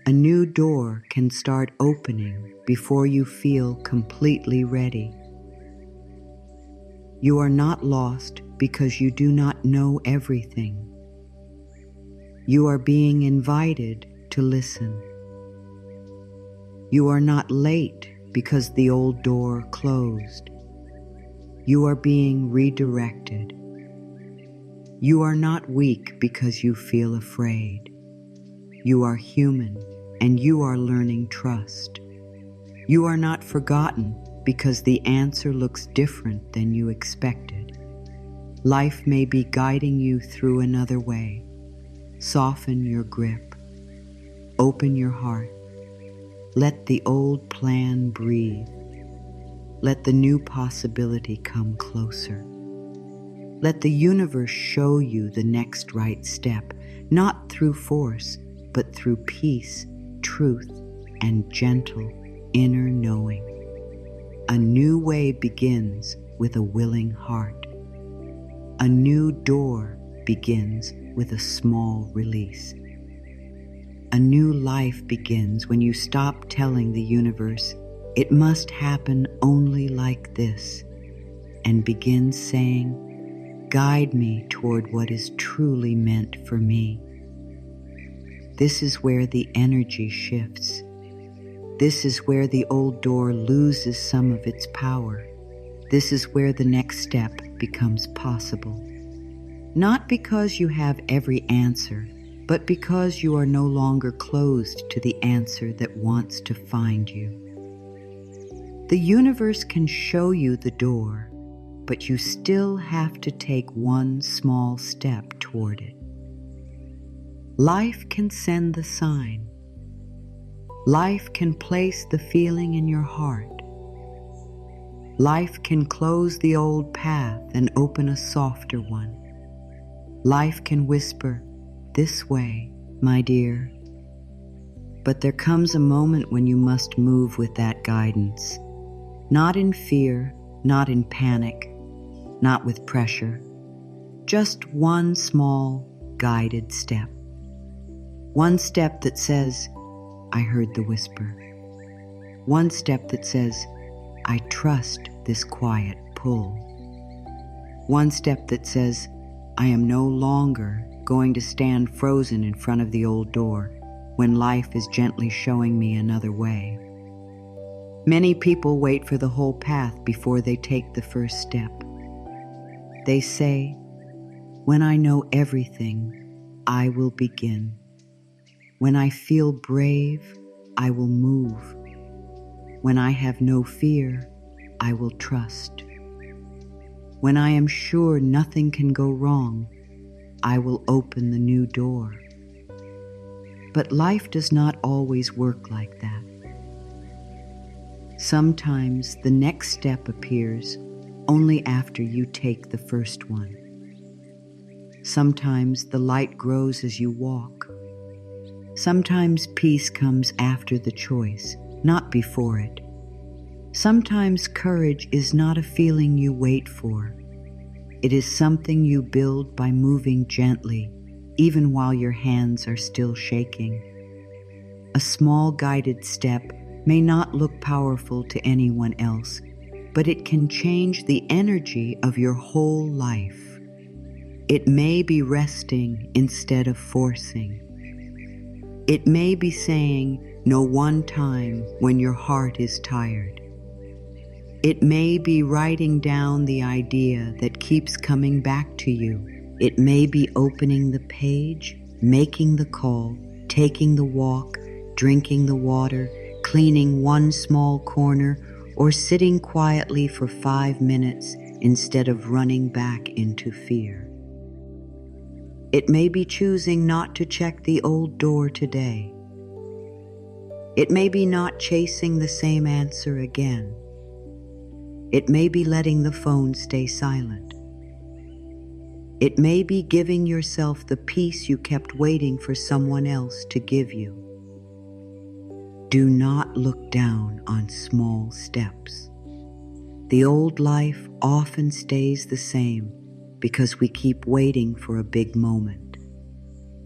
A new door can start opening before you feel completely ready. You are not lost because you do not know everything. You are being invited to listen. You are not late because the old door closed. You are being redirected. You are not weak because you feel afraid. You are human, and you are learning trust. You are not forgotten because the answer looks different than you expected. Life may be guiding you through another way. Soften your grip. Open your heart. Let the old plan breathe. Let the new possibility come closer. Let the universe show you the next right step, not through force, but through peace, truth, and gentle inner knowing. A new way begins with a willing heart. A new door begins with a small release. A new life begins when you stop telling the universe, "It must happen only like this," and begin saying, "Guide me toward what is truly meant for me." This is where the energy shifts. This is where the old door loses some of its power. This is where the next step becomes possible. Not because you have every answer, but because you are no longer closed to the answer that wants to find you. The universe can show you the door, but you still have to take one small step toward it. Life can send the sign. Life can place the feeling in your heart. Life can close the old path and open a softer one. Life can whisper, "This way, my dear." But there comes a moment when you must move with that guidance. Not in fear, not in panic, not with pressure. Just one small, guided step. One step that says, "I heard the whisper." One step that says, "I trust this quiet pull." One step that says, "I am no longer going to stand frozen in front of the old door when life is gently showing me another way." Many people wait for the whole path before they take the first step. They say, "When I know everything, I will begin. When I feel brave, I will move. When I have no fear, I will trust. When I am sure nothing can go wrong, I will open the new door." But life does not always work like that. Sometimes the next step appears only after you take the first one. Sometimes the light grows as you walk. Sometimes peace comes after the choice, not before it. Sometimes courage is not a feeling you wait for. It is something you build by moving gently, even while your hands are still shaking. A small guided step may not look powerful to anyone else, but it can change the energy of your whole life. It may be resting instead of forcing. It may be saying no one time when your heart is tired. It may be writing down the idea that keeps coming back to you. It may be opening the page, making the call, taking the walk, drinking the water, cleaning one small corner, or sitting quietly for 5 minutes instead of running back into fear. It may be choosing not to check the old door today. It may be not chasing the same answer again. It may be letting the phone stay silent. It may be giving yourself the peace you kept waiting for someone else to give you. Do not look down on small steps. The old life often stays the same because we keep waiting for a big moment.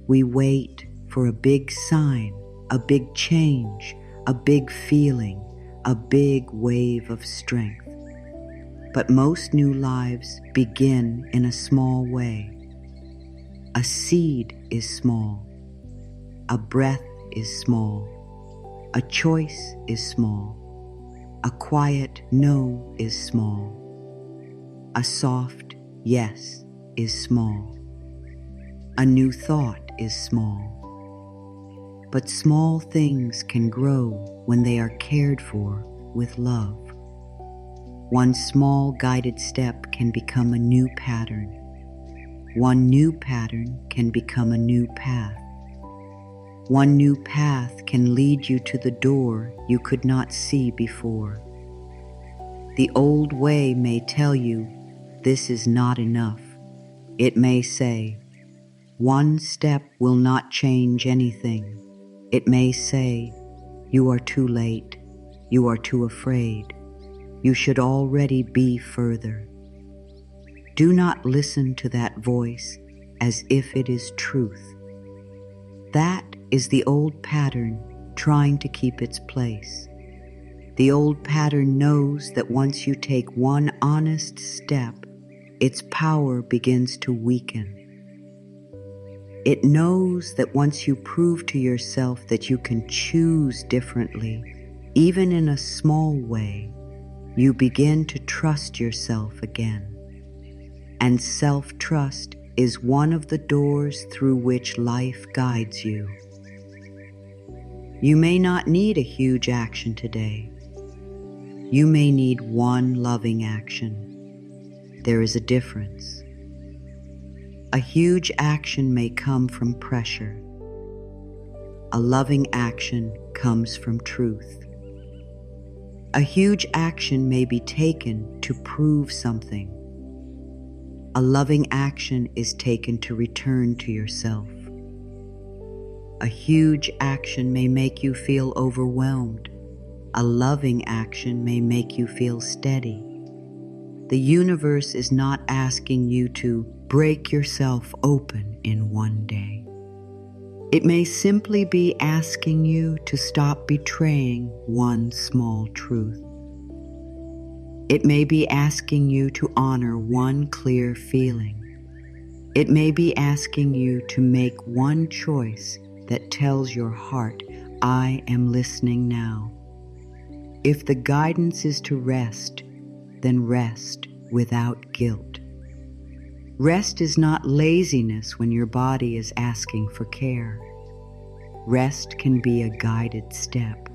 We wait for a big sign, a big change, a big feeling, a big wave of strength. But most new lives begin in a small way. A seed is small. A breath is small. A choice is small. A quiet no is small. A soft yes is small. A new thought is small. But small things can grow when they are cared for with love. One small guided step can become a new pattern. One new pattern can become a new path. One new path can lead you to the door you could not see before. The old way may tell you, "This is not enough." It may say, "One step will not change anything." It may say, "You are too late. You are too afraid." You should already be further. Do not listen to that voice as if it is truth. That is the old pattern trying to keep its place. The old pattern knows that once you take one honest step, its power begins to weaken. It knows that once you prove to yourself that you can choose differently, even in a small way, you begin to trust yourself again. And self-trust is one of the doors through which life guides you. You may not need a huge action today. You may need one loving action. There is a difference. A huge action may come from pressure. A loving action comes from truth. A huge action may be taken to prove something. A loving action is taken to return to yourself. A huge action may make you feel overwhelmed. A loving action may make you feel steady. The universe is not asking you to break yourself open in one day. It may simply be asking you to stop betraying one small truth. It may be asking you to honor one clear feeling. It may be asking you to make one choice that tells your heart, I am listening now. If the guidance is to rest, then rest without guilt. Rest is not laziness when your body is asking for care. Rest can be a guided step.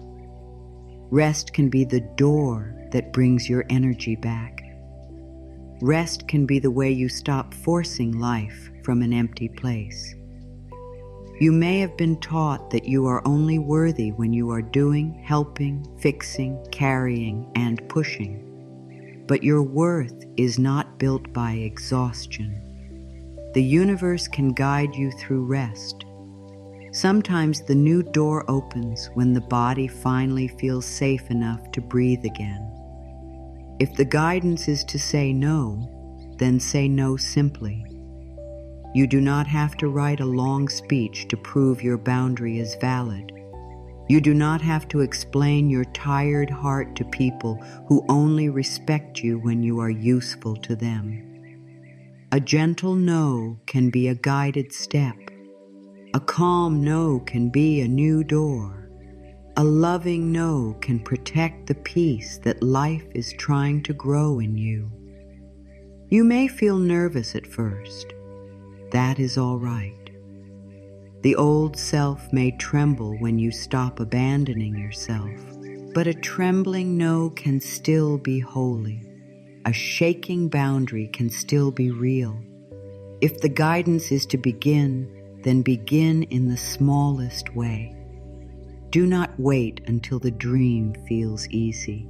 Rest can be the door that brings your energy back. Rest can be the way you stop forcing life from an empty place. You may have been taught that you are only worthy when you are doing, helping, fixing, carrying, and pushing. But your worth is not built by exhaustion. The universe can guide you through rest. Sometimes the new door opens when the body finally feels safe enough to breathe again. If the guidance is to say no, then say no simply. You do not have to write a long speech to prove your boundary is valid. You do not have to explain your tired heart to people who only respect you when you are useful to them. A gentle no can be a guided step. A calm no can be a new door. A loving no can protect the peace that life is trying to grow in you. You may feel nervous at first. That is all right. The old self may tremble when you stop abandoning yourself, but a trembling no can still be holy. A shaking boundary can still be real. If the guidance is to begin, then begin in the smallest way. Do not wait until the dream feels easy.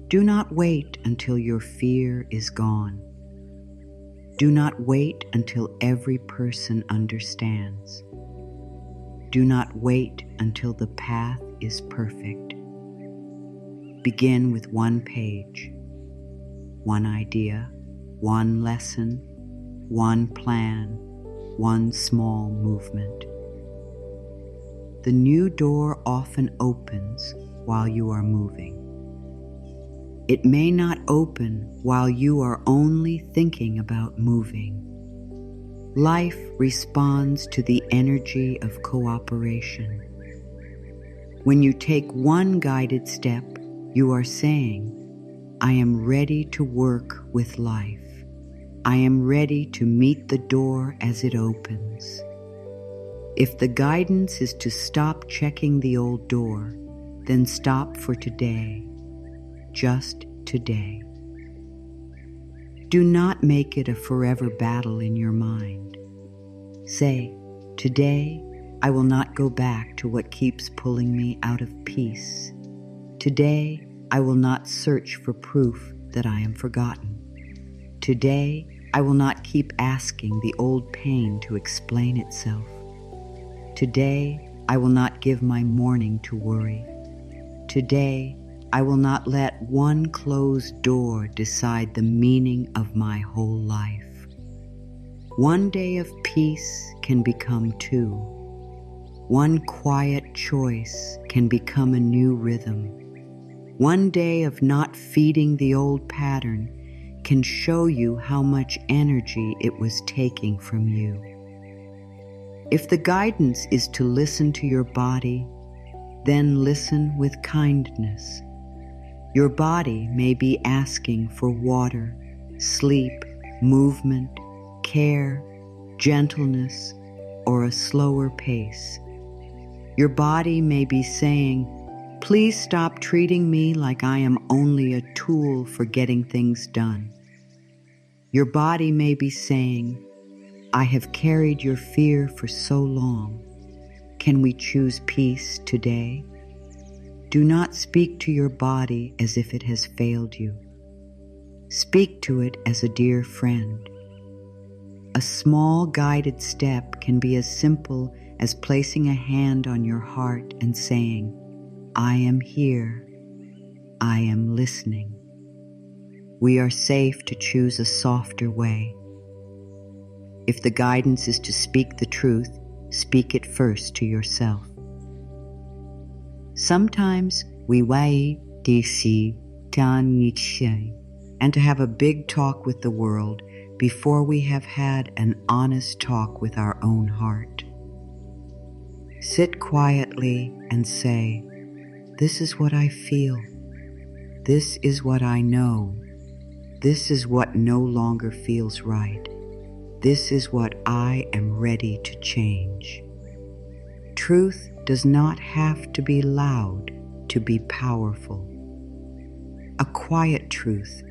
Do not wait until your fear is gone. Do not wait until every person understands. Do not wait until the path is perfect. Begin with one page, one idea, one lesson, one plan, one small movement. The new door often opens while you are moving. It may not open while you are only thinking about moving. Life responds to the energy of cooperation. When you take one guided step, you are saying, I am ready to work with life. I am ready to meet the door as it opens. If the guidance is to stop checking the old door, then stop for today. Just today. Do not make it a forever battle in your mind. Say, today I will not go back to what keeps pulling me out of peace. Today I will not search for proof that I am forgotten. Today I will not keep asking the old pain to explain itself. Today I will not give my mourning to worry. Today I will not let one closed door decide the meaning of my whole life. One day of peace can become two. One quiet choice can become a new rhythm. One day of not feeding the old pattern can show you how much energy it was taking from you. If the guidance is to listen to your body, then listen with kindness. Your body may be asking for water, sleep, movement, care, gentleness, or a slower pace. Your body may be saying, "Please stop treating me like I am only a tool for getting things done." Your body may be saying, "I have carried your fear for so long. Can we choose peace today?" Do not speak to your body as if it has failed you. Speak to it as a dear friend. A small guided step can be as simple as placing a hand on your heart and saying, "I am here. I am listening." We are safe to choose a softer way. If the guidance is to speak the truth, speak it first to yourself. Sometimes we wait to see and to have a big talk with the world before we have had an honest talk with our own heart. Sit quietly and say, "This is what I feel. This is what I know. This is what no longer feels right. This is what I am ready to change." Truth does not have to be loud to be powerful. A quiet truth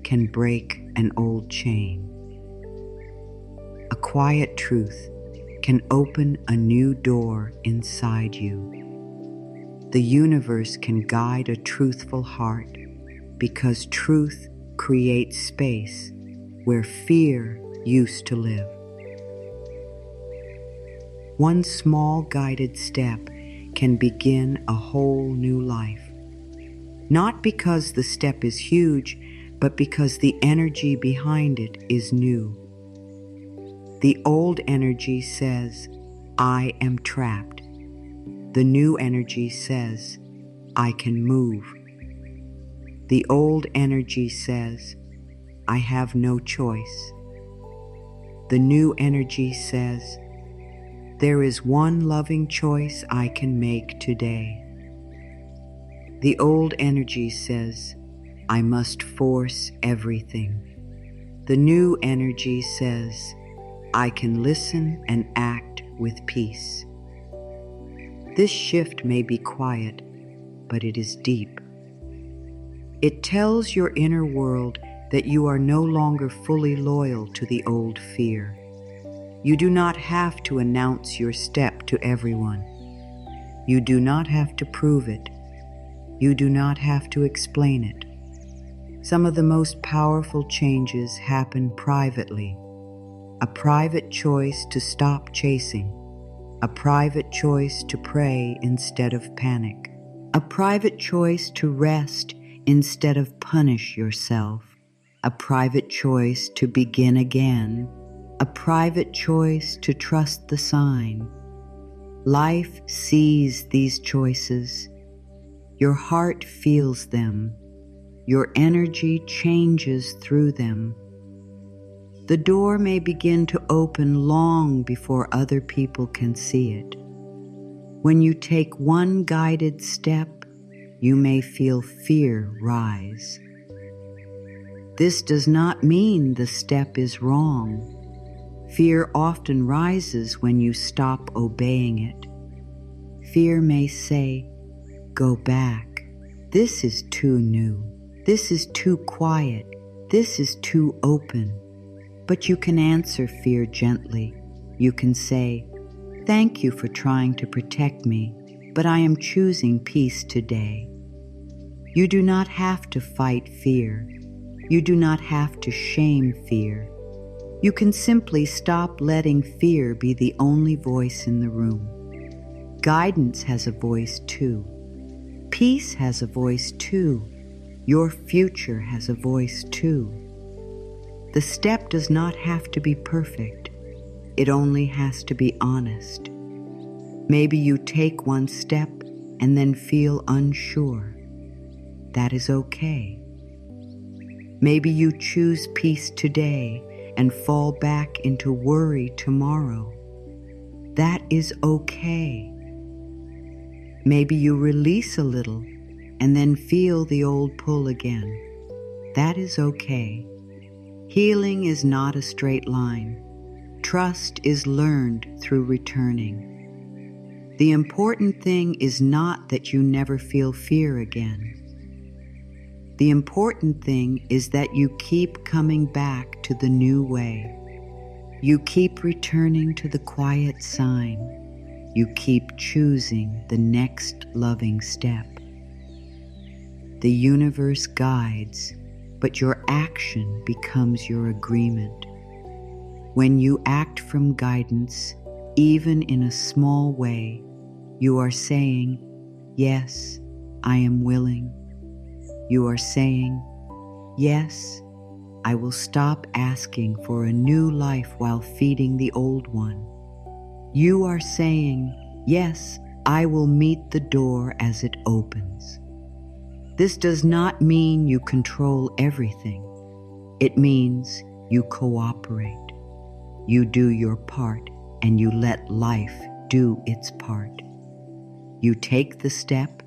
can break an old chain. A quiet truth can open a new door inside you. The universe can guide a truthful heart because truth creates space where fear used to live. One small guided step can begin a whole new life. Not because the step is huge, but because the energy behind it is new. The old energy says, "I am trapped." The new energy says, "I can move." The old energy says, "I have no choice." The new energy says, "There is one loving choice I can make today." The old energy says, "I must force everything." The new energy says, "I can listen and act with peace." This shift may be quiet, but it is deep. It tells your inner world that you are no longer fully loyal to the old fear. You do not have to announce your step to everyone. You do not have to prove it. You do not have to explain it. Some of the most powerful changes happen privately. A private choice to stop chasing. A private choice to pray instead of panic. A private choice to rest instead of punish yourself. A private choice to begin again. A private choice to trust the sign. Life sees these choices. Your heart feels them. Your energy changes through them. The door may begin to open long before other people can see it. When you take one guided step, you may feel fear rise. This does not mean the step is wrong. Fear often rises when you stop obeying it. Fear may say, "Go back. This is too new. This is too quiet. This is too open." But you can answer fear gently. You can say, "Thank you for trying to protect me, but I am choosing peace today." You do not have to fight fear. You do not have to shame fear. You can simply stop letting fear be the only voice in the room. Guidance has a voice too. Peace has a voice too. Your future has a voice too. The step does not have to be perfect. It only has to be honest. Maybe you take one step and then feel unsure. That is okay. Maybe you choose peace today and fall back into worry tomorrow. That is okay. Maybe you release a little and then feel the old pull again. That is okay. Healing is not a straight line. Trust is learned through returning. The important thing is not that you never feel fear again. The important thing is that you keep coming back to the new way. You keep returning to the quiet sign. You keep choosing the next loving step. The universe guides, but your action becomes your agreement. When you act from guidance, even in a small way, you are saying, yes, I am willing. You are saying, yes, I will stop asking for a new life while feeding the old one. You are saying, yes, I will meet the door as it opens. This does not mean you control everything. It means you cooperate. You do your part and you let life do its part. You take the step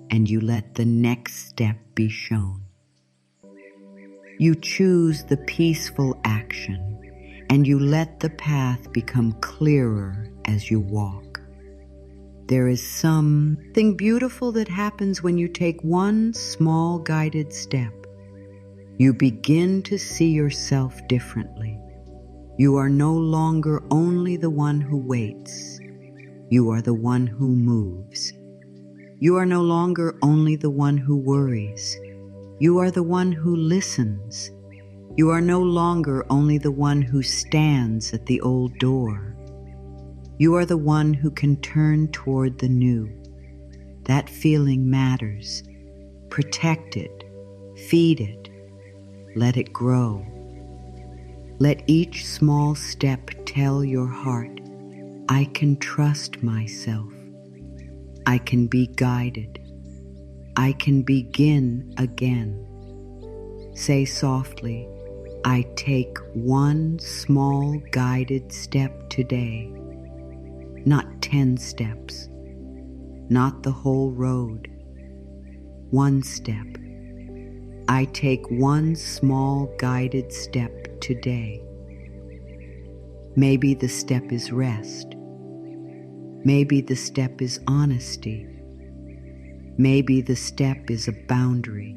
and you let the next step be shown. You choose the peaceful action and you let the path become clearer as you walk. There is something beautiful that happens when you take one small guided step. You begin to see yourself differently. You are no longer only the one who waits. You are the one who moves. You are no longer only the one who worries. You are the one who listens. You are no longer only the one who stands at the old door. You are the one who can turn toward the new. That feeling matters. Protect it. Feed it. Let it grow. Let each small step tell your heart, I can trust myself. I can be guided. I can begin again. Say softly, I take one small guided step today. Not 10 steps. Not the whole road. One step. I take one small guided step today. Maybe the step is rest. Maybe the step is honesty. Maybe the step is a boundary.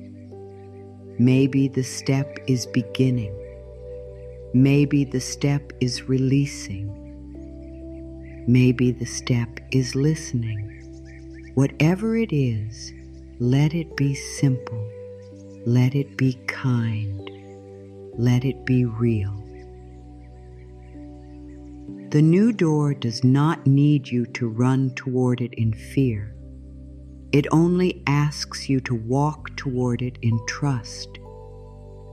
Maybe the step is beginning. Maybe the step is releasing. Maybe the step is listening. Whatever it is, let it be simple. Let it be kind. Let it be real. The new door does not need you to run toward it in fear. It only asks you to walk toward it in trust.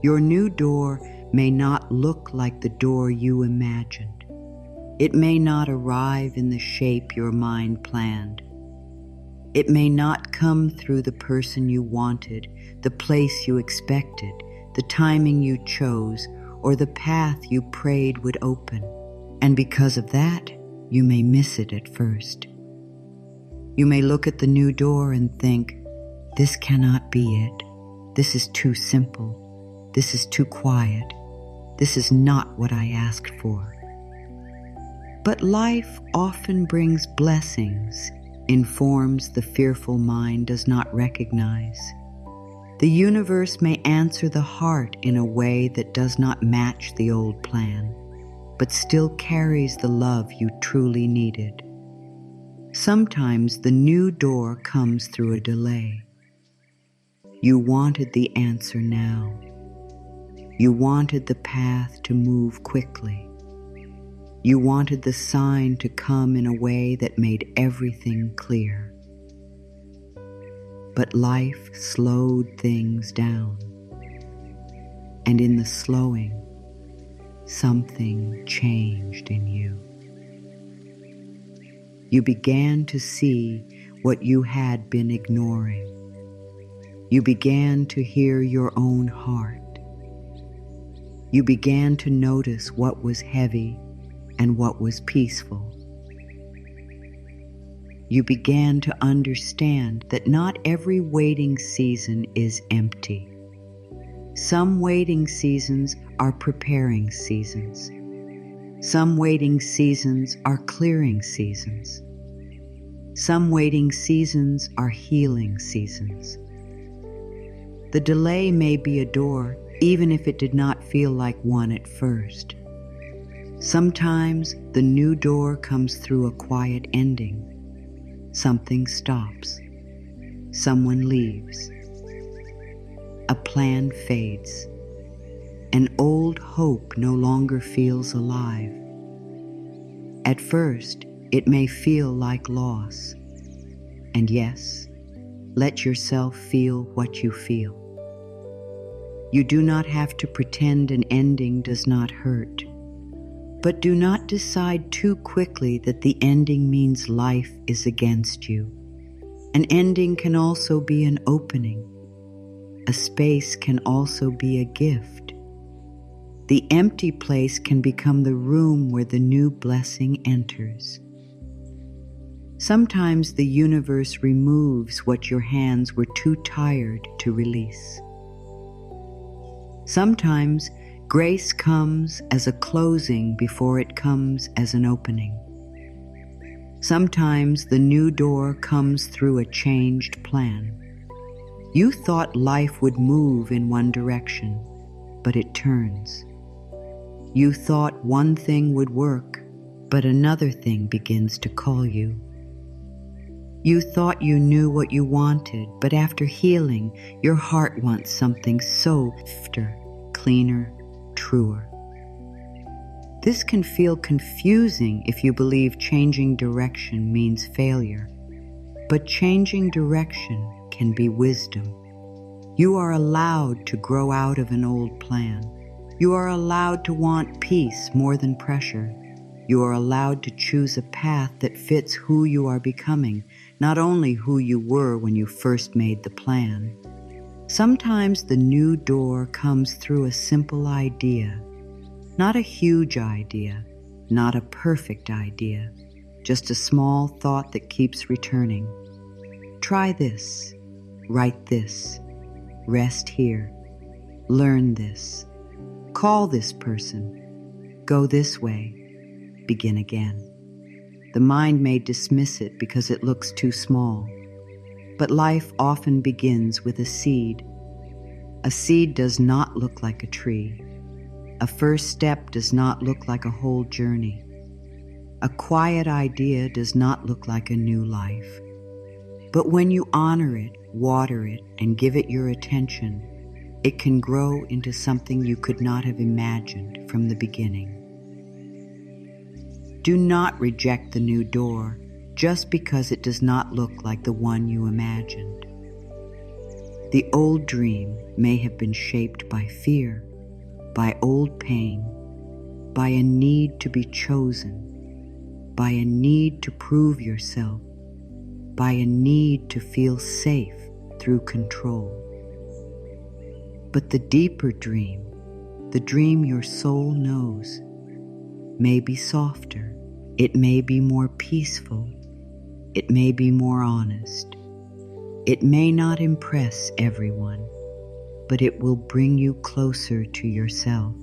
Your new door may not look like the door you imagined. It may not arrive in the shape your mind planned. It may not come through the person you wanted, the place you expected, the timing you chose, or the path you prayed would open. And because of that, you may miss it at first. You may look at the new door and think, this cannot be it. This is too simple. This is too quiet. This is not what I asked for. But life often brings blessings in forms the fearful mind does not recognize. The universe may answer the heart in a way that does not match the old plan, but still carries the love you truly needed. Sometimes the new door comes through a delay. You wanted the answer now. You wanted the path to move quickly. You wanted the sign to come in a way that made everything clear. but life slowed things down. And in the slowing, something changed in you. You began to see what you had been ignoring. You began to hear your own heart. You began to notice what was heavy and what was peaceful. You began to understand that not every waiting season is empty. Some waiting seasons are preparing seasons. Some waiting seasons are clearing seasons. Some waiting seasons are healing seasons. The delay may be a door, even if it did not feel like one at first. Sometimes the new door comes through a quiet ending. Something stops. Someone leaves. A plan fades. An old hope no longer feels alive. At first, it may feel like loss. And yes, let yourself feel what you feel. You do not have to pretend an ending does not hurt. But do not decide too quickly that the ending means life is against you. An ending can also be an opening. A space can also be a gift. The empty place can become the room where the new blessing enters. Sometimes the universe removes what your hands were too tired to release. Sometimes grace comes as a closing before it comes as an opening. Sometimes the new door comes through a changed plan. You thought life would move in one direction, but it turns. You thought one thing would work, but another thing begins to call you. You thought you knew what you wanted, but after healing, your heart wants something so softer, cleaner, truer. This can feel confusing if you believe changing direction means failure, but changing direction can be wisdom. You are allowed to grow out of an old plan. You are allowed to want peace more than pressure. You are allowed to choose a path that fits who you are becoming, not only who you were when you first made the plan. Sometimes the new door comes through a simple idea, not a huge idea, not a perfect idea, just a small thought that keeps returning. Try this, write this, rest here, learn this, call this person, go this way, begin again. The mind may dismiss it because it looks too small, but life often begins with a seed. A seed does not look like a tree. A first step does not look like a whole journey. A quiet idea does not look like a new life. But when you honor it, water it, and give it your attention, it can grow into something you could not have imagined from the beginning. Do not reject the new door just because it does not look like the one you imagined. The old dream may have been shaped by fear, by old pain, by a need to be chosen, by a need to prove yourself, by a need to feel safe through control. But the deeper dream, the dream your soul knows, may be softer. It may be more peaceful. It may be more honest. It may not impress everyone, but it will bring you closer to yourself.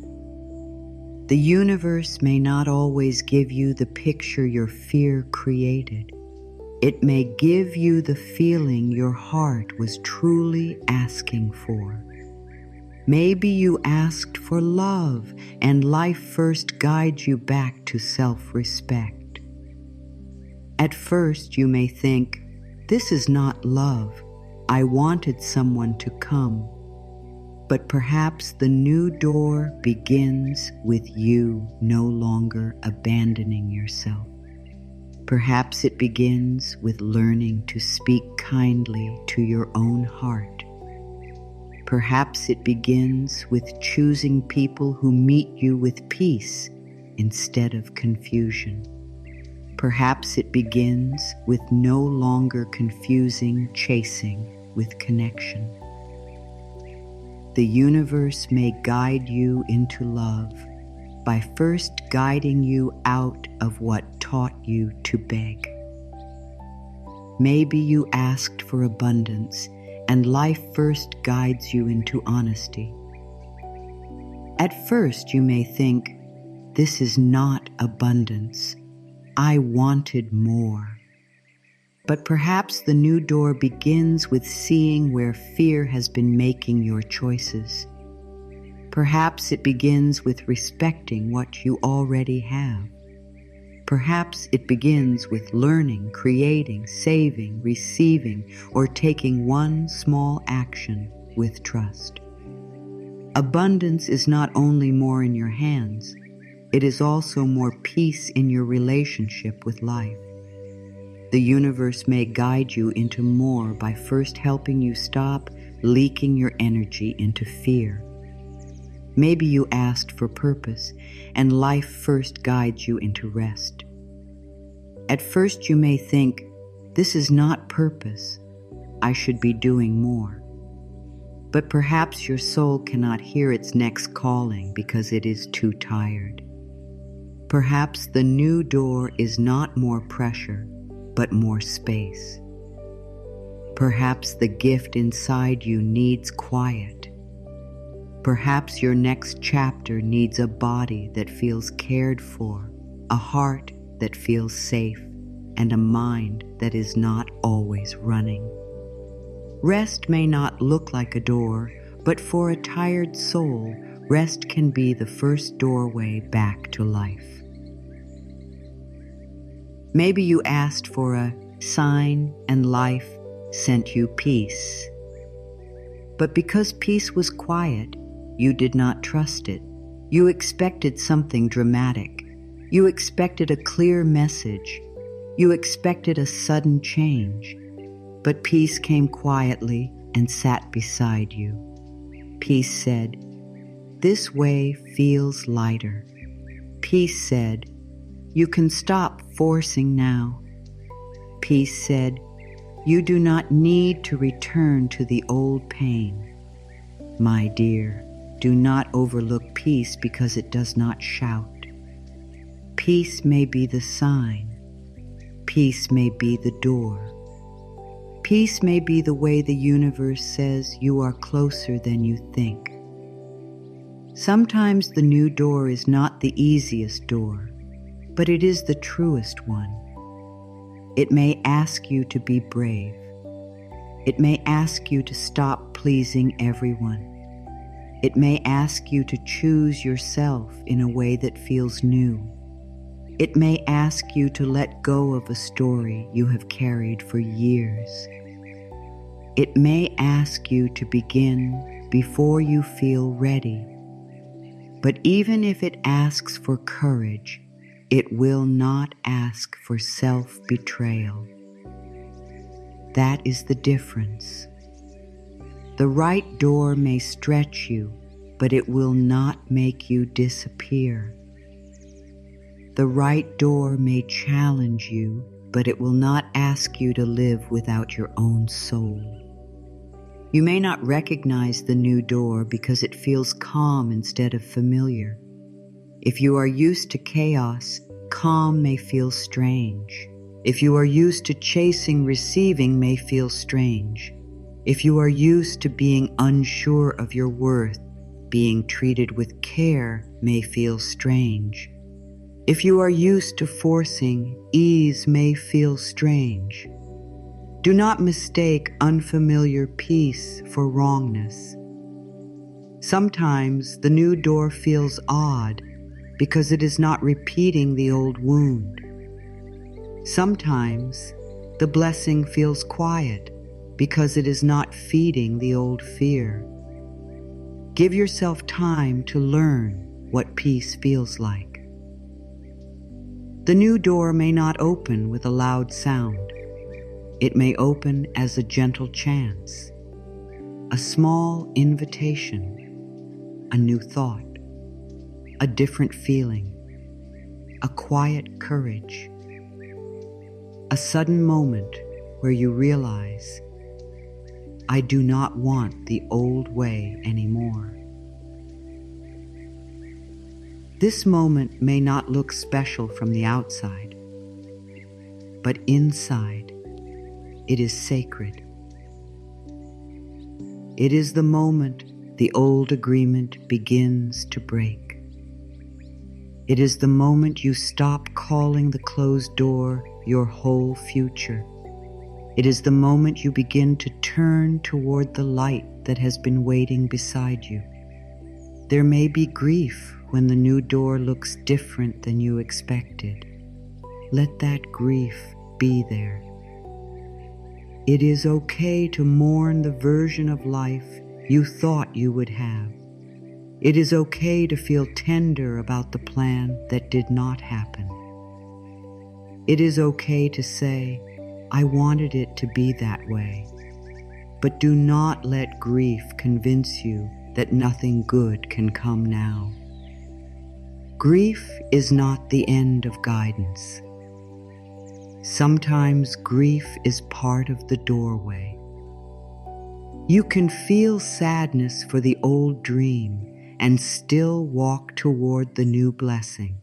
The universe may not always give you the picture your fear created. It may give you the feeling your heart was truly asking for. Maybe you asked for love, and life first guides you back to self-respect. At first, you may think, this is not love. I wanted someone to come. But perhaps the new door begins with you no longer abandoning yourself. Perhaps it begins with learning to speak kindly to your own heart. Perhaps it begins with choosing people who meet you with peace instead of confusion. Perhaps it begins with no longer confusing chasing with connection. The universe may guide you into love by first guiding you out of what taught you to beg. Maybe you asked for abundance, and life first guides you into honesty. At first you may think, this is not abundance. I wanted more. But perhaps the new door begins with seeing where fear has been making your choices. Perhaps it begins with respecting what you already have. Perhaps it begins with learning, creating, saving, receiving, or taking one small action with trust. Abundance is not only more in your hands, it is also more peace in your relationship with life. The universe may guide you into more by first helping you stop leaking your energy into fear. Maybe you asked for purpose, and life first guides you into rest. At first you may think, this is not purpose. I should be doing more. But perhaps your soul cannot hear its next calling because it is too tired. Perhaps the new door is not more pressure, but more space. Perhaps the gift inside you needs quiet. Perhaps your next chapter needs a body that feels cared for, a heart that feels safe, and a mind that is not always running. Rest may not look like a door, but for a tired soul, rest can be the first doorway back to life. Maybe you asked for a sign and life sent you peace. But because peace was quiet, you did not trust it. You expected something dramatic. You expected a clear message. You expected a sudden change. But peace came quietly and sat beside you. Peace said, "This way feels lighter." Peace said, "You can stop forcing now." Peace said, "You do not need to return to the old pain." My dear, do not overlook peace because it does not shout. Peace may be the sign. Peace may be the door. Peace may be the way the universe says you are closer than you think. Sometimes the new door is not the easiest door, but it is the truest one. It may ask you to be brave. It may ask you to stop pleasing everyone. It may ask you to choose yourself in a way that feels new. It may ask you to let go of a story you have carried for years. It may ask you to begin before you feel ready. But even if it asks for courage, it will not ask for self-betrayal. That is the difference. The right door may stretch you, but it will not make you disappear. The right door may challenge you, but it will not ask you to live without your own soul. You may not recognize the new door because it feels calm instead of familiar. If you are used to chaos, calm may feel strange. If you are used to chasing, receiving may feel strange. If you are used to being unsure of your worth, being treated with care may feel strange. If you are used to forcing, ease may feel strange. Do not mistake unfamiliar peace for wrongness. Sometimes the new door feels odd because it is not repeating the old wound. Sometimes the blessing feels quiet because it is not feeding the old fear. Give yourself time to learn what peace feels like. The new door may not open with a loud sound. It may open as a gentle chance, a small invitation, a new thought, a different feeling, a quiet courage, a sudden moment where you realize, I do not want the old way anymore. This moment may not look special from the outside, but inside, it is sacred. It is the moment the old agreement begins to break. It is the moment you stop calling the closed door your whole future. It is the moment you begin to turn toward the light that has been waiting beside you. There may be grief when the new door looks different than you expected. Let that grief be there. It is okay to mourn the version of life you thought you would have. It is okay to feel tender about the plan that did not happen. It is okay to say, I wanted it to be that way. But do not let grief convince you that nothing good can come now. Grief is not the end of guidance. Sometimes grief is part of the doorway. You can feel sadness for the old dream and still walk toward the new blessing.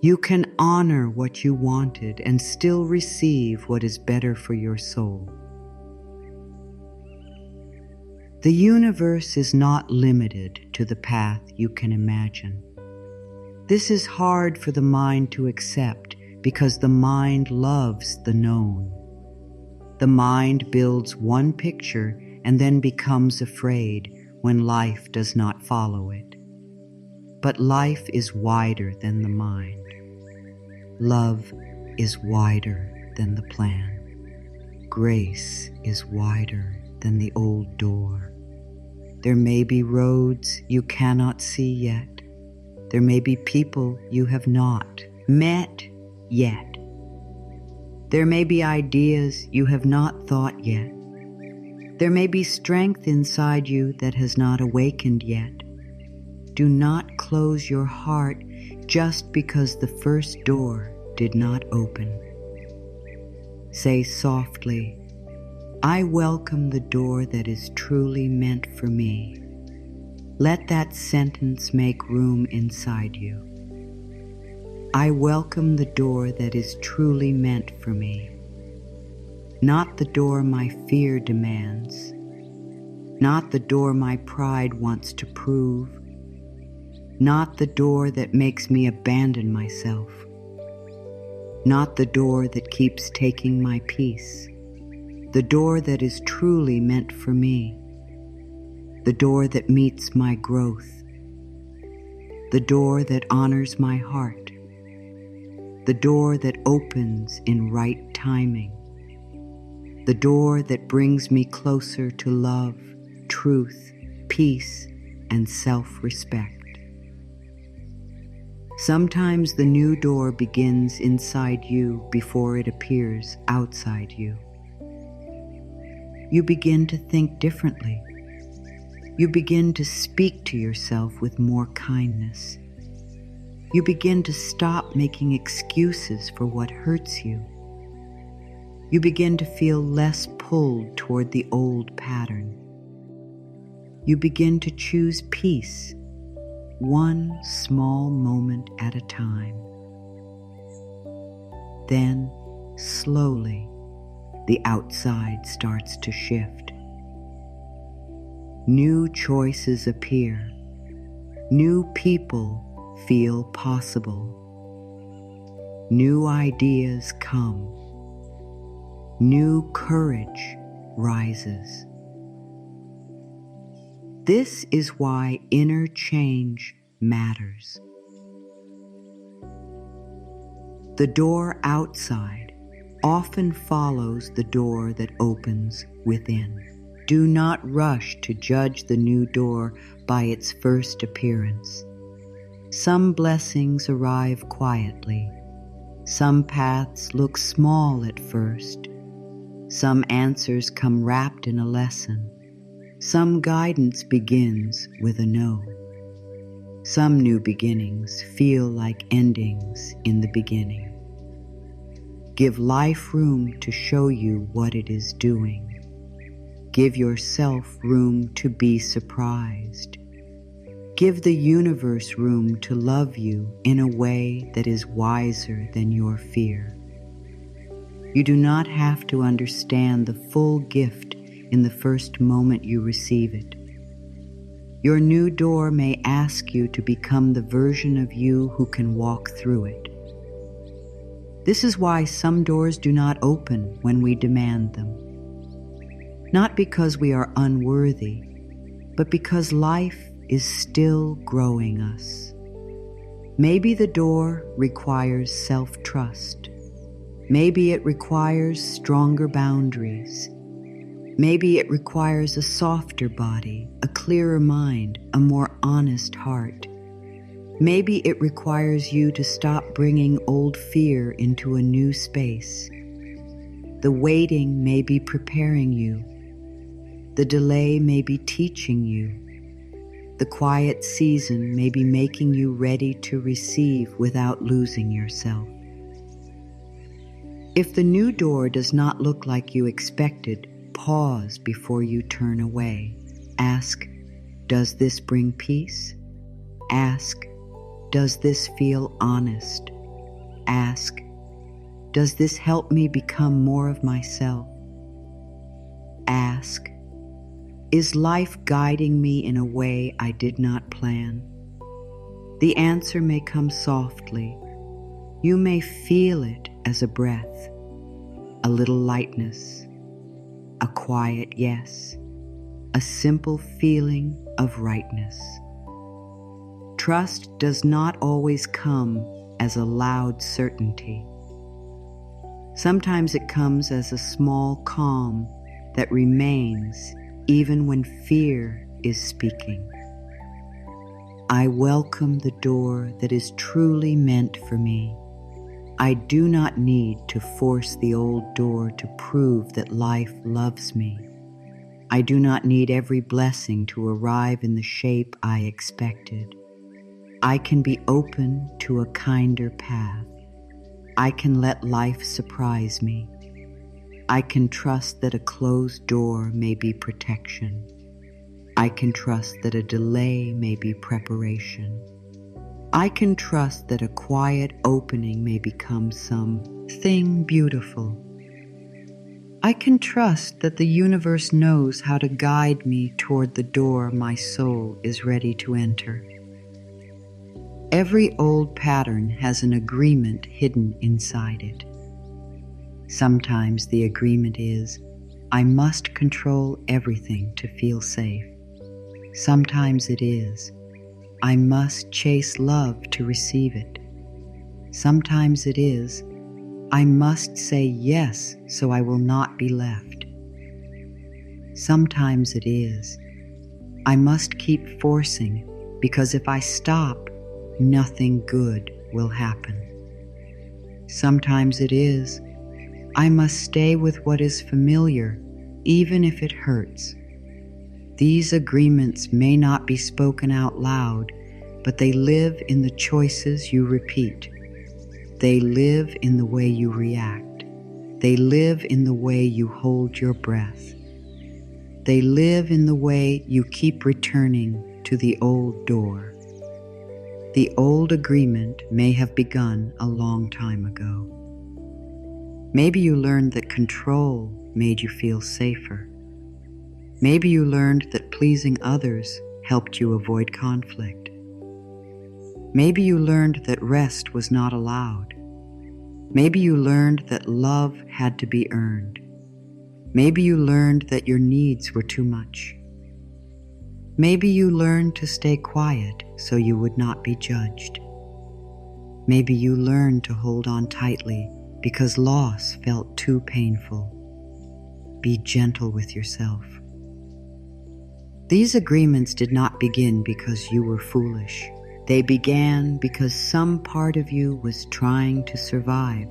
You can honor what you wanted and still receive what is better for your soul. The universe is not limited to the path you can imagine. This is hard for the mind to accept because the mind loves the known. The mind builds one picture and then becomes afraid when life does not follow it. But life is wider than the mind. Love is wider than the plan. Grace is wider than the old door. There may be roads you cannot see yet. There may be people you have not met yet. There may be ideas you have not thought yet. There may be strength inside you that has not awakened yet. Do not close your heart just because the first door did not open. Say softly, I welcome the door that is truly meant for me. Let that sentence make room inside you. I welcome the door that is truly meant for me. Not the door my fear demands. Not the door my pride wants to prove. Not the door that makes me abandon myself. Not the door that keeps taking my peace. The door that is truly meant for me. The door that meets my growth. The door that honors my heart. The door that opens in right timing. The door that brings me closer to love, truth, peace, and self-respect. Sometimes the new door begins inside you before it appears outside you. You begin to think differently. You begin to speak to yourself with more kindness. You begin to stop making excuses for what hurts you. You begin to feel less pulled toward the old pattern. You begin to choose peace, one small moment at a time. Then, slowly, the outside starts to shift. New choices appear. New people feel possible. New ideas come. New courage rises. This is why inner change matters. The door outside often follows the door that opens within. Do not rush to judge the new door by its first appearance. Some blessings arrive quietly. Some paths look small at first. Some answers come wrapped in a lesson. Some guidance begins with a no. Some new beginnings feel like endings in the beginning. Give life room to show you what it is doing. Give yourself room to be surprised. Give the universe room to love you in a way that is wiser than your fear. You do not have to understand the full gift in the first moment you receive it. Your new door may ask you to become the version of you who can walk through it. This is why some doors do not open when we demand them. Not because we are unworthy, but because life is still growing us. Maybe the door requires self-trust. Maybe it requires stronger boundaries. Maybe it requires a softer body, a clearer mind, a more honest heart. Maybe it requires you to stop bringing old fear into a new space. The waiting may be preparing you. The delay may be teaching you. The quiet season may be making you ready to receive without losing yourself. If the new door does not look like you expected, pause before you turn away. Ask, does this bring peace? Ask, does this feel honest? Ask, does this help me become more of myself? Ask, is life guiding me in a way I did not plan? The answer may come softly. You may feel it as a breath, a little lightness, a quiet yes, a simple feeling of rightness. Trust does not always come as a loud certainty. Sometimes it comes as a small calm that remains even when fear is speaking. I welcome the door that is truly meant for me. I do not need to force the old door to prove that life loves me. I do not need every blessing to arrive in the shape I expected. I can be open to a kinder path. I can let life surprise me. I can trust that a closed door may be protection. I can trust that a delay may be preparation. I can trust that a quiet opening may become something beautiful. I can trust that the universe knows how to guide me toward the door my soul is ready to enter. Every old pattern has an agreement hidden inside it. Sometimes the agreement is, I must control everything to feel safe. Sometimes it is, I must chase love to receive it. Sometimes it is, I must say yes so I will not be left. Sometimes it is, I must keep forcing because if I stop, nothing good will happen. Sometimes it is, I must stay with what is familiar, even if it hurts. These agreements may not be spoken out loud, but they live in the choices you repeat. They live in the way you react. They live in the way you hold your breath. They live in the way you keep returning to the old door. The old agreement may have begun a long time ago. Maybe you learned that control made you feel safer. Maybe you learned that pleasing others helped you avoid conflict. Maybe you learned that rest was not allowed. Maybe you learned that love had to be earned. Maybe you learned that your needs were too much. Maybe you learned to stay quiet so you would not be judged. Maybe you learned to hold on tightly because loss felt too painful. Be gentle with yourself. These agreements did not begin because you were foolish. They began because some part of you was trying to survive.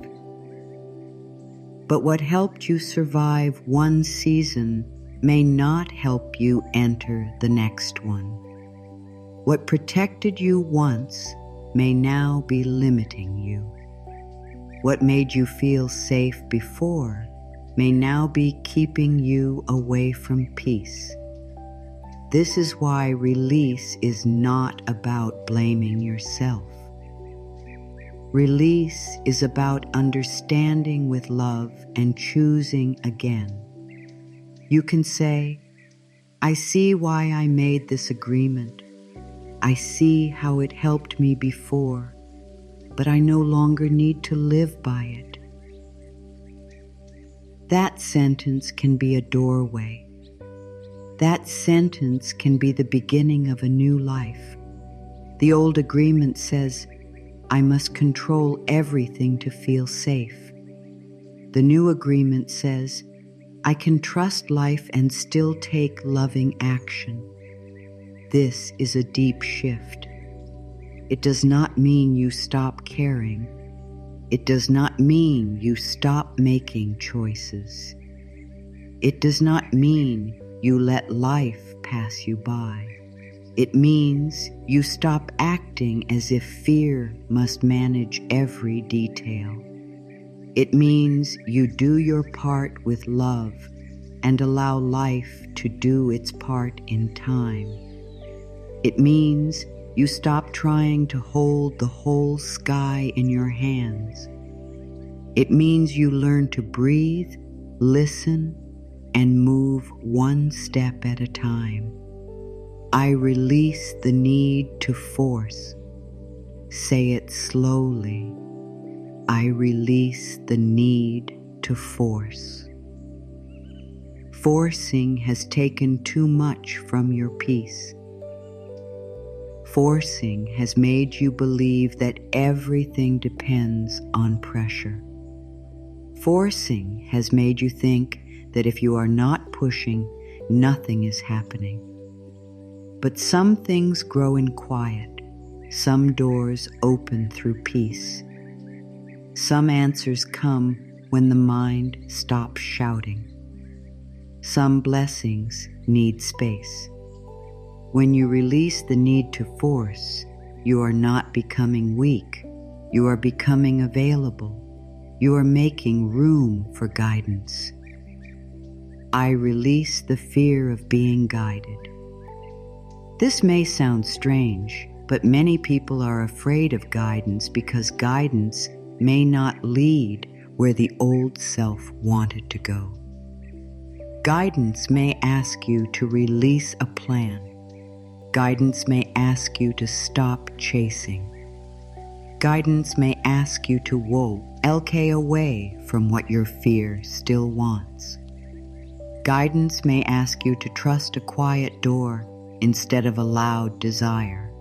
But what helped you survive one season may not help you enter the next one. What protected you once may now be limiting you. What made you feel safe before may now be keeping you away from peace. This is why release is not about blaming yourself. Release is about understanding with love and choosing again. You can say, I see why I made this agreement. I see how it helped me before, but I no longer need to live by it. That sentence can be a doorway. That sentence can be the beginning of a new life. The old agreement says, I must control everything to feel safe. The new agreement says, I can trust life and still take loving action. This is a deep shift. It does not mean you stop caring. It does not mean you stop making choices. It does not mean you let life pass you by. It means you stop acting as if fear must manage every detail. It means you do your part with love and allow life to do its part in time. It means you stop trying to hold the whole sky in your hands. It means you learn to breathe, listen, and move one step at a time. I release the need to force. Say it slowly. I release the need to force. Forcing has taken too much from your peace. Forcing has made you believe that everything depends on pressure. Forcing has made you think that if you are not pushing, nothing is happening. But some things grow in quiet. Some doors open through peace. Some answers come when the mind stops shouting. Some blessings need space. When you release the need to force, you are not becoming weak. You are becoming available. You are making room for guidance. I release the fear of being guided. This may sound strange, but many people are afraid of guidance because guidance may not lead where the old self wanted to go. Guidance may ask you to release a plan. Guidance may ask you to stop chasing. Guidance may ask you to LK away from what your fear still wants. Guidance may ask you to trust a quiet door instead of a loud desire.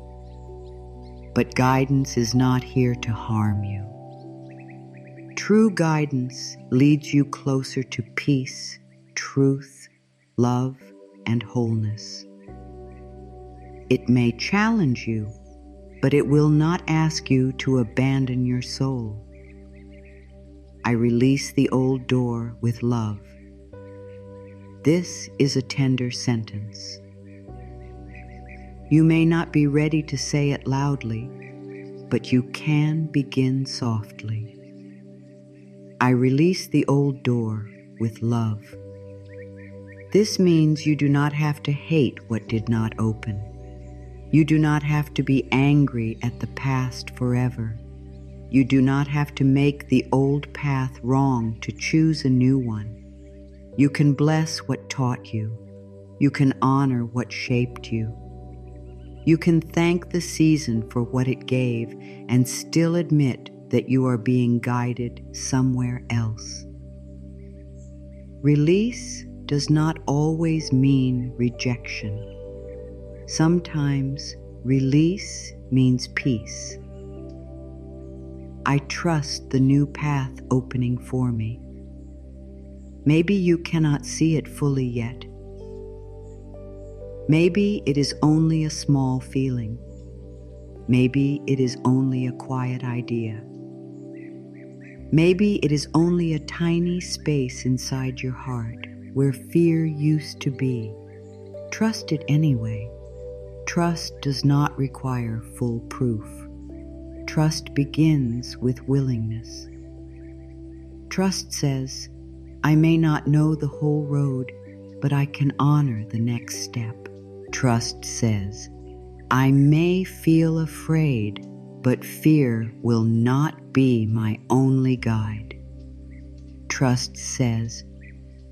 But guidance is not here to harm you. True guidance leads you closer to peace, truth, love, and wholeness. It may challenge you, but it will not ask you to abandon your soul. I release the old door with love. This is a tender sentence. You may not be ready to say it loudly, but you can begin softly. I release the old door with love. This means you do not have to hate what did not open. You do not have to be angry at the past forever. You do not have to make the old path wrong to choose a new one. You can bless what taught you. You can honor what shaped you. You can thank the season for what it gave and still admit that you are being guided somewhere else. Release does not always mean rejection. Sometimes release means peace. I trust the new path opening for me. Maybe you cannot see it fully yet. Maybe it is only a small feeling. Maybe it is only a quiet idea. Maybe it is only a tiny space inside your heart where fear used to be. Trust it anyway. Trust does not require full proof. Trust begins with willingness. Trust says, I may not know the whole road, but I can honor the next step. Trust says, I may feel afraid, but fear will not be my only guide. Trust says,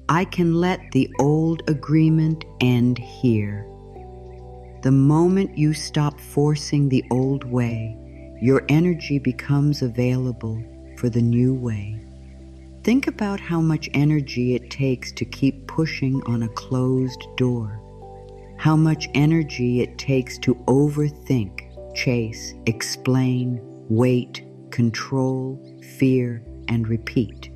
I can let the old agreement end here. The moment you stop forcing the old way, your energy becomes available for the new way. Think about how much energy it takes to keep pushing on a closed door. How much energy it takes to overthink, chase, explain, wait, control, fear, and repeat.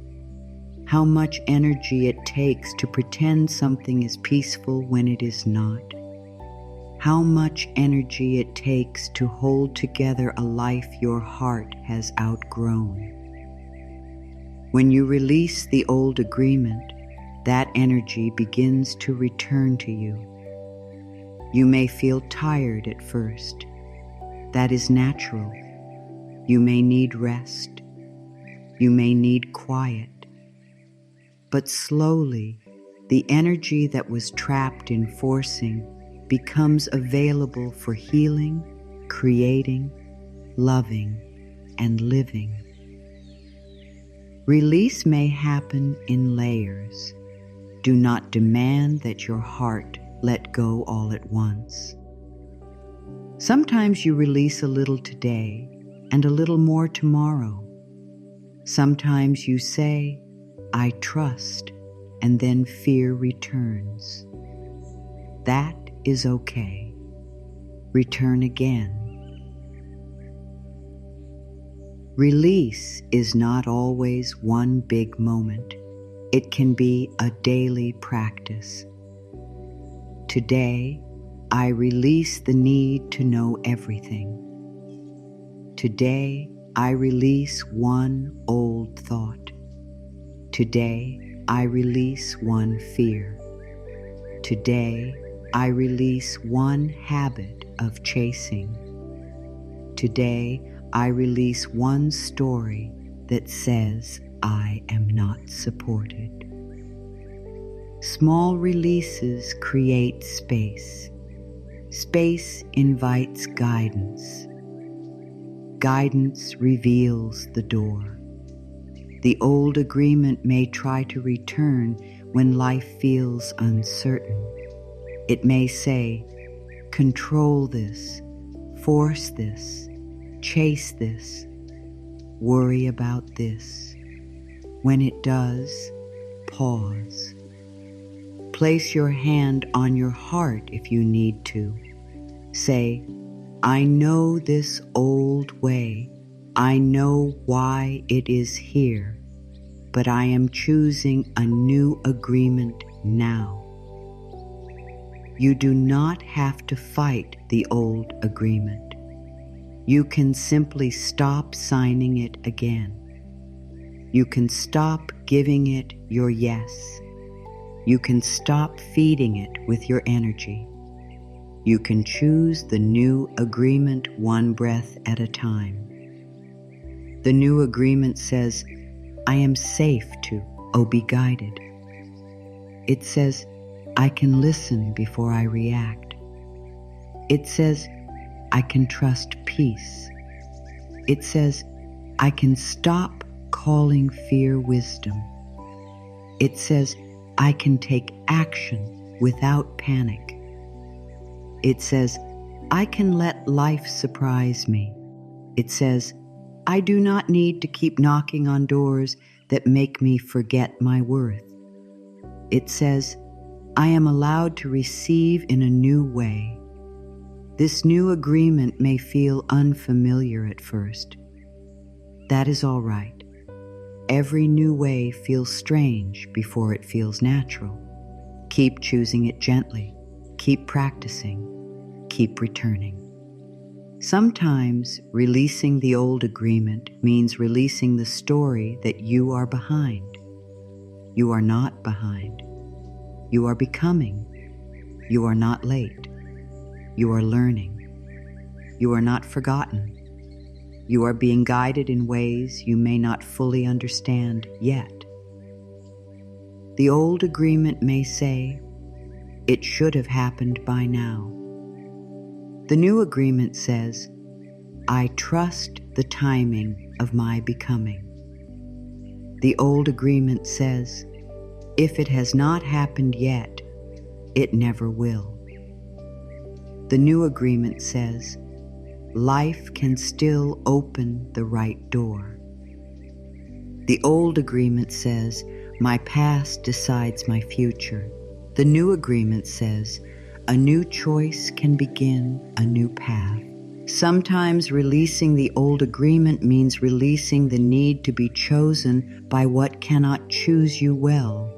How much energy it takes to pretend something is peaceful when it is not. How much energy it takes to hold together a life your heart has outgrown. When you release the old agreement, that energy begins to return to you. You may feel tired at first. That is natural. You may need rest. You may need quiet. But slowly, the energy that was trapped in forcing becomes available for healing, creating, loving, and living. Release may happen in layers. Do not demand that your heart let go all at once. Sometimes you release a little today and a little more tomorrow. Sometimes you say, I trust, and then fear returns. That is okay. Return again. Release is not always one big moment. It can be a daily practice. Today, I release the need to know everything. Today, I release one old thought. Today, I release one fear. Today, I release one habit of chasing. Today, I release one story that says I am not supported. Small releases create space. Space invites guidance. Guidance reveals the door. The old agreement may try to return when life feels uncertain. It may say, control this, force this, chase this, worry about this. When it does, pause. Place your hand on your heart if you need to. Say, I know this old way. I know why it is here, but I am choosing a new agreement now. You do not have to fight the old agreement. You can simply stop signing it again. You can stop giving it your yes. You can stop feeding it with your energy. You can choose the new agreement one breath at a time. The new agreement says, I am safe to be guided. It says, I can listen before I react. It says, I can trust peace. It says, I can stop calling fear wisdom. It says, I can take action without panic. It says, I can let life surprise me. It says, I do not need to keep knocking on doors that make me forget my worth. It says, I am allowed to receive in a new way. This new agreement may feel unfamiliar at first. That is all right. Every new way feels strange before it feels natural. Keep choosing it gently. Keep practicing. Keep returning. Sometimes releasing the old agreement means releasing the story that you are behind. You are not behind. You are becoming. You are not late. You are learning. You are not forgotten. You are being guided in ways you may not fully understand yet. The old agreement may say, "It should have happened by now." The new agreement says, "I trust the timing of my becoming." The old agreement says, "If it has not happened yet, it never will." The new agreement says, "Life can still open the right door." The old agreement says, "My past decides my future." The new agreement says, "A new choice can begin a new path." Sometimes releasing the old agreement means releasing the need to be chosen by what cannot choose you well.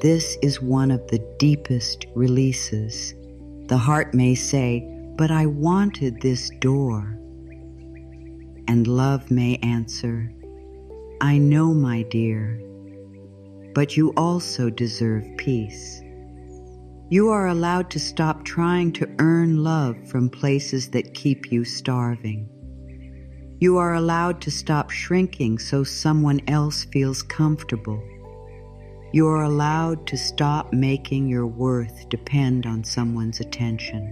This is one of the deepest releases. The heart may say, "But I wanted this door." And love may answer, "I know, my dear, but you also deserve peace." You are allowed to stop trying to earn love from places that keep you starving. You are allowed to stop shrinking so someone else feels comfortable. You are allowed to stop making your worth depend on someone's attention.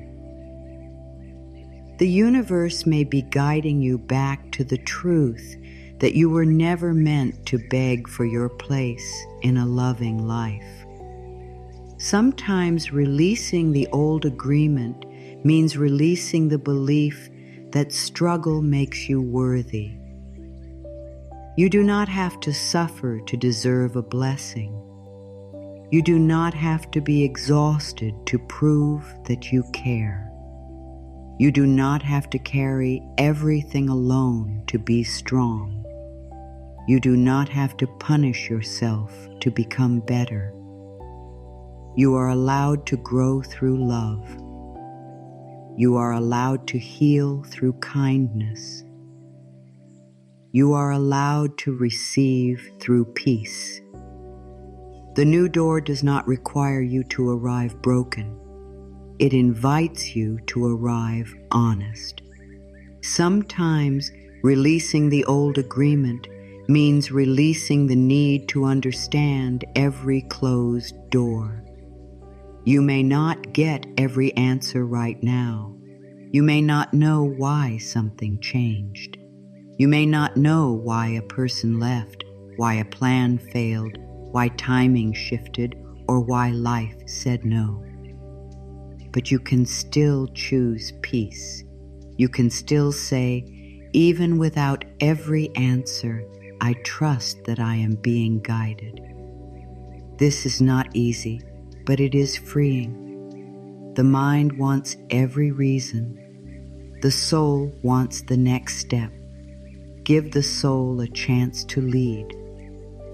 The universe may be guiding you back to the truth that you were never meant to beg for your place in a loving life. Sometimes releasing the old agreement means releasing the belief that struggle makes you worthy. You do not have to suffer to deserve a blessing. You do not have to be exhausted to prove that you care. You do not have to carry everything alone to be strong. You do not have to punish yourself to become better. You are allowed to grow through love. You are allowed to heal through kindness. You are allowed to receive through peace. The new door does not require you to arrive broken. It invites you to arrive honest. Sometimes releasing the old agreement means releasing the need to understand every closed door. You may not get every answer right now. You may not know why something changed. You may not know why a person left, why a plan failed, why timing shifted, or why life said no. But you can still choose peace. You can still say, even without every answer, I trust that I am being guided. This is not easy, but it is freeing. The mind wants every reason. The soul wants the next step. Give the soul a chance to lead.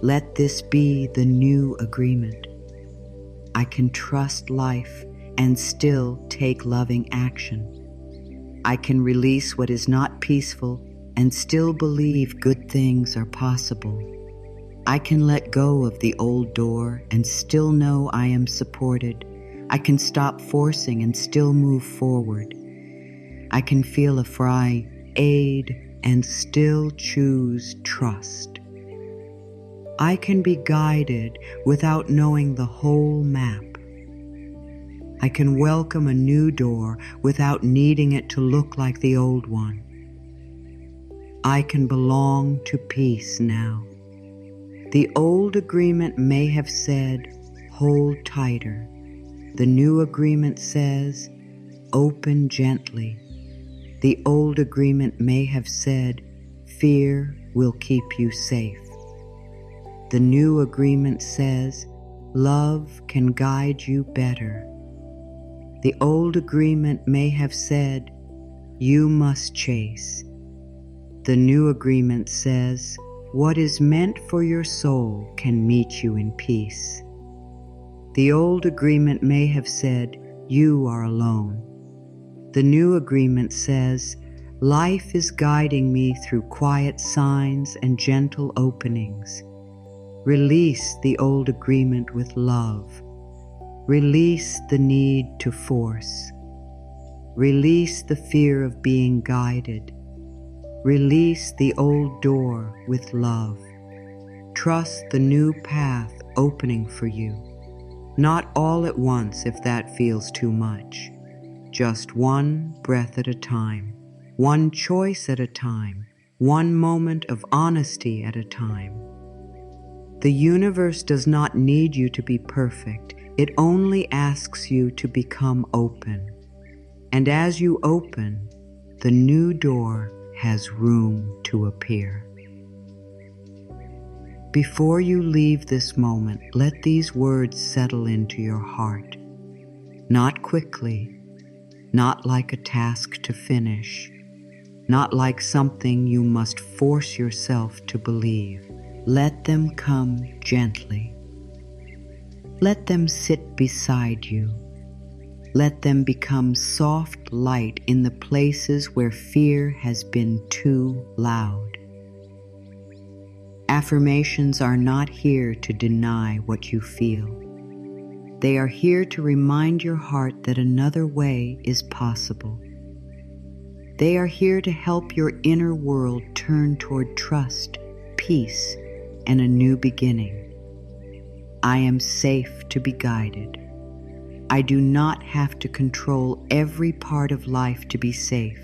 Let this be the new agreement. I can trust life and still take loving action. I can release what is not peaceful and still believe good things are possible. I can let go of the old door and still know I am supported. I can stop forcing and still move forward. I can feel afraid and still choose trust. I can be guided without knowing the whole map. I can welcome a new door without needing it to look like the old one. I can belong to peace now. The old agreement may have said, hold tighter. The new agreement says, open gently. The old agreement may have said, fear will keep you safe. The new agreement says, love can guide you better. The old agreement may have said, you must chase. The new agreement says, what is meant for your soul can meet you in peace. The old agreement may have said, you are alone. The new agreement says, Life is guiding me through quiet signs and gentle openings. Release the old agreement with love. Release the need to force. Release the fear of being guided. Release the old door with love. Trust the new path opening for you. Not all at once if that feels too much. Just one breath at a time, one choice at a time, one moment of honesty at a time. The universe does not need you to be perfect. It only asks you to become open. And as you open, the new door has room to appear. Before you leave this moment, let these words settle into your heart. Not quickly, not like a task to finish, not like something you must force yourself to believe. Let them come gently. Let them sit beside you. Let them become soft light in the places where fear has been too loud. Affirmations are not here to deny what you feel. They are here to remind your heart that another way is possible. They are here to help your inner world turn toward trust, peace, and a new beginning. I am safe to be guided. I do not have to control every part of life to be safe.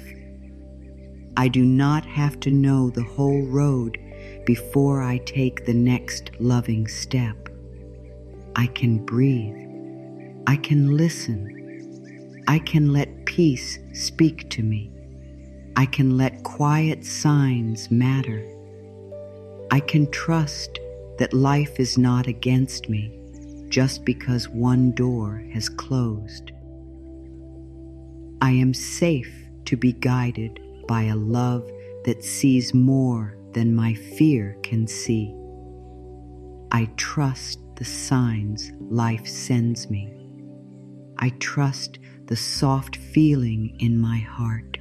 I do not have to know the whole road before I take the next loving step. I can breathe. I can listen. I can let peace speak to me. I can let quiet signs matter. I can trust that life is not against me just because one door has closed. I am safe to be guided by a love that sees more than my fear can see. I trust the signs life sends me. I trust the soft feeling in my heart.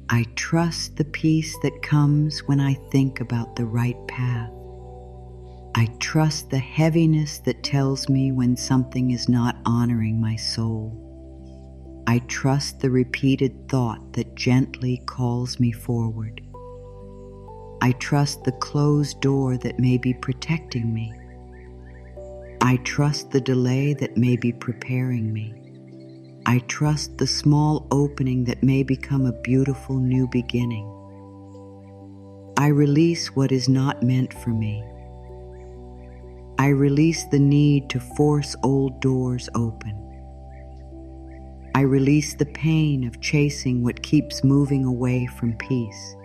I trust the peace that comes when I think about the right path. I trust the heaviness that tells me when something is not honoring my soul. I trust the repeated thought that gently calls me forward. I trust the closed door that may be protecting me. I trust the delay that may be preparing me. I trust the small opening that may become a beautiful new beginning. I release what is not meant for me. I release the need to force old doors open. I release the pain of chasing what keeps moving away from peace.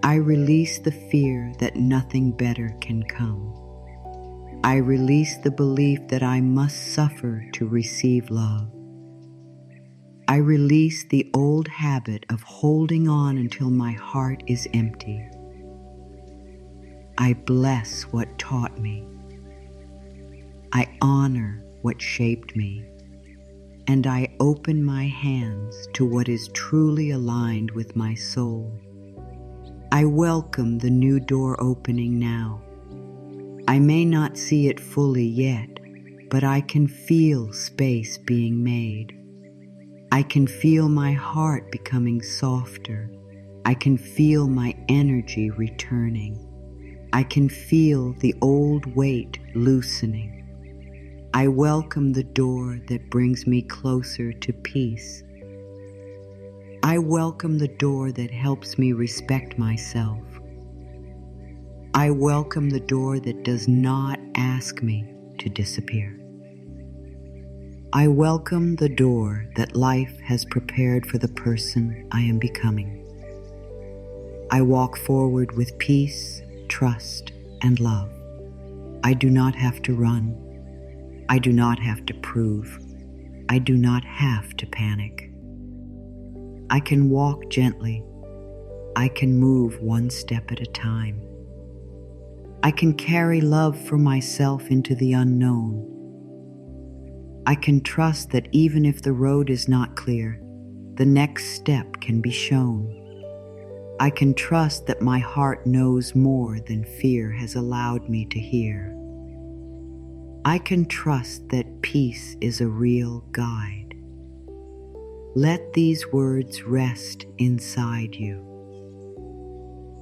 I release the fear that nothing better can come. I release the belief that I must suffer to receive love. I release the old habit of holding on until my heart is empty. I bless what taught me. I honor what shaped me. And I open my hands to what is truly aligned with my soul. I welcome the new door opening now. I may not see it fully yet, but I can feel space being made. I can feel my heart becoming softer. I can feel my energy returning. I can feel the old weight loosening. I welcome the door that brings me closer to peace. I welcome the door that helps me respect myself. I welcome the door that does not ask me to disappear. I welcome the door that life has prepared for the person I am becoming. I walk forward with peace, trust, and love. I do not have to run. I do not have to prove. I do not have to panic. I can walk gently. I can move one step at a time. I can carry love for myself into the unknown. I can trust that even if the road is not clear, The next step can be shown. I can trust that my heart knows more than fear has allowed me to hear. I can trust that peace is a real guide. Let these words rest inside you.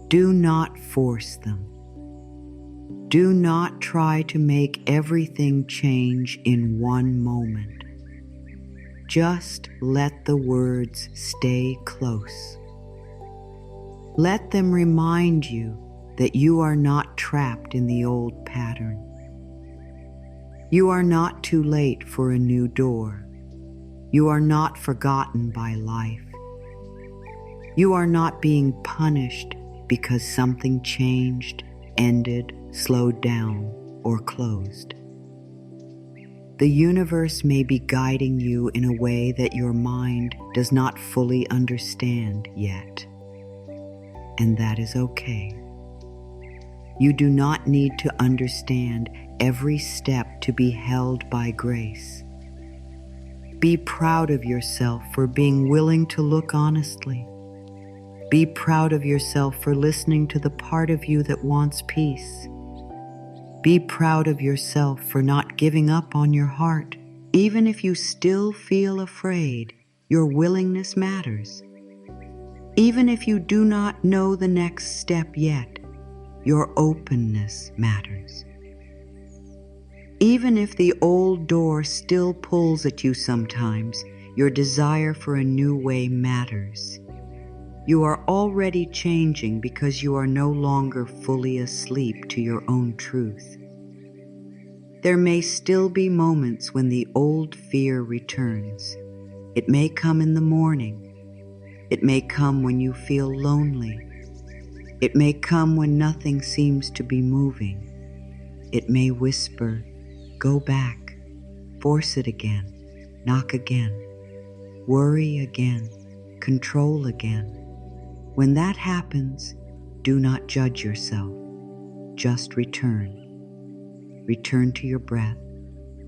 Do not force them. Do not try to make everything change in one moment. Just let the words stay close. Let them remind you that you are not trapped in the old pattern. You are not too late for a new door. You are not forgotten by life. You are not being punished because something changed, ended, slowed down, or closed. The universe may be guiding you in a way that your mind does not fully understand yet. And that is okay. You do not need to understand every step to be held by grace. Be proud of yourself for being willing to look honestly. Be proud of yourself for listening to the part of you that wants peace. Be proud of yourself for not giving up on your heart. Even if you still feel afraid, your willingness matters. Even if you do not know the next step yet, your openness matters. Even if the old door still pulls at you sometimes, your desire for a new way matters. You are already changing because you are no longer fully asleep to your own truth. There may still be moments when the old fear returns. It may come in the morning. It may come when you feel lonely. It may come when nothing seems to be moving. It may whisper, "Go back," force it again, knock again, worry again, control again. When that happens, do not judge yourself. Just return. Return to your breath.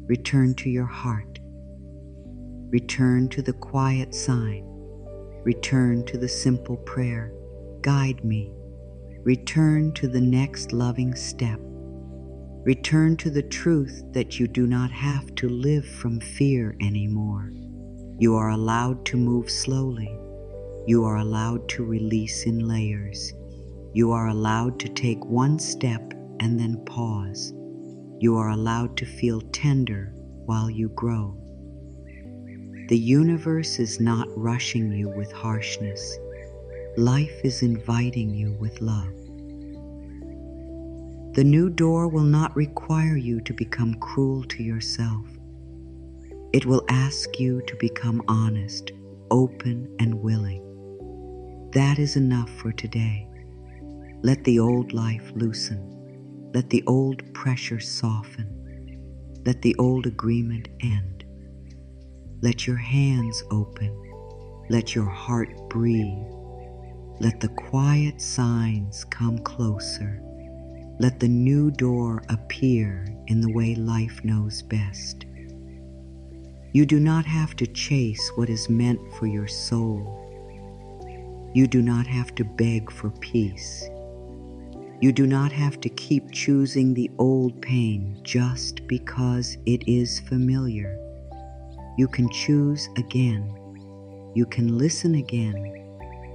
Return to your heart. Return to the quiet sign. Return to the simple prayer, "Guide me." Return to the next loving step. Return to the truth that you do not have to live from fear anymore. You are allowed to move slowly. You are allowed to release in layers. You are allowed to take one step and then pause. You are allowed to feel tender while you grow. The universe is not rushing you with harshness. Life is inviting you with love. The new door will not require you to become cruel to yourself. It will ask you to become honest, open, and willing. That is enough for today. Let the old life loosen. Let the old pressure soften. Let the old agreement end. Let your hands open. Let your heart breathe. Let the quiet signs come closer. Let the new door appear in the way life knows best. You do not have to chase what is meant for your soul. You do not have to beg for peace. You do not have to keep choosing the old pain just because it is familiar. You can choose again. You can listen again.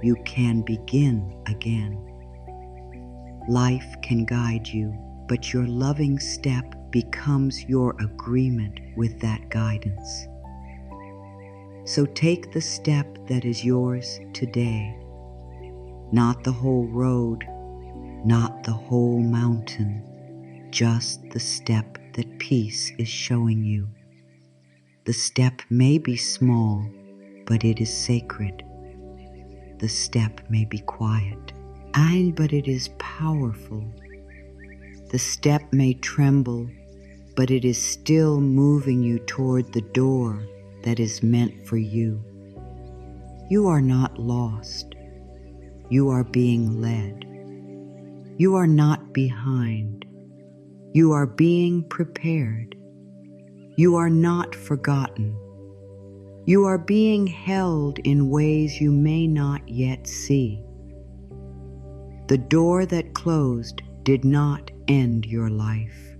You can begin again. Life can guide you, but your loving step becomes your agreement with that guidance. So take the step that is yours today. Not the whole road, not the whole mountain, just the step that peace is showing you. The step may be small, but it is sacred. The step may be quiet, but it is powerful. The step may tremble, but it is still moving you toward the door that is meant for you. You are not lost. You are being led. You are not behind. You are being prepared. You are not forgotten. You are being held in ways you may not yet see. The door that closed did not end your life.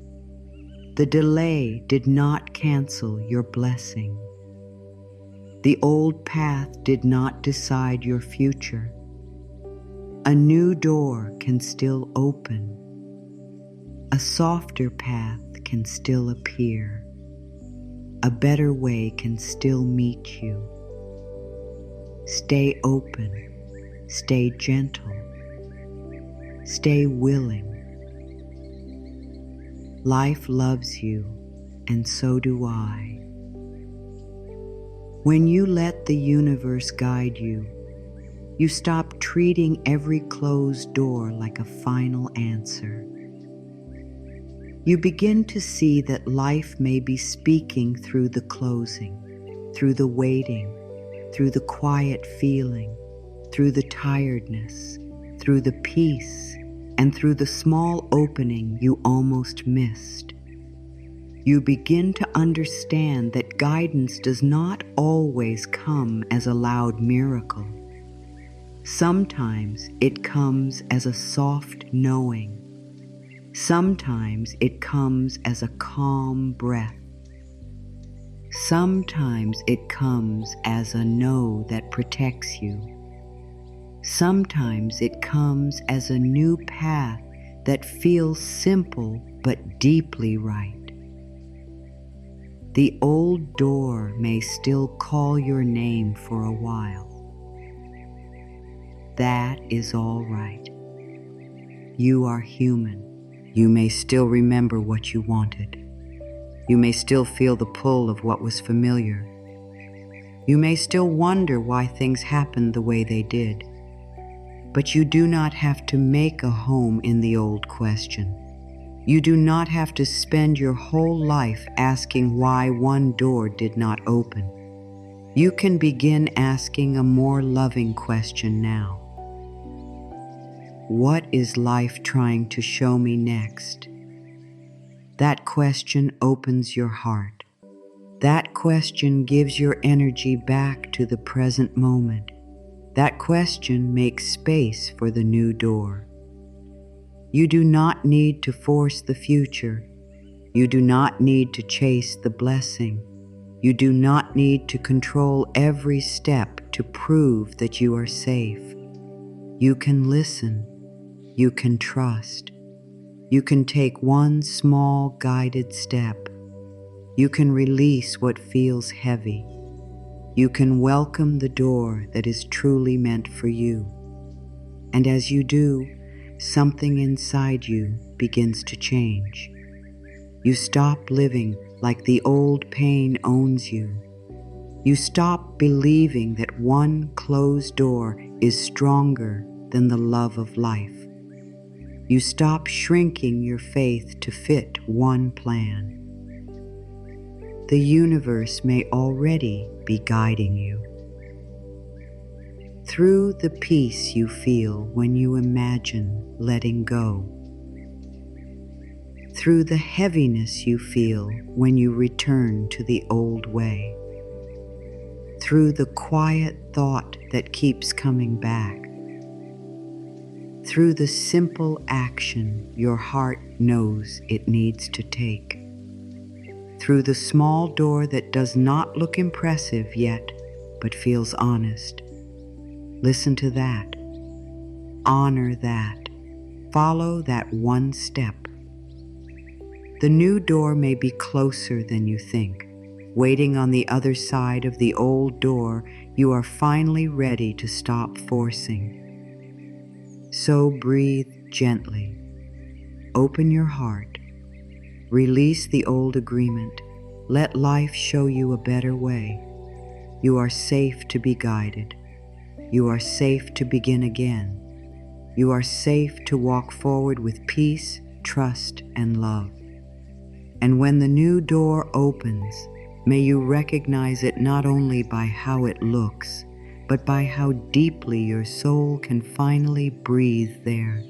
The delay did not cancel your blessing. The old path did not decide your future. A new door can still open. A softer path can still appear. A better way can still meet you. Stay open, stay gentle, stay willing. Life loves you, and so do I. When you let the universe guide you, you stop treating every closed door like a final answer. You begin to see that life may be speaking through the closing, through the waiting, through the quiet feeling, through the tiredness, through the peace, and through the small opening you almost missed. You begin to understand that guidance does not always come as a loud miracle. Sometimes it comes as a soft knowing. Sometimes it comes as a calm breath. Sometimes it comes as a no that protects you. Sometimes it comes as a new path that feels simple but deeply right. The old door may still call your name for a while. That is all right. You are human. You may still remember what you wanted. You may still feel the pull of what was familiar. You may still wonder why things happened the way they did. But you do not have to make a home in the old question. You do not have to spend your whole life asking why one door did not open. You can begin asking a more loving question now. What is life trying to show me next? That question opens your heart. That question gives your energy back to the present moment. That question makes space for the new door. You do not need to force the future. You do not need to chase the blessing. You do not need to control every step to prove that you are safe. You can listen. You can trust. You can take one small guided step. You can release what feels heavy. You can welcome the door that is truly meant for you. And as you do, something inside you begins to change. You stop living like the old pain owns you. You stop believing that one closed door is stronger than the love of life. You stop shrinking your faith to fit one plan. The universe may already be guiding you. Through the peace you feel when you imagine letting go. Through the heaviness you feel when you return to the old way. Through the quiet thought that keeps coming back. Through the simple action your heart knows it needs to take. Through the small door that does not look impressive yet, but feels honest. Listen to that. Honor that. Follow that one step. The new door may be closer than you think. Waiting on the other side of the old door, you are finally ready to stop forcing. So breathe gently. Open your heart. Release the old agreement. Let life show you a better way. You are safe to be guided. You are safe to begin again. You are safe to walk forward with peace, trust, and love. And when the new door opens, may you recognize it not only by how it looks, but by how deeply your soul can finally breathe there.